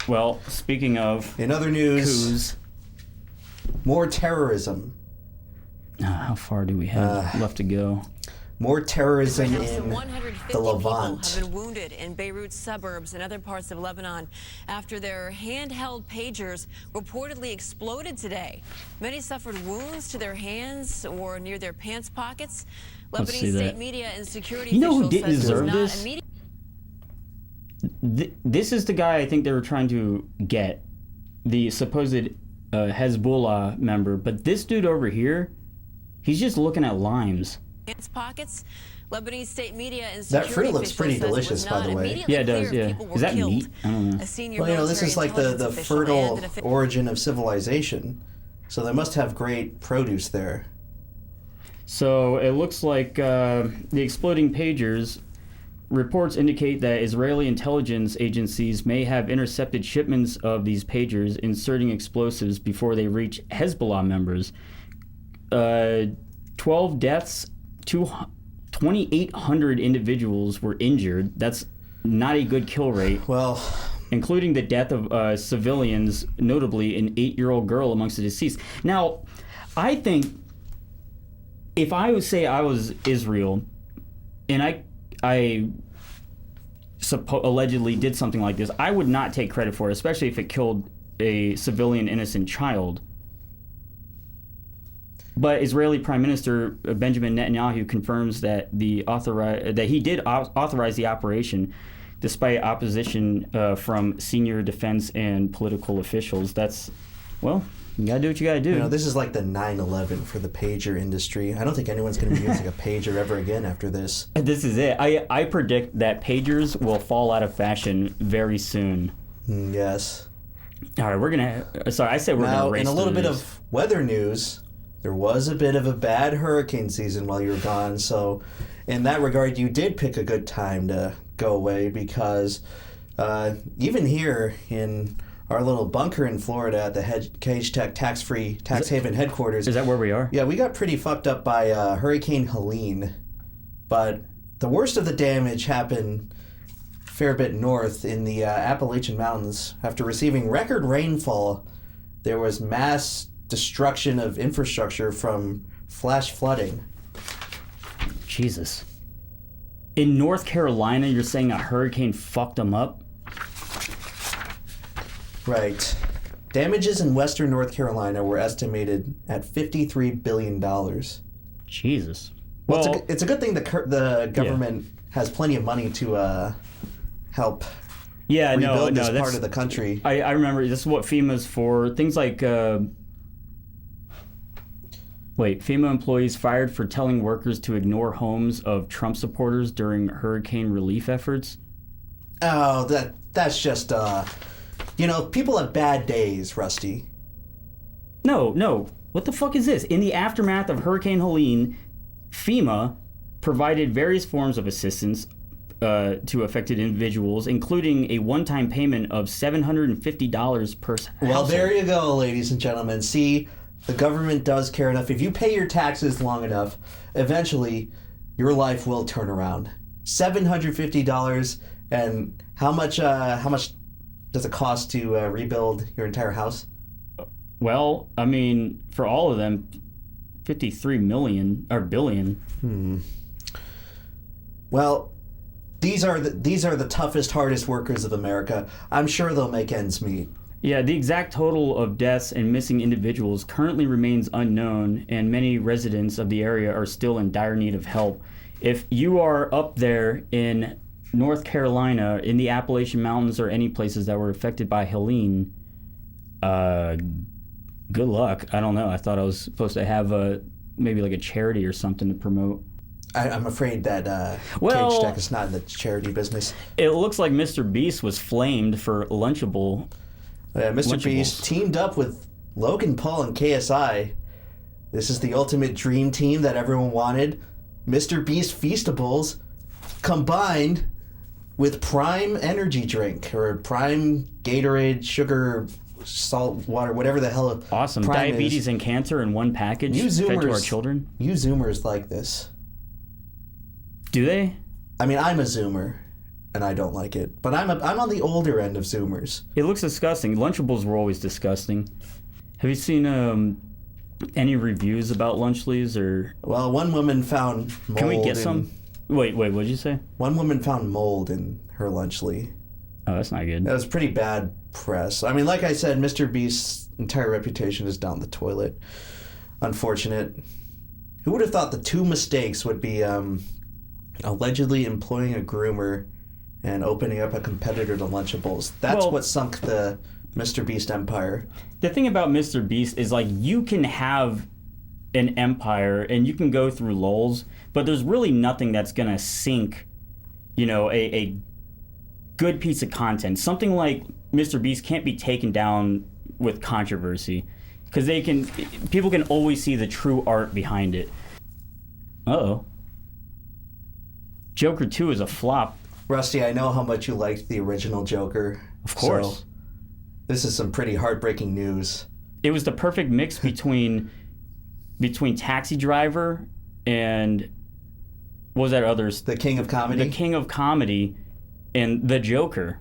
Well, speaking of... In other news, more terrorism. How far do we have left to go? More terrorism in the Levant. People have been wounded in Beirut suburbs and other parts of Lebanon after their handheld pagers reportedly exploded today. Many suffered wounds to their hands or near their pants pockets. Lebanese state media and security officials who didn't deserve this? This is the guy I think they were trying to get, the supposed Hezbollah member. But this dude over here, he's just looking at limes. Pants pockets. Lebanese state media and that fruit looks pretty delicious, by the way. Yeah, it does. Yeah, is that meat? I don't know. Well, this is like the fertile origin of civilization, so they must have great produce there. So it looks like the exploding pagers. Reports indicate that Israeli intelligence agencies may have intercepted shipments of these pagers, inserting explosives before they reach Hezbollah members. 12 deaths. 2,800 individuals were injured. That's not a good kill rate. Well, including the death of civilians, notably an 8-year-old girl amongst the deceased. Now, I think if I would say I was Israel and I allegedly did something like this, I would not take credit for it, especially if it killed a civilian innocent child. But Israeli Prime Minister Benjamin Netanyahu confirms that he did authorize the operation, despite opposition from senior defense and political officials. That's, well, you gotta do what you gotta do. You know, this is like the 9/11 for the pager industry. I don't think anyone's gonna be using a pager ever again after this. This is it. I predict that pagers will fall out of fashion very soon. Yes. All right, we're gonna race in a little through bit this. of weather news. There was a bit of a bad hurricane season while you were gone, so in that regard, you did pick a good time to go away because even here in our little bunker in Florida at the Cage Tech tax haven headquarters. Is that where we are? Yeah, we got pretty fucked up by Hurricane Helene, but the worst of the damage happened a fair bit north in the Appalachian Mountains. After receiving record rainfall, there was mass destruction of infrastructure from flash flooding. Jesus. In North Carolina, you're saying a hurricane fucked them up? Right. Damages in western North Carolina were estimated at $53 billion. Jesus. Well, it's a good thing the government has plenty of money to help rebuild this part of the country. I remember this is what FEMA's for. Things like... FEMA employees fired for telling workers to ignore homes of Trump supporters during hurricane relief efforts. Oh, that's just, people have bad days, Rusty. No. What the fuck is this? In the aftermath of Hurricane Helene, FEMA provided various forms of assistance to affected individuals, including a one-time payment of $750 per household. Well, there you go, ladies and gentlemen. See... The government does care enough. If you pay your taxes long enough, eventually your life will turn around. $750, and how much does it cost to rebuild your entire house? Well, I mean, for all of them, $53 million or billion. Well, these are the toughest, hardest workers of America. I'm sure they'll make ends meet. Yeah, the exact total of deaths and missing individuals currently remains unknown, and many residents of the area are still in dire need of help. If you are up there in North Carolina, in the Appalachian Mountains, or any places that were affected by Helene, good luck. I don't know. I thought I was supposed to have maybe like a charity or something to promote. I'm afraid that Cage Tech is not in the charity business. It looks like Mr. Beast was flamed for Lunchable. Mr. Beast teamed up with Logan Paul and KSI. This is the ultimate dream team that everyone wanted. Mr. Beast Feastables combined with Prime Energy Drink or Prime Gatorade, sugar, salt water, whatever the hell. Awesome. Prime Diabetes is. and cancer in one package fed to our children. You Zoomers like this. Do they? I mean, I'm a Zoomer. And I don't like it. But I'm on the older end of Zoomers. It looks disgusting. Lunchables were always disgusting. Have you seen any reviews about Lunchleys or? Well, one woman found mold. Can we get some? Wait, what did you say? One woman found mold in her Lunchly. Oh, that's not good. That was pretty bad press. I mean, like I said, Mr. Beast's entire reputation is down the toilet. Unfortunate. Who would have thought the two mistakes would be allegedly employing a groomer and opening up a competitor to Lunchables? That's what sunk the Mr. Beast empire. The thing about Mr. Beast is, like, you can have an empire and you can go through lulls, but there's really nothing that's going to sink, a good piece of content. Something like Mr. Beast can't be taken down with controversy because people can always see the true art behind it. Uh-oh. Joker 2 is a flop. Rusty, I know how much you liked the original Joker. Of course. So this is some pretty heartbreaking news. It was the perfect mix between Taxi Driver and what was that others? The King of Comedy. The King of Comedy and the Joker.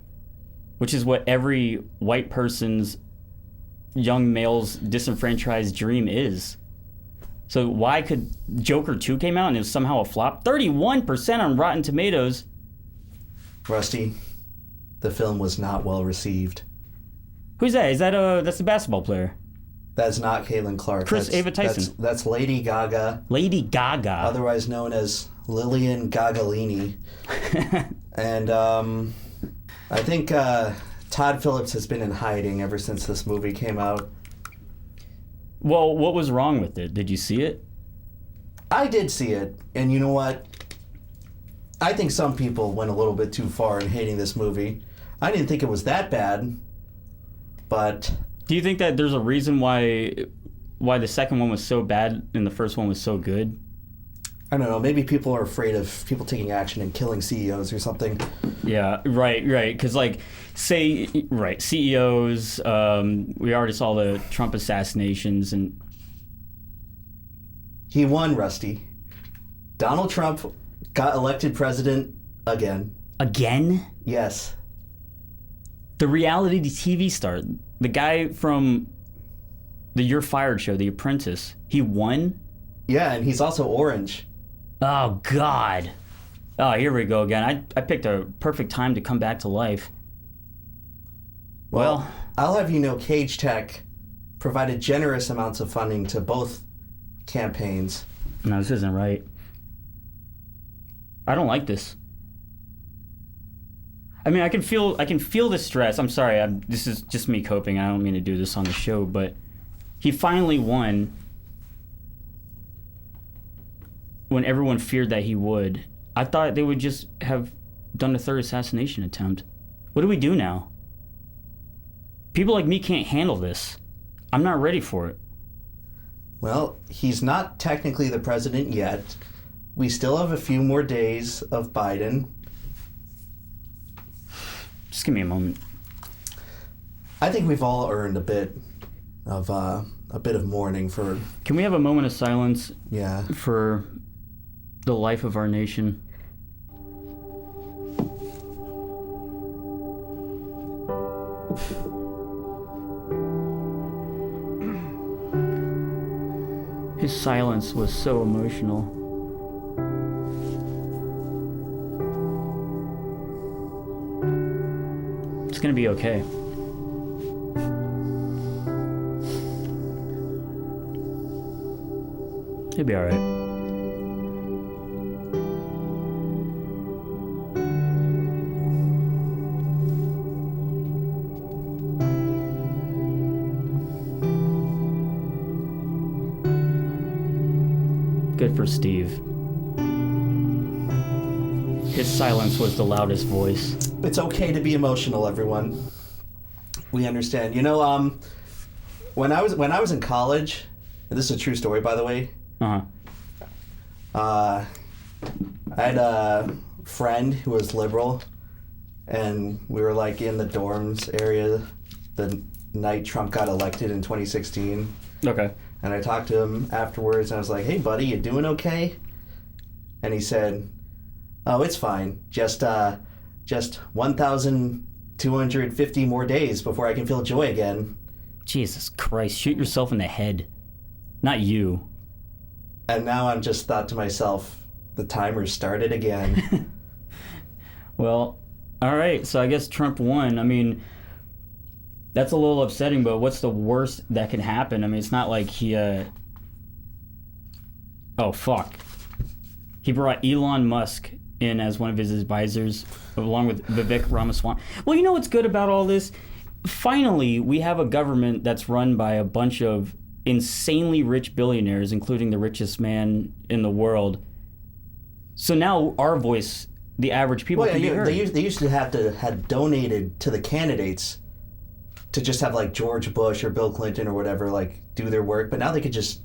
which is what every white person's young male's disenfranchised dream is. So why could Joker 2 came out and it was somehow a flop? 31% on Rotten Tomatoes. Rusty, the film was not well received. Who's that? That's the basketball player? That's not Caitlin Clark. Ava Tyson. That's Lady Gaga. Lady Gaga. Otherwise known as Lillian Gagalini. And I think Todd Phillips has been in hiding ever since this movie came out. Well, what was wrong with it? Did you see it? I did see it, and you know what? I think some people went a little bit too far in hating this movie. I didn't think it was that bad, but... Do you think that there's a reason why the second one was so bad and the first one was so good? I don't know. Maybe people are afraid of people taking action and killing CEOs or something. Yeah, right. Because, CEOs, we already saw the Trump assassinations, and... He won, Rusty. Donald Trump got elected president again. Again? Yes. The reality TV star, the guy from the You're Fired show, The Apprentice, he won? Yeah, and he's also orange. Oh, God. Oh, here we go again. I picked a perfect time to come back to life. Well, I'll have you know Cage Tech provided generous amounts of funding to both campaigns. No, this isn't right. I don't like this. I mean, I can feel the stress. I'm sorry. This is just me coping. I don't mean to do this on the show, but he finally won when everyone feared that he would. I thought they would just have done a third assassination attempt. What do we do now? People like me can't handle this. I'm not ready for it. Well, he's not technically the president yet. We still have a few more days of Biden. Just give me a moment. I think we've all earned a bit of mourning for... Can we have a moment of silence? Yeah. For the life of our nation? His silence was so emotional. It's gonna be okay. He'll be alright. Good for Steve. His silence was the loudest voice. It's okay to be emotional, everyone. We understand. You know, when I was in college, and this is a true story, by the way. I had a friend who was liberal, and we were like in the dorms area the night Trump got elected in 2016. Okay. And I talked to him afterwards, and I was like, "Hey, buddy, you doing okay?" And he said, "Oh, it's fine. Just 1,250 more days before I can feel joy again." Jesus Christ, shoot yourself in the head. Not you. And now I'm just thought to myself, the timer started again. Well, all right, so I guess Trump won. I mean, that's a little upsetting, but what's the worst that can happen? I mean, it's not like he, Oh, fuck. He brought Elon Musk in as one of his advisors, along with Vivek Ramaswamy. Well, you know what's good about all this? Finally, we have a government that's run by a bunch of insanely rich billionaires, including the richest man in the world. So now our voice, the average people, can be heard. They used to have donated to the candidates to just have like George Bush or Bill Clinton or whatever like do their work, but now they could just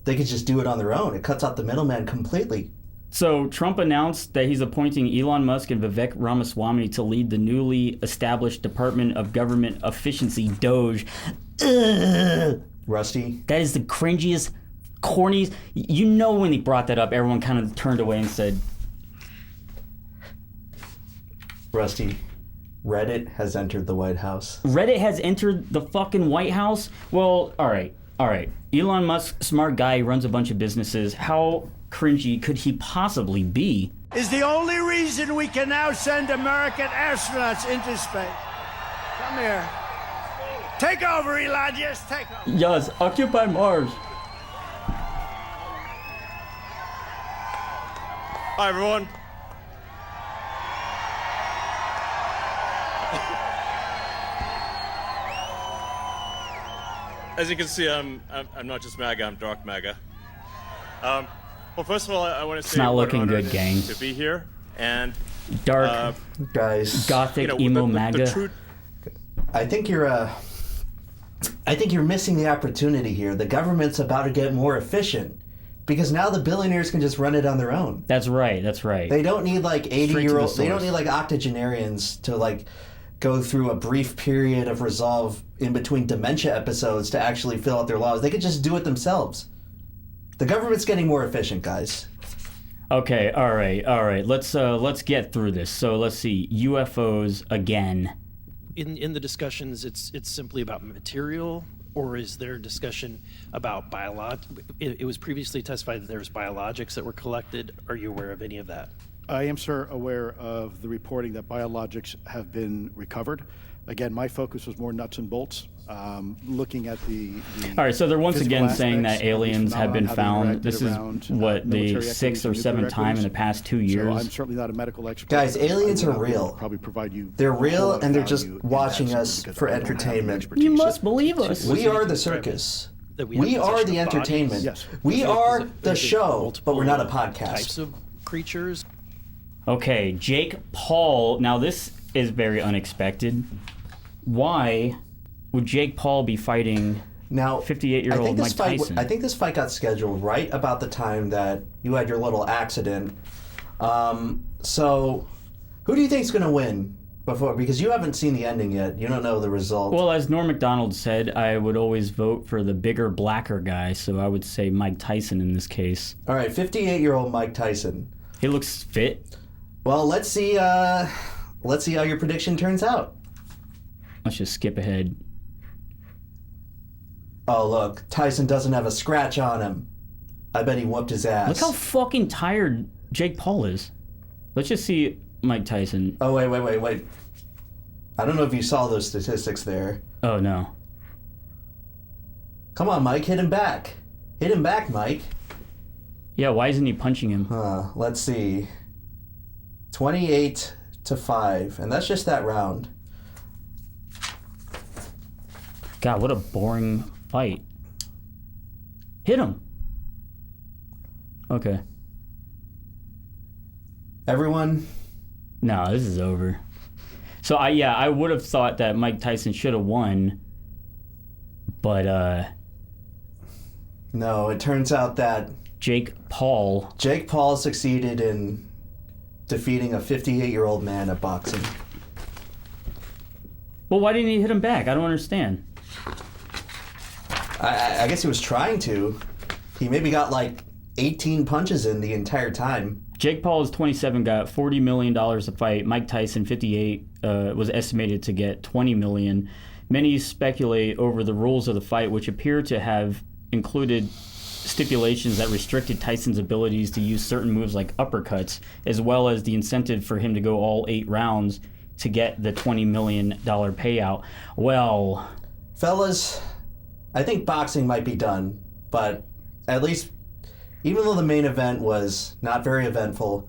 do it on their own. It cuts out the middleman completely. So Trump announced that he's appointing Elon Musk and Vivek Ramaswamy to lead the newly established Department of Government Efficiency, DOGE. Ugh. Rusty? That is the cringiest, corniest. You know, when he brought that up, everyone kind of turned away and said, Rusty, Reddit has entered the White House. Reddit has entered the fucking White House? Well, all right. Elon Musk, smart guy, he runs a bunch of businesses. How cringy could he possibly be? Is the only reason we can now send American astronauts into space. Come here. Take over, Elon. Just take over. Yes, occupy Mars. Hi, everyone. As you can see, I'm not just MAGA, I'm dark MAGA. Well, first of all, I want to say it's not looking what an honor good, gang. to be here and Dark guys, gothic emo MAGA. I think you're missing the opportunity here. The government's about to get more efficient because now the billionaires can just run it on their own. That's right. They don't need like 80-year-old. They don't need like octogenarians to like go through a brief period of resolve in between dementia episodes to actually fill out their laws. They could just do it themselves. The government's getting more efficient, guys. Okay, all right. Let's get through this. So let's see. UFOs again. In the discussions, it's simply about material, or is there a discussion about it was previously testified that there was biologics that were collected. Are you aware of any of that? I am, sir, aware of the reporting that biologics have been recovered. Again, my focus was more nuts and bolts, looking at the all right, so they're once again saying that aspects aliens have been found. This is what, the 6th or 7th time in the past 2 years. So I'm certainly not a medical expert. Guys, aliens are real. Probably provide you. They're real, and they're just watching us for entertainment. You must believe us. We are the circus. We are the entertainment. Yes. We are the show, but we're not a podcast. Types of creatures. Okay, Jake Paul. Now this is very unexpected. Why would Jake Paul be fighting now 58-year-old Mike Tyson? I think this fight got scheduled right about the time that you had your little accident. So who do you think's going to win? Because you haven't seen the ending yet. You don't know the result. Well, as Norm Macdonald said, I would always vote for the bigger, blacker guy, so I would say Mike Tyson in this case. All right, 58-year-old Mike Tyson. He looks fit. Well, let's see how your prediction turns out. Let's just skip ahead. Oh, look, Tyson doesn't have a scratch on him. I bet he whooped his ass. Look how fucking tired Jake Paul is. Let's just see Mike Tyson. Oh, wait. I don't know if you saw those statistics there. Oh, no. Come on, Mike, hit him back. Hit him back, Mike. Yeah, why isn't he punching him? Let's see. 28-5, and that's just that round. God, what a boring fight. Hit him. Okay. Everyone? No, this is over. So I would have thought that Mike Tyson should have won, but no, it turns out that Jake Paul succeeded in defeating a 58-year-old man at boxing. Well, why didn't he hit him back? I don't understand. I guess he was trying to. He maybe got like 18 punches in the entire time. Jake Paul is 27, got $40 million a fight. Mike Tyson, 58, was estimated to get $20 million. Many speculate over the rules of the fight, which appear to have included stipulations that restricted Tyson's abilities to use certain moves like uppercuts, as well as the incentive for him to go all 8 rounds to get the $20 million payout. Well, fellas, I think boxing might be done, but at least, even though the main event was not very eventful,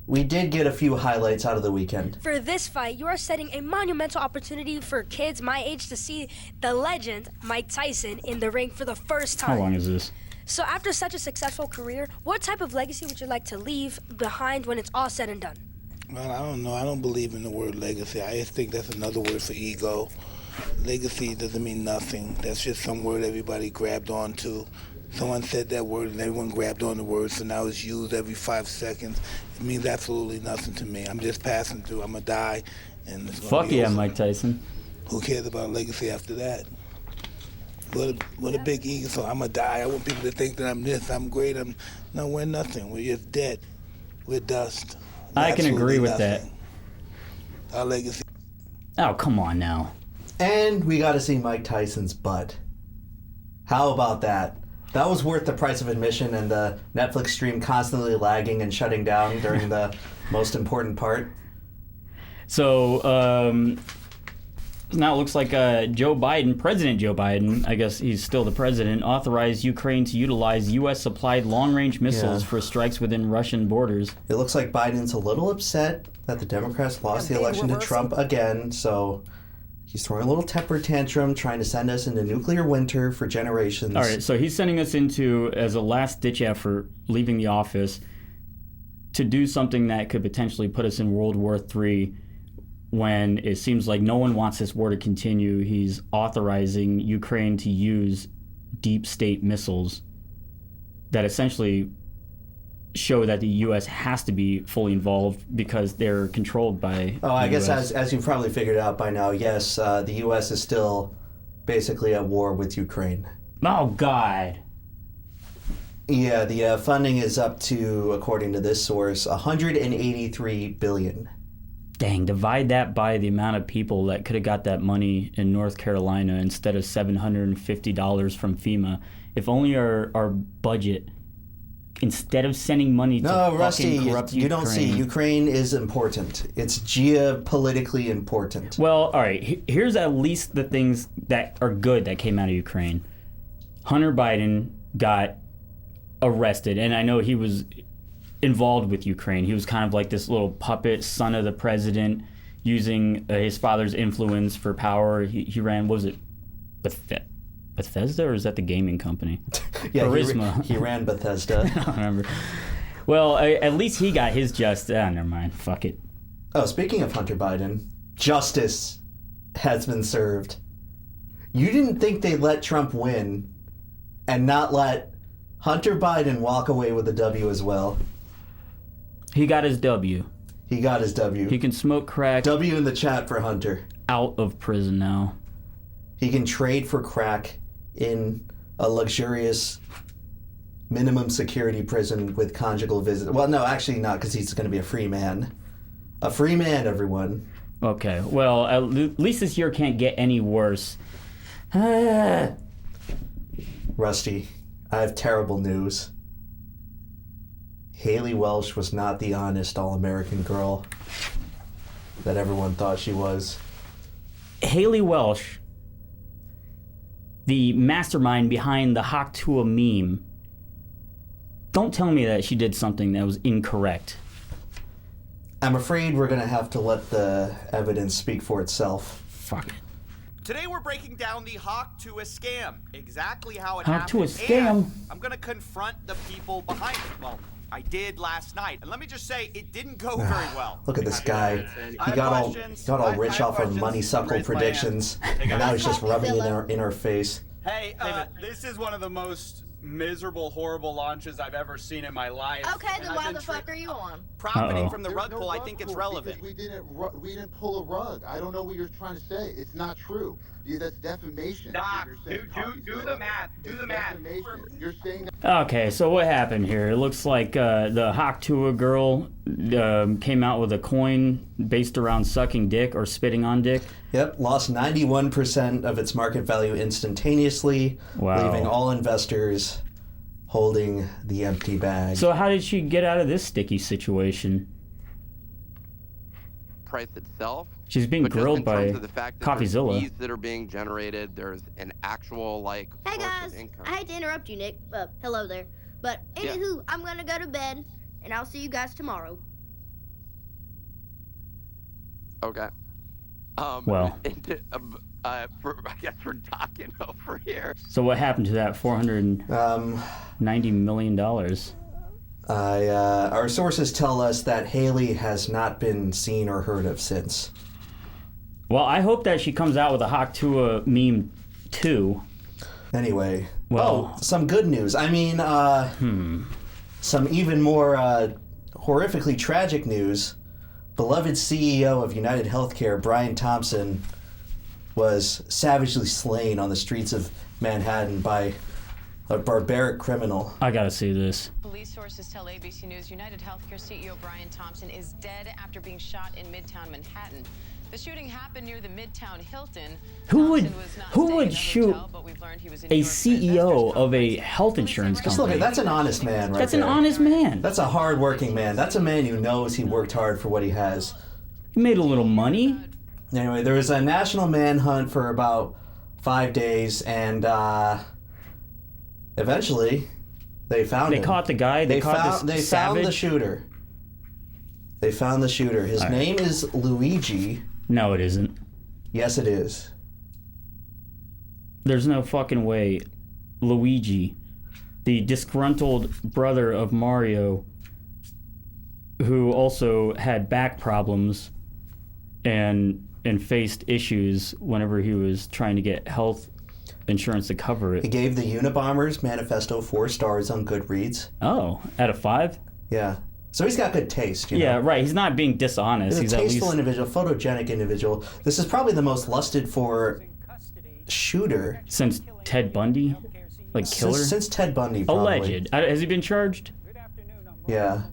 we did get a few highlights out of the weekend. For this fight, you are setting a monumental opportunity for kids my age to see the legend Mike Tyson in the ring for the first time. How long is this? So after such a successful career, what type of legacy would you like to leave behind when it's all said and done? Well, I don't know. I don't believe in the word legacy. I just think that's another word for ego. Legacy doesn't mean nothing. That's just some word everybody grabbed onto. Someone said that word and everyone grabbed on the word, so now it's used every 5 seconds. It means absolutely nothing to me. I'm just passing through. I'm going to die. And it's fuck yeah, over. Mike Tyson. Who cares about legacy after that? What a big ego. So I'm going to die. I want people to think that I'm this, I'm great. No, we're nothing. We're just dead. We're dust. I can agree with that. Our legacy. Oh, come on now. And we got to see Mike Tyson's butt. How about that? That was worth the price of admission and the Netflix stream constantly lagging and shutting down during the most important part. So, now it looks like Joe Biden, President Joe Biden, I guess he's still the president, authorized Ukraine to utilize U.S.-supplied long-range missiles for strikes within Russian borders. It looks like Biden's a little upset that the Democrats lost the election to Trump again, so he's throwing a little temper tantrum, trying to send us into nuclear winter for generations. All right, so he's sending us into, as a last-ditch effort, leaving the office, to do something that could potentially put us in World War III, when it seems like no one wants this war to continue. He's authorizing Ukraine to use deep state missiles that essentially show that the U.S. has to be fully involved because they're controlled by Oh, I guess US. as you've probably figured out by now, yes, the U.S. is still basically at war with Ukraine. Oh, God. Yeah, the funding is up to, according to this source, $183 billion. Dang, divide that by the amount of people that could have got that money in North Carolina instead of $750 from FEMA. If only our budget, instead of sending money to No, Rusty, fucking corrupt you don't see. Ukraine- Ukraine is important. It's geopolitically important. Well, all right, here's at least the things that are good that came out of Ukraine. Hunter Biden got arrested, and I know he was involved with Ukraine. He was kind of like this little puppet son of the president, using his father's influence for power. He ran, what was it, Bethesda, or is that the gaming company? Yeah, Charisma. he ran Bethesda. I don't remember. Well, at least he got his just. Never mind. Fuck it. Oh, speaking of Hunter Biden, justice has been served. You didn't think they'd let Trump win and not let Hunter Biden walk away with a W as well. He got his W. He got his W. He can smoke crack. W in the chat for Hunter. Out of prison now. He can trade for crack in a luxurious minimum security prison with conjugal visit. Well, no, actually not, because he's going to be a free man. A free man, everyone. Okay, well, at least this year can't get any worse. Rusty, I have terrible news. Haley Welsh was not the honest all-American girl that everyone thought she was. Haley Welsh, the mastermind behind the Hawk Tuah meme, don't tell me that she did something that was incorrect. I'm afraid we're going to have to let the evidence speak for itself. Fuck it. Today we're breaking down the Hawk Tuah scam, exactly how it Hawk happened. Tuah scam? And I'm going to confront the people behind it. Well, I did last night, and let me just say, it didn't go very well. Look at this guy. He got all rich off of money-suckle predictions, and now he's just rubbing it in our face. Hey, this is one of the most miserable, horrible launches I've ever seen in my life. Okay, then why the fuck are you on? Profiting from the rug pull, I think it's relevant. We didn't pull a rug. I don't know what you're trying to say. It's not true. That's defamation. Doc, do the math. Do the math. You're saying Okay, so what happened here? It looks like the Hawk Tuah girl came out with a coin based around sucking dick or spitting on dick. Yep, lost 91% of its market value instantaneously, Wow. leaving all investors holding the empty bag. So how did she get out of this sticky situation? Price itself. She's being but just grilled in by terms of the fact that there's Coffeezilla. fees that are being generated. There's an actual Hey source guys, of income. I hate to interrupt you, Nick. Hello there. But anywho, I'm gonna go to bed, and I'll see you guys tomorrow. Okay. Well. I guess we're talking over here. So what happened to that $490 million? Our sources tell us that Haley has not been seen or heard of since. Well, I hope that she comes out with a Hawk Tuah meme too. Anyway, well, some good news. I mean, some even more horrifically tragic news. Beloved CEO of United Healthcare, Brian Thompson, was savagely slain on the streets of Manhattan by a barbaric criminal. I gotta see this. Police sources tell ABC News United Healthcare CEO Brian Thompson is dead after being shot in Midtown Manhattan. The shooting happened near the Midtown Hilton. Who would shoot a CEO of a health insurance Just company? look, that's an honest man, right? That's an there. honest man. That's a hard-working man. That's a man who knows he worked hard for what he has. He made a little money. Anyway, there was a national manhunt for about 5 days, and eventually they found him. They caught the guy. They found the shooter. They found the shooter. His name is Luigi. No, it isn't. Yes, it is. There's no fucking way. Luigi, the disgruntled brother of Mario, who also had back problems and faced issues whenever he was trying to get health insurance to cover it. He gave the Unabombers Manifesto 4 stars on Goodreads. Oh, out of 5? Yeah. So he's got good taste, you know? Yeah, right. He's not being dishonest. He's a tasteful at least... individual, photogenic individual. This is probably the most lusted for shooter. Since Ted Bundy? Like killer? Since Ted Bundy, probably. Alleged. Has he been charged? Yeah.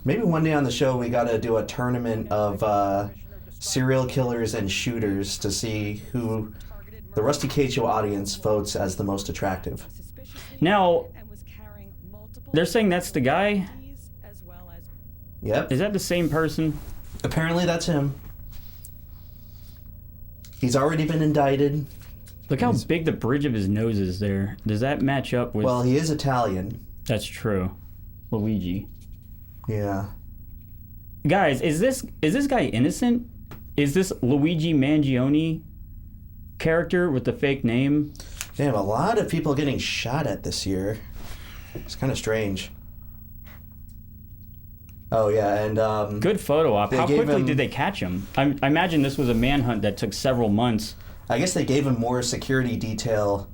Maybe one day on the show we gotta do a tournament of serial killers and shooters to see who the Rusty Cage Show audience votes as the most attractive. Now, they're saying that's the guy? Yep. Is that the same person? Apparently that's him. He's already been indicted. Look how big the bridge of his nose is there. Does that match up with... Well, he is Italian. That's true. Luigi. Yeah. Guys, is this guy innocent? Is this Luigi Mangione character with the fake name? Damn, a lot of people getting shot at this year. It's kind of strange. Oh, yeah, and... Good photo op. How quickly did they catch him? I imagine this was a manhunt that took several months. I guess they gave him more security detail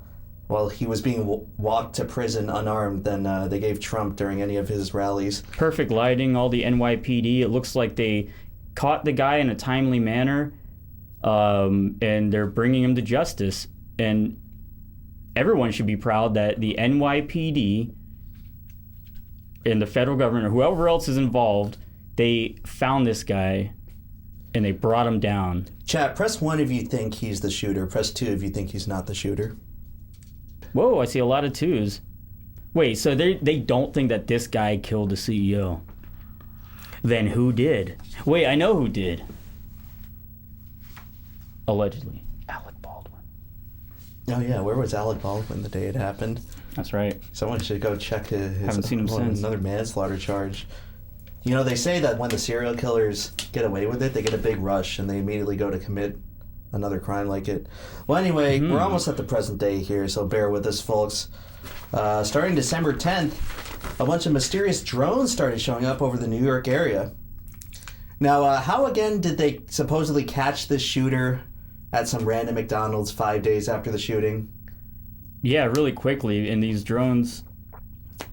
while he was being walked to prison unarmed than they gave Trump during any of his rallies. Perfect lighting, all the NYPD. It looks like they caught the guy in a timely manner, and they're bringing him to justice. And everyone should be proud that the NYPD and the federal government, or whoever else is involved, they found this guy and they brought him down. Chat, press 1 if you think he's the shooter. Press 2 if you think he's not the shooter. Whoa, I see a lot of 2s. Wait, so they don't think that this guy killed the CEO. Then who did? Wait, I know who did. Allegedly. Alec Baldwin. Oh yeah, where was Alec Baldwin the day it happened? That's right. Someone should go check his Haven't seen him since. Another manslaughter charge. You know, they say that when the serial killers get away with it, they get a big rush and they immediately go to commit another crime like it. Well, anyway, we're almost at the present day here, so bear with us, folks. Starting December 10th, a bunch of mysterious drones started showing up over the New York area. Now, how again did they supposedly catch this shooter at some random McDonald's 5 days after the shooting? Yeah, really quickly, and these drones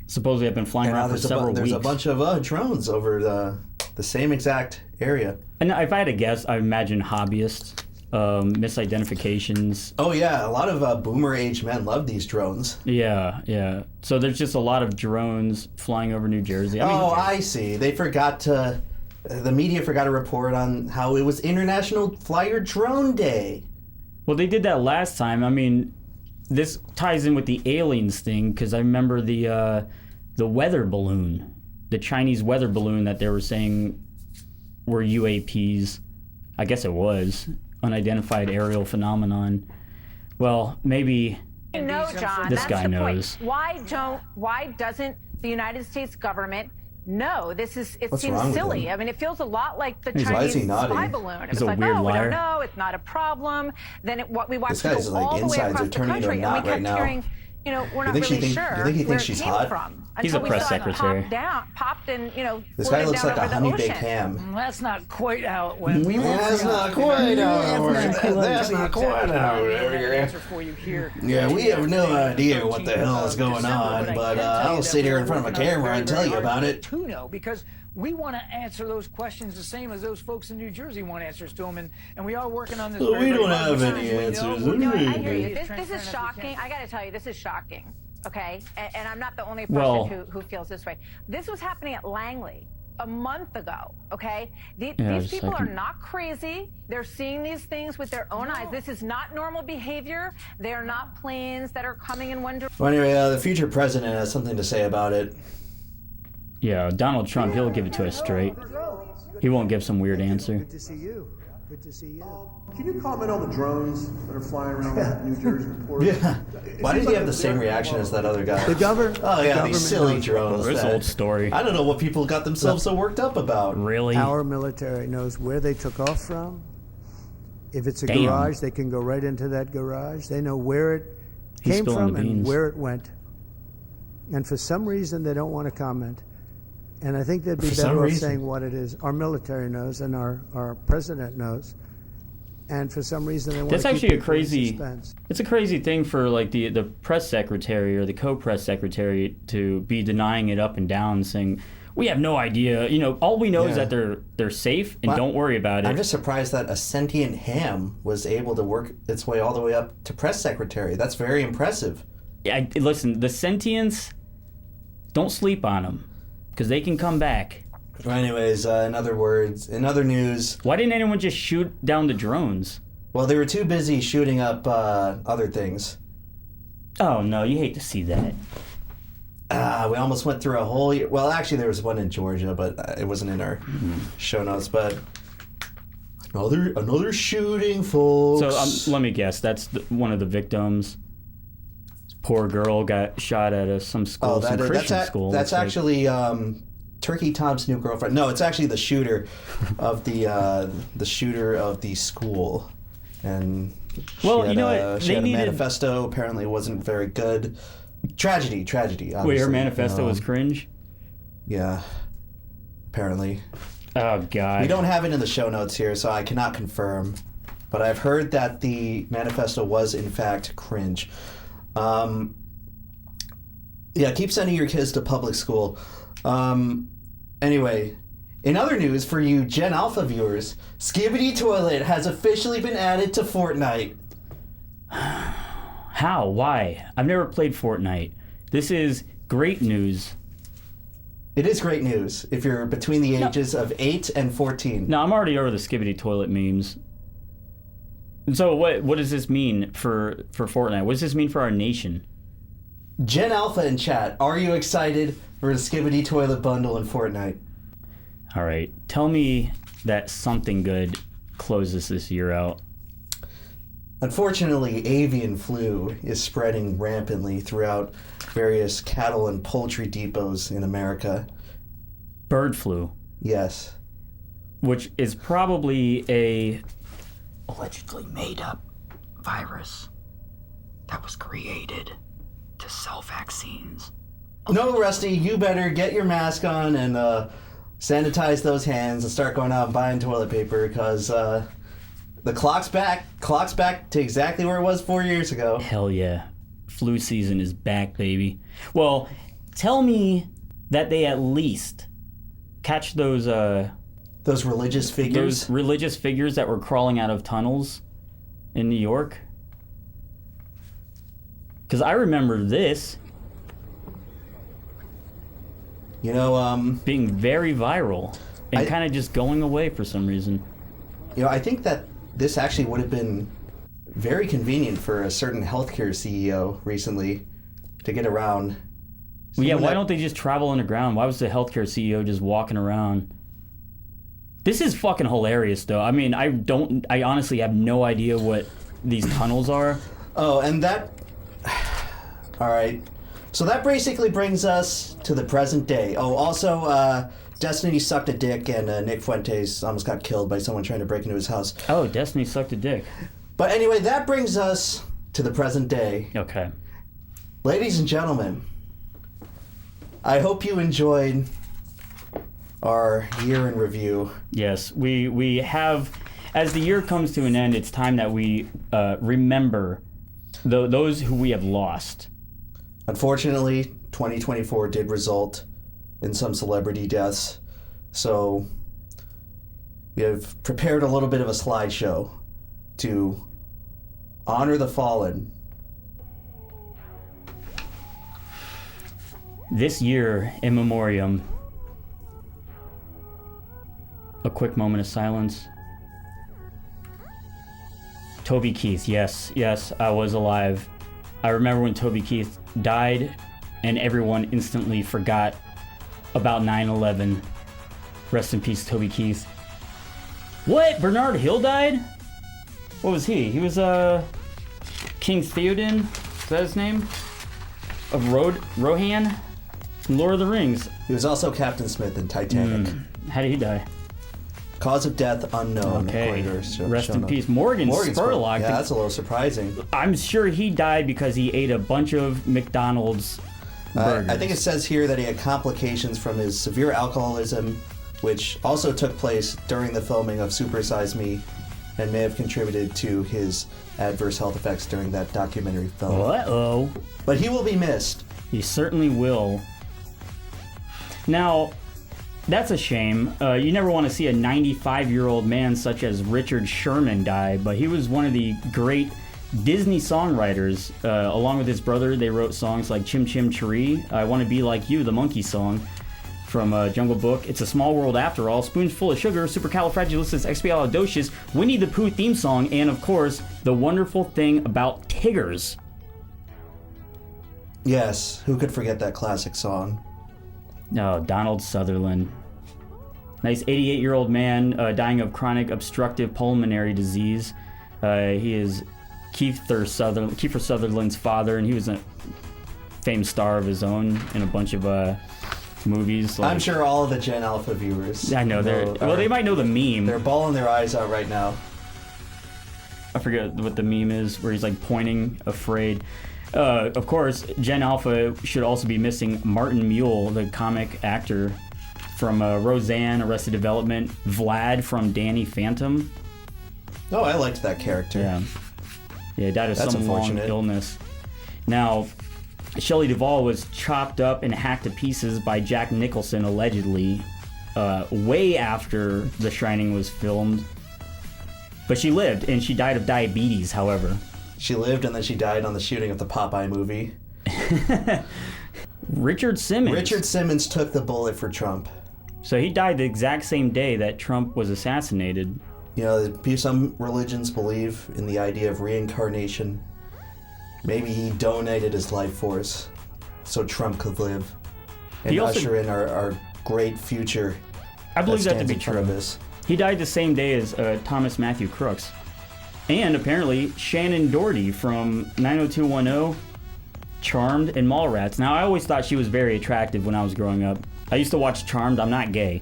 supposedly have been flying around for several weeks. There's a bunch of drones over the same exact area. And if I had to guess, I imagine hobbyists, misidentifications. Oh yeah, a lot of boomer age men love these drones. Yeah. So there's just a lot of drones flying over New Jersey. I see. They forgot to... The media forgot to report on how it was International Flyer Drone Day. Well, they did that last time. I mean, this ties in with the aliens thing, because I remember the weather balloon, the Chinese weather balloon that they were saying were UAPs. I guess it was unidentified aerial phenomenon. Well, maybe No, John, this that's guy the knows. Point. Why doesn't the United States government know? It What's seems wrong with silly. him? I mean, it feels a lot like the Why is he Chinese nodding? spy balloon. He's It's a like, weird oh, we liar. don't know, it's not a problem. Then we watched This it guy's go like all the way insides are across the turning into a country, and knot we kept right now. hearing, we're not think she really think- sure you think he where thinks it she's came hot? from. He's a Until press we saw it secretary. popped and, This floated guy looks down like a over the honey ocean. baked ham. That's not quite how it went. That's not quite how it went. That's not quite how it went. Yeah, we have no idea what the hell is going on, but I'll sit here in front of a camera and tell you about it. To know, because we want to answer those questions the same as those folks in New Jersey want answers to them, and we are working on this. Well, very, we very don't hard. have any We know answers. we're No, I doing hear you. it. This is shocking. I got to tell you, this is shocking. Okay, and I'm not the only person Well- who feels this way. This was happening at Langley. a month ago, okay? Yeah, These just a people are second. not crazy. They're seeing these things with their own eyes. This is not normal behavior. They are not planes that are coming in one direction. Well, anyway, the future president has something to say about it. Yeah, Donald Trump, he'll give it to us straight. He won't give some weird answer. Good to see you. Good to see you. Can you comment on the drones that are flying around New Jersey port? Yeah. Why did he have the same reaction as that other guy? The government. Oh yeah, these silly drones. This that- old story. I don't know what people got themselves so worked up about. Really? Our military knows where they took off from. If it's a Damn. garage, they can go right into that garage. They know where it He's came spilling from the and beans. where it went. And for some reason, they don't want to comment. And I think they'd be For some better off reason. saying what it is. Our military knows, and our president knows. And for some reason, they want That's to keep actually a people in crazy. suspense. It's a crazy thing for like the press secretary or the co-press secretary to be denying it up and down, saying we have no idea. You know, all we know is Yeah. that they're safe and Well, don't worry about it. I'm just surprised that a sentient ham was able to work its way all the way up to press secretary. That's very impressive. Listen, the sentients, don't sleep on them because they can come back. Well, anyways, in other news. Why didn't anyone just shoot down the drones? Well, they were too busy shooting up other things. Oh no, you hate to see that. We almost went through a whole year. Well, actually, there was one in Georgia, but it wasn't in our show notes. But another shooting, folks. So let me guess, that's one of the victims. This poor girl got shot at some school, some Christian school. That's looks like. actually Turkey Tom's new girlfriend. No, it's actually the shooter of the shooter of the school. And Well, she you know had what? she They had needed- a manifesto. Apparently, it wasn't very good. Tragedy. Obviously. Wait, her manifesto was cringe? Yeah. Apparently. Oh God. We don't have it in the show notes here, so I cannot confirm. But I've heard that the manifesto was in fact cringe. Yeah, keep sending your kids to public school. Anyway, in other news for you Gen Alpha viewers, Skibidi Toilet has officially been added to Fortnite. How? Why? I've never played Fortnite. This is great news. It is great news if you're between the ages of 8 and 14. No, I'm already over the Skibidi Toilet memes. So what does this mean for Fortnite? What does this mean for our nation? Gen Alpha in chat, are you excited for the Skibidi Toilet bundle in Fortnite? All right, tell me that something good closes this year out. Unfortunately, avian flu is spreading rampantly throughout various cattle and poultry depots in America. Bird flu. Yes. Which is probably a allegedly made up virus that was created to sell vaccines. No, Rusty, you better get your mask on and sanitize those hands and start going out and buying toilet paper because the clock's back. Clock's back to exactly where it was 4 years ago. Hell yeah. Flu season is back, baby. Well, tell me that they at least catch those religious figures? Those religious figures that were crawling out of tunnels in New York. Because I remember this. You know, being very viral and kind of just going away for some reason. You know, I think that this actually would have been very convenient for a certain healthcare CEO recently to get around. Well, yeah, why don't they just travel underground? Why was the healthcare CEO just walking around? This is fucking hilarious, though. I mean, I honestly have no idea what these tunnels are. Oh, and that... All right. So that basically brings us to the present day. Oh, also, Destiny sucked a dick and Nick Fuentes almost got killed by someone trying to break into his house. Oh, Destiny sucked a dick. But anyway, that brings us to the present day. Okay. Ladies and gentlemen, I hope you enjoyed our year in review. Yes, we have, as the year comes to an end, it's time that we remember those who we have lost. Unfortunately, 2024 did result in some celebrity deaths, so we have prepared a little bit of a slideshow to honor the fallen. This year, in memoriam, a quick moment of silence. Toby Keith, yes, I was alive. I remember when Toby Keith died and everyone instantly forgot about 9/11. Rest in peace, Toby Keith. What? Bernard Hill died? What was he? He was King Theoden? Is that his name? Of Rohan? From Lord of the Rings. He was also Captain Smith in Titanic. How did he die? Cause of death unknown. Okay. To Rest in peace. Morgan Spurlock. Yeah, that's a little surprising. I'm sure he died because he ate a bunch of McDonald's burgers. I think it says here that he had complications from his severe alcoholism, which also took place during the filming of Super Size Me, and may have contributed to his adverse health effects during that documentary film. Uh-oh. But he will be missed. He certainly will. Now, that's a shame. You never want to see a 95-year-old man such as Richard Sherman die, but he was one of the great Disney songwriters. Along with his brother, they wrote songs like Chim Chim Cheree, I Want to Be Like You, the monkey song from Jungle Book, It's a Small World After All, Spoonful of Sugar, Supercalifragilisticexpialidocious, Winnie the Pooh theme song, and of course, The Wonderful Thing About Tiggers. Yes, who could forget that classic song? No, Donald Sutherland. Nice 88-year-old man dying of chronic obstructive pulmonary disease. He is Kiefer Sutherland's father, and he was a famed star of his own in a bunch of movies. I'm sure all of the Gen Alpha viewers. I know they might know the meme. They're bawling their eyes out right now. I forget what the meme is, where he's like pointing, afraid. Of course, Gen Alpha should also be missing Martin Muell, the comic actor from Roseanne, Arrested Development, Vlad from Danny Phantom. Oh, I liked that character. Yeah, died of some long illness. Now, Shelley Duvall was chopped up and hacked to pieces by Jack Nicholson, allegedly, way after The Shining was filmed. But she lived, and she died of diabetes, however. She lived, and then she died on the shooting of the Popeye movie. Richard Simmons. Richard Simmons took the bullet for Trump. So he died the exact same day that Trump was assassinated. You know, some religions believe in the idea of reincarnation. Maybe he donated his life force so Trump could live and usher in our great future. I believe that to be true. He died the same day as Thomas Matthew Crooks. And apparently Shannon Doherty from 90210, Charmed, and Mallrats. Now, I always thought she was very attractive when I was growing up. I used to watch Charmed. I'm not gay.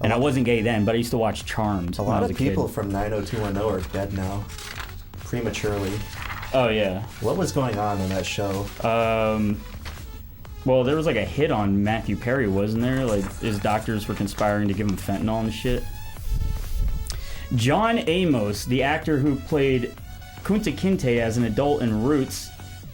And I wasn't gay then, but I used to watch Charmed. A lot of people from 90210 are dead now. Prematurely. Oh, yeah. What was going on in that show? Well, there was like a hit on Matthew Perry, wasn't there? Like, his doctors were conspiring to give him fentanyl and shit. John Amos, the actor who played Kunta Kinte as an adult in Roots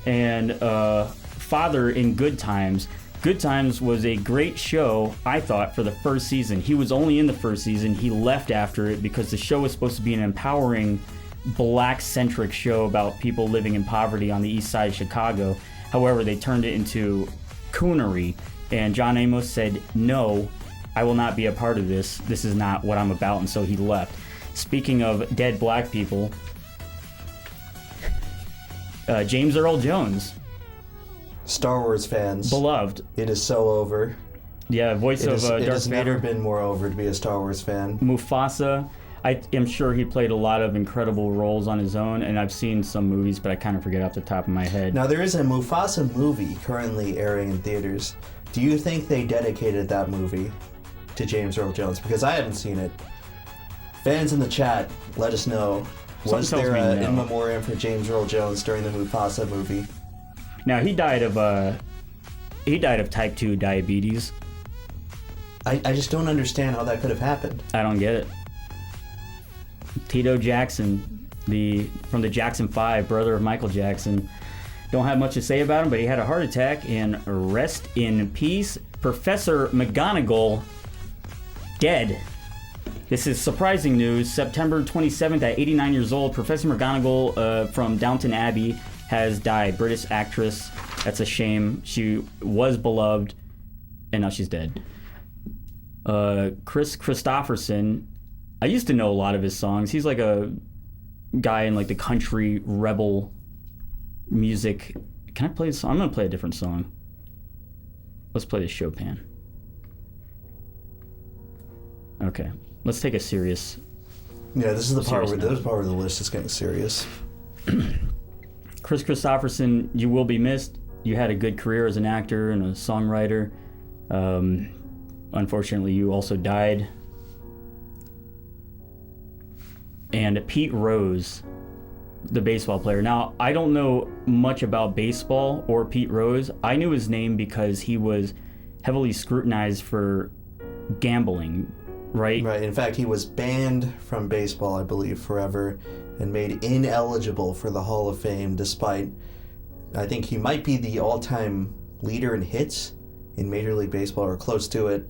and father in Good Times. Good Times was a great show, I thought, for the first season. He was only in the first season. He left after it because the show was supposed to be an empowering, black-centric show about people living in poverty on the east side of Chicago. However, they turned it into coonery, and John Amos said, no, I will not be a part of this. This is not what I'm about, and so he left. Speaking of dead black people, James Earl Jones. Star Wars fans. Beloved. It is so over. Yeah, voice of Darth Vader. It has never been more over to be a Star Wars fan. Mufasa. I am sure he played a lot of incredible roles on his own, and I've seen some movies, but I kind of forget off the top of my head. Now, there is a Mufasa movie currently airing in theaters. Do you think they dedicated that movie to James Earl Jones? Because I haven't seen it. Fans in the chat, let us know. Was there an in memoriam for James Earl Jones during the Mufasa movie? Now, he died of type 2 diabetes. I just don't understand how that could have happened. I don't get it. Tito Jackson, from the Jackson 5, brother of Michael Jackson. Don't have much to say about him, but he had a heart attack, and rest in peace. Professor McGonagall, dead. This is surprising news. September 27th, at 89 years old, Professor McGonagall from Downton Abbey has died. British actress. That's a shame. She was beloved, and now she's dead. Chris Christopherson, I used to know a lot of his songs. He's like a guy in like the country rebel music. Can I play this song? I'm gonna play a different song. Let's play this Chopin. Okay, let's take a serious. Yeah, this is the part serious where note. the list is getting serious. Chris Christopherson, you will be missed. You had a good career as an actor and a songwriter. Unfortunately, you also died. And Pete Rose, the baseball player. Now, I don't know much about baseball or Pete Rose. I knew his name because he was heavily scrutinized for gambling, right? Right. In fact, he was banned from baseball, I believe, forever, and made ineligible for the Hall of Fame, despite, I think he might be the all-time leader in hits in Major League Baseball, or close to it.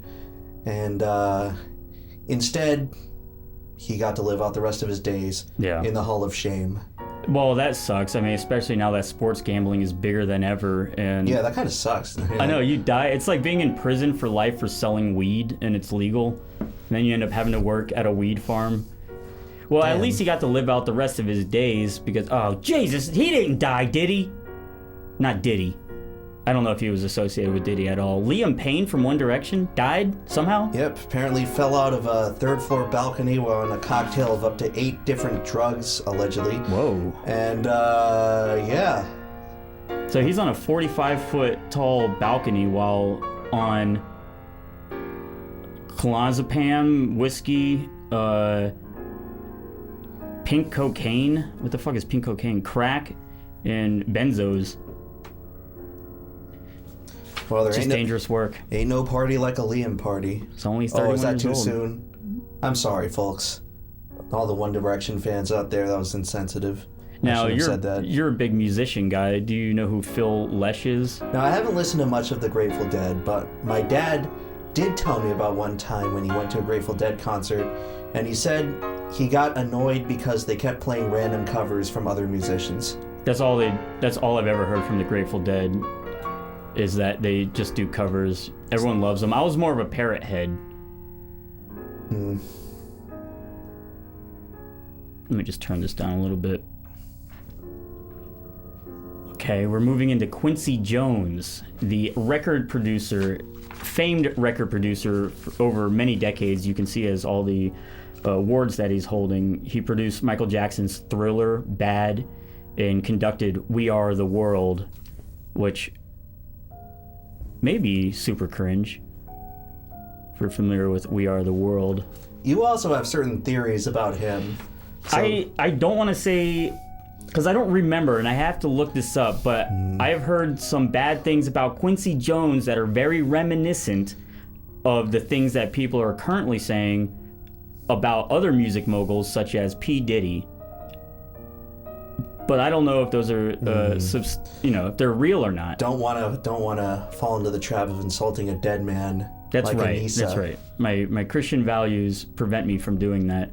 And instead, he got to live out the rest of his days in the Hall of Shame. Well, that sucks. I mean, especially now that sports gambling is bigger than ever. And yeah, that kind of sucks. I know, you die. It's like being in prison for life for selling weed, and it's legal. And then you end up having to work at a weed farm. Well, at least he got to live out the rest of his days because, oh, Jesus, he didn't die, did he? Not Diddy. I don't know if he was associated with Diddy at all. Liam Payne from One Direction died somehow? Yep, apparently fell out of a third-floor balcony while on a cocktail of up to 8 different drugs, allegedly. Whoa. And, yeah. So he's on a 45-foot tall balcony while on clonazepam, whiskey, pink cocaine. What the fuck is pink cocaine? Crack and benzos. Well, there Just ain't dangerous work. Ain't no party like a Liam party. It's only 31 is that years too old. soon? I'm sorry, folks. All the One Direction fans out there, that was insensitive. Now, I shouldn't have said that. you're a big musician guy. Do you know who Phil Lesh is? Now, I haven't listened to much of the Grateful Dead, but my dad did tell me about one time when he went to a Grateful Dead concert, and he said he got annoyed because they kept playing random covers from other musicians. That's all I've ever heard from the Grateful Dead, is that they just do covers. Everyone loves them. I was more of a Parrot head. Let me just turn this down a little bit. Okay, we're moving into Quincy Jones, the record producer, famed record producer for over many decades. You can see as all the awards that he's holding. He produced Michael Jackson's Thriller, Bad, and conducted We Are the World, which may be super cringe. If you're familiar with We Are the World. You also have certain theories about him. So I don't want to say, because I don't remember, and I have to look this up, but I have heard some bad things about Quincy Jones that are very reminiscent of the things that people are currently saying about other music moguls such as P. Diddy. But I don't know if those are, if they're real or not. Don't want to fall into the trap of insulting a dead man. That's like right. Anissa. That's right. My Christian values prevent me from doing that.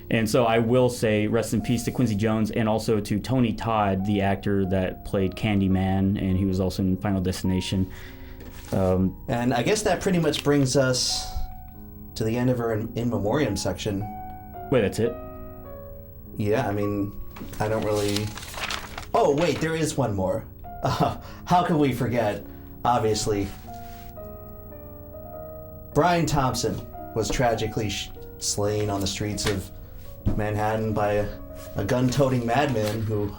And so I will say rest in peace to Quincy Jones, and also to Tony Todd, the actor that played Candyman, and he was also in Final Destination. And I guess that pretty much brings us to the end of our in memoriam section. Wait, that's it? Yeah, I mean, I don't really... Oh, wait, there is one more. How can we forget? Obviously. Brian Thompson was tragically slain on the streets of Manhattan by a gun-toting madman who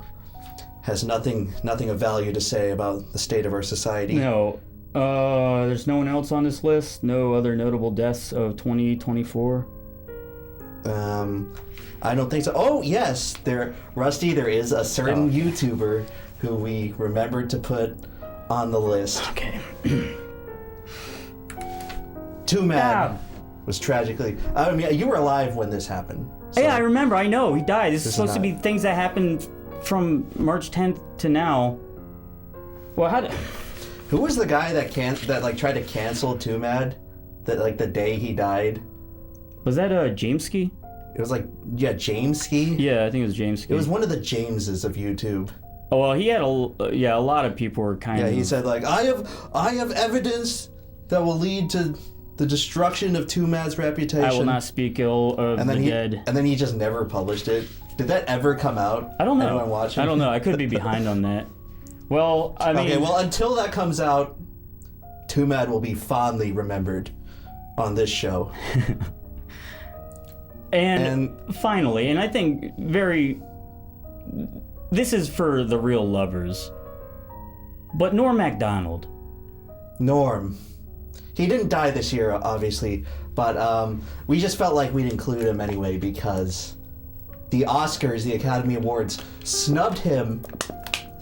has nothing of value to say about the state of our society. No. There's no one else on this list? No other notable deaths of 2024? I don't think so. Oh, yes, Rusty, there is a certain YouTuber who we remembered to put on the list. Okay. Too Mad was tragically... I mean, you were alive when this happened. So. Yeah, I remember. I know. He died. This is supposed to be things that happened from March 10th to now. Well, Who was the guy that tried to cancel Too Mad? That the day he died? Was that Jameski? It was Jameski? Yeah, I think it was Jameski. It was one of the Jameses of YouTube. Oh, well, he had a lot of people were kind of... Yeah, he said I have evidence that will lead to The destruction of Tumad's reputation. I will not speak ill of the dead. And then he just never published it. Did that ever come out? I don't know. Anyone watching? I don't know. I could be behind on that. Well, I mean... Okay, well, until that comes out, Tumad will be fondly remembered on this show. And finally, and I think this is for the real lovers, but Norm Macdonald. Norm. He didn't die this year, obviously, but we just felt like we'd include him anyway because the Oscars, the Academy Awards, snubbed him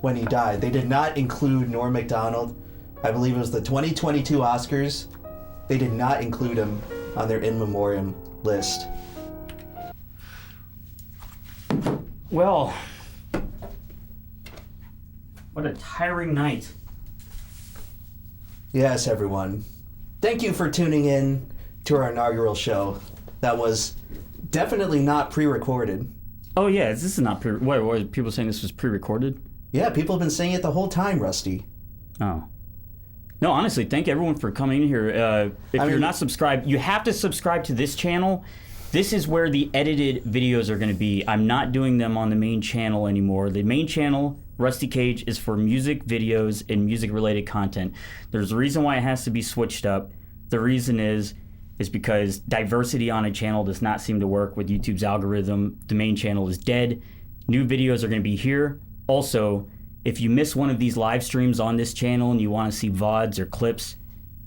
when he died. They did not include Norm Macdonald. I believe it was the 2022 Oscars. They did not include him on their in memoriam list. Well, what a tiring night. Yes, everyone. Thank you for tuning in to our inaugural show. That was definitely not pre-recorded. Oh yeah, this is not what are people saying this was pre-recorded? Yeah, people have been saying it the whole time, Rusty. Oh. No, honestly, thank everyone for coming in here. If you're not subscribed, you have to subscribe to this channel. This is where the edited videos are going to be. I'm not doing them on the main channel anymore. The main channel, Rusty Cage, is for music videos and music-related content. There's a reason why it has to be switched up. The reason is because diversity on a channel does not seem to work with YouTube's algorithm. The main channel is dead. New videos are going to be here. Also, if you miss one of these live streams on this channel and you want to see VODs or clips,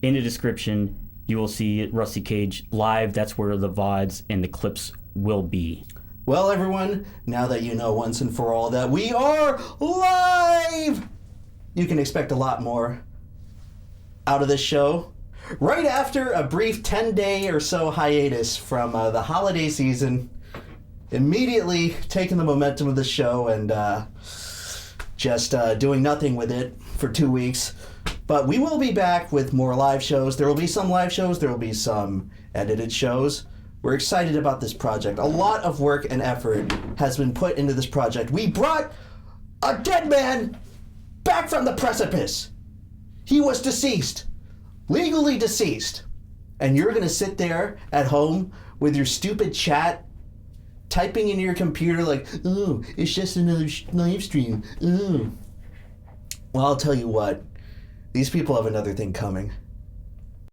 in the description, you will see Rusty Cage live. That's where the VODs and the clips will be. Well, everyone, now that you know once and for all that we are live, you can expect a lot more out of this show. Right after a brief 10-day or so hiatus from the holiday season, immediately taking the momentum of the show and just doing nothing with it for 2 weeks. But we will be back with more live shows. There will be some live shows. There will be some edited shows. We're excited about this project. A lot of work and effort has been put into this project. We brought a dead man back from the precipice. He was deceased, legally deceased. And you're going to sit there at home with your stupid chat, typing in your computer like, oh, it's just another live stream. Oh. Well, I'll tell you what. These people have another thing coming.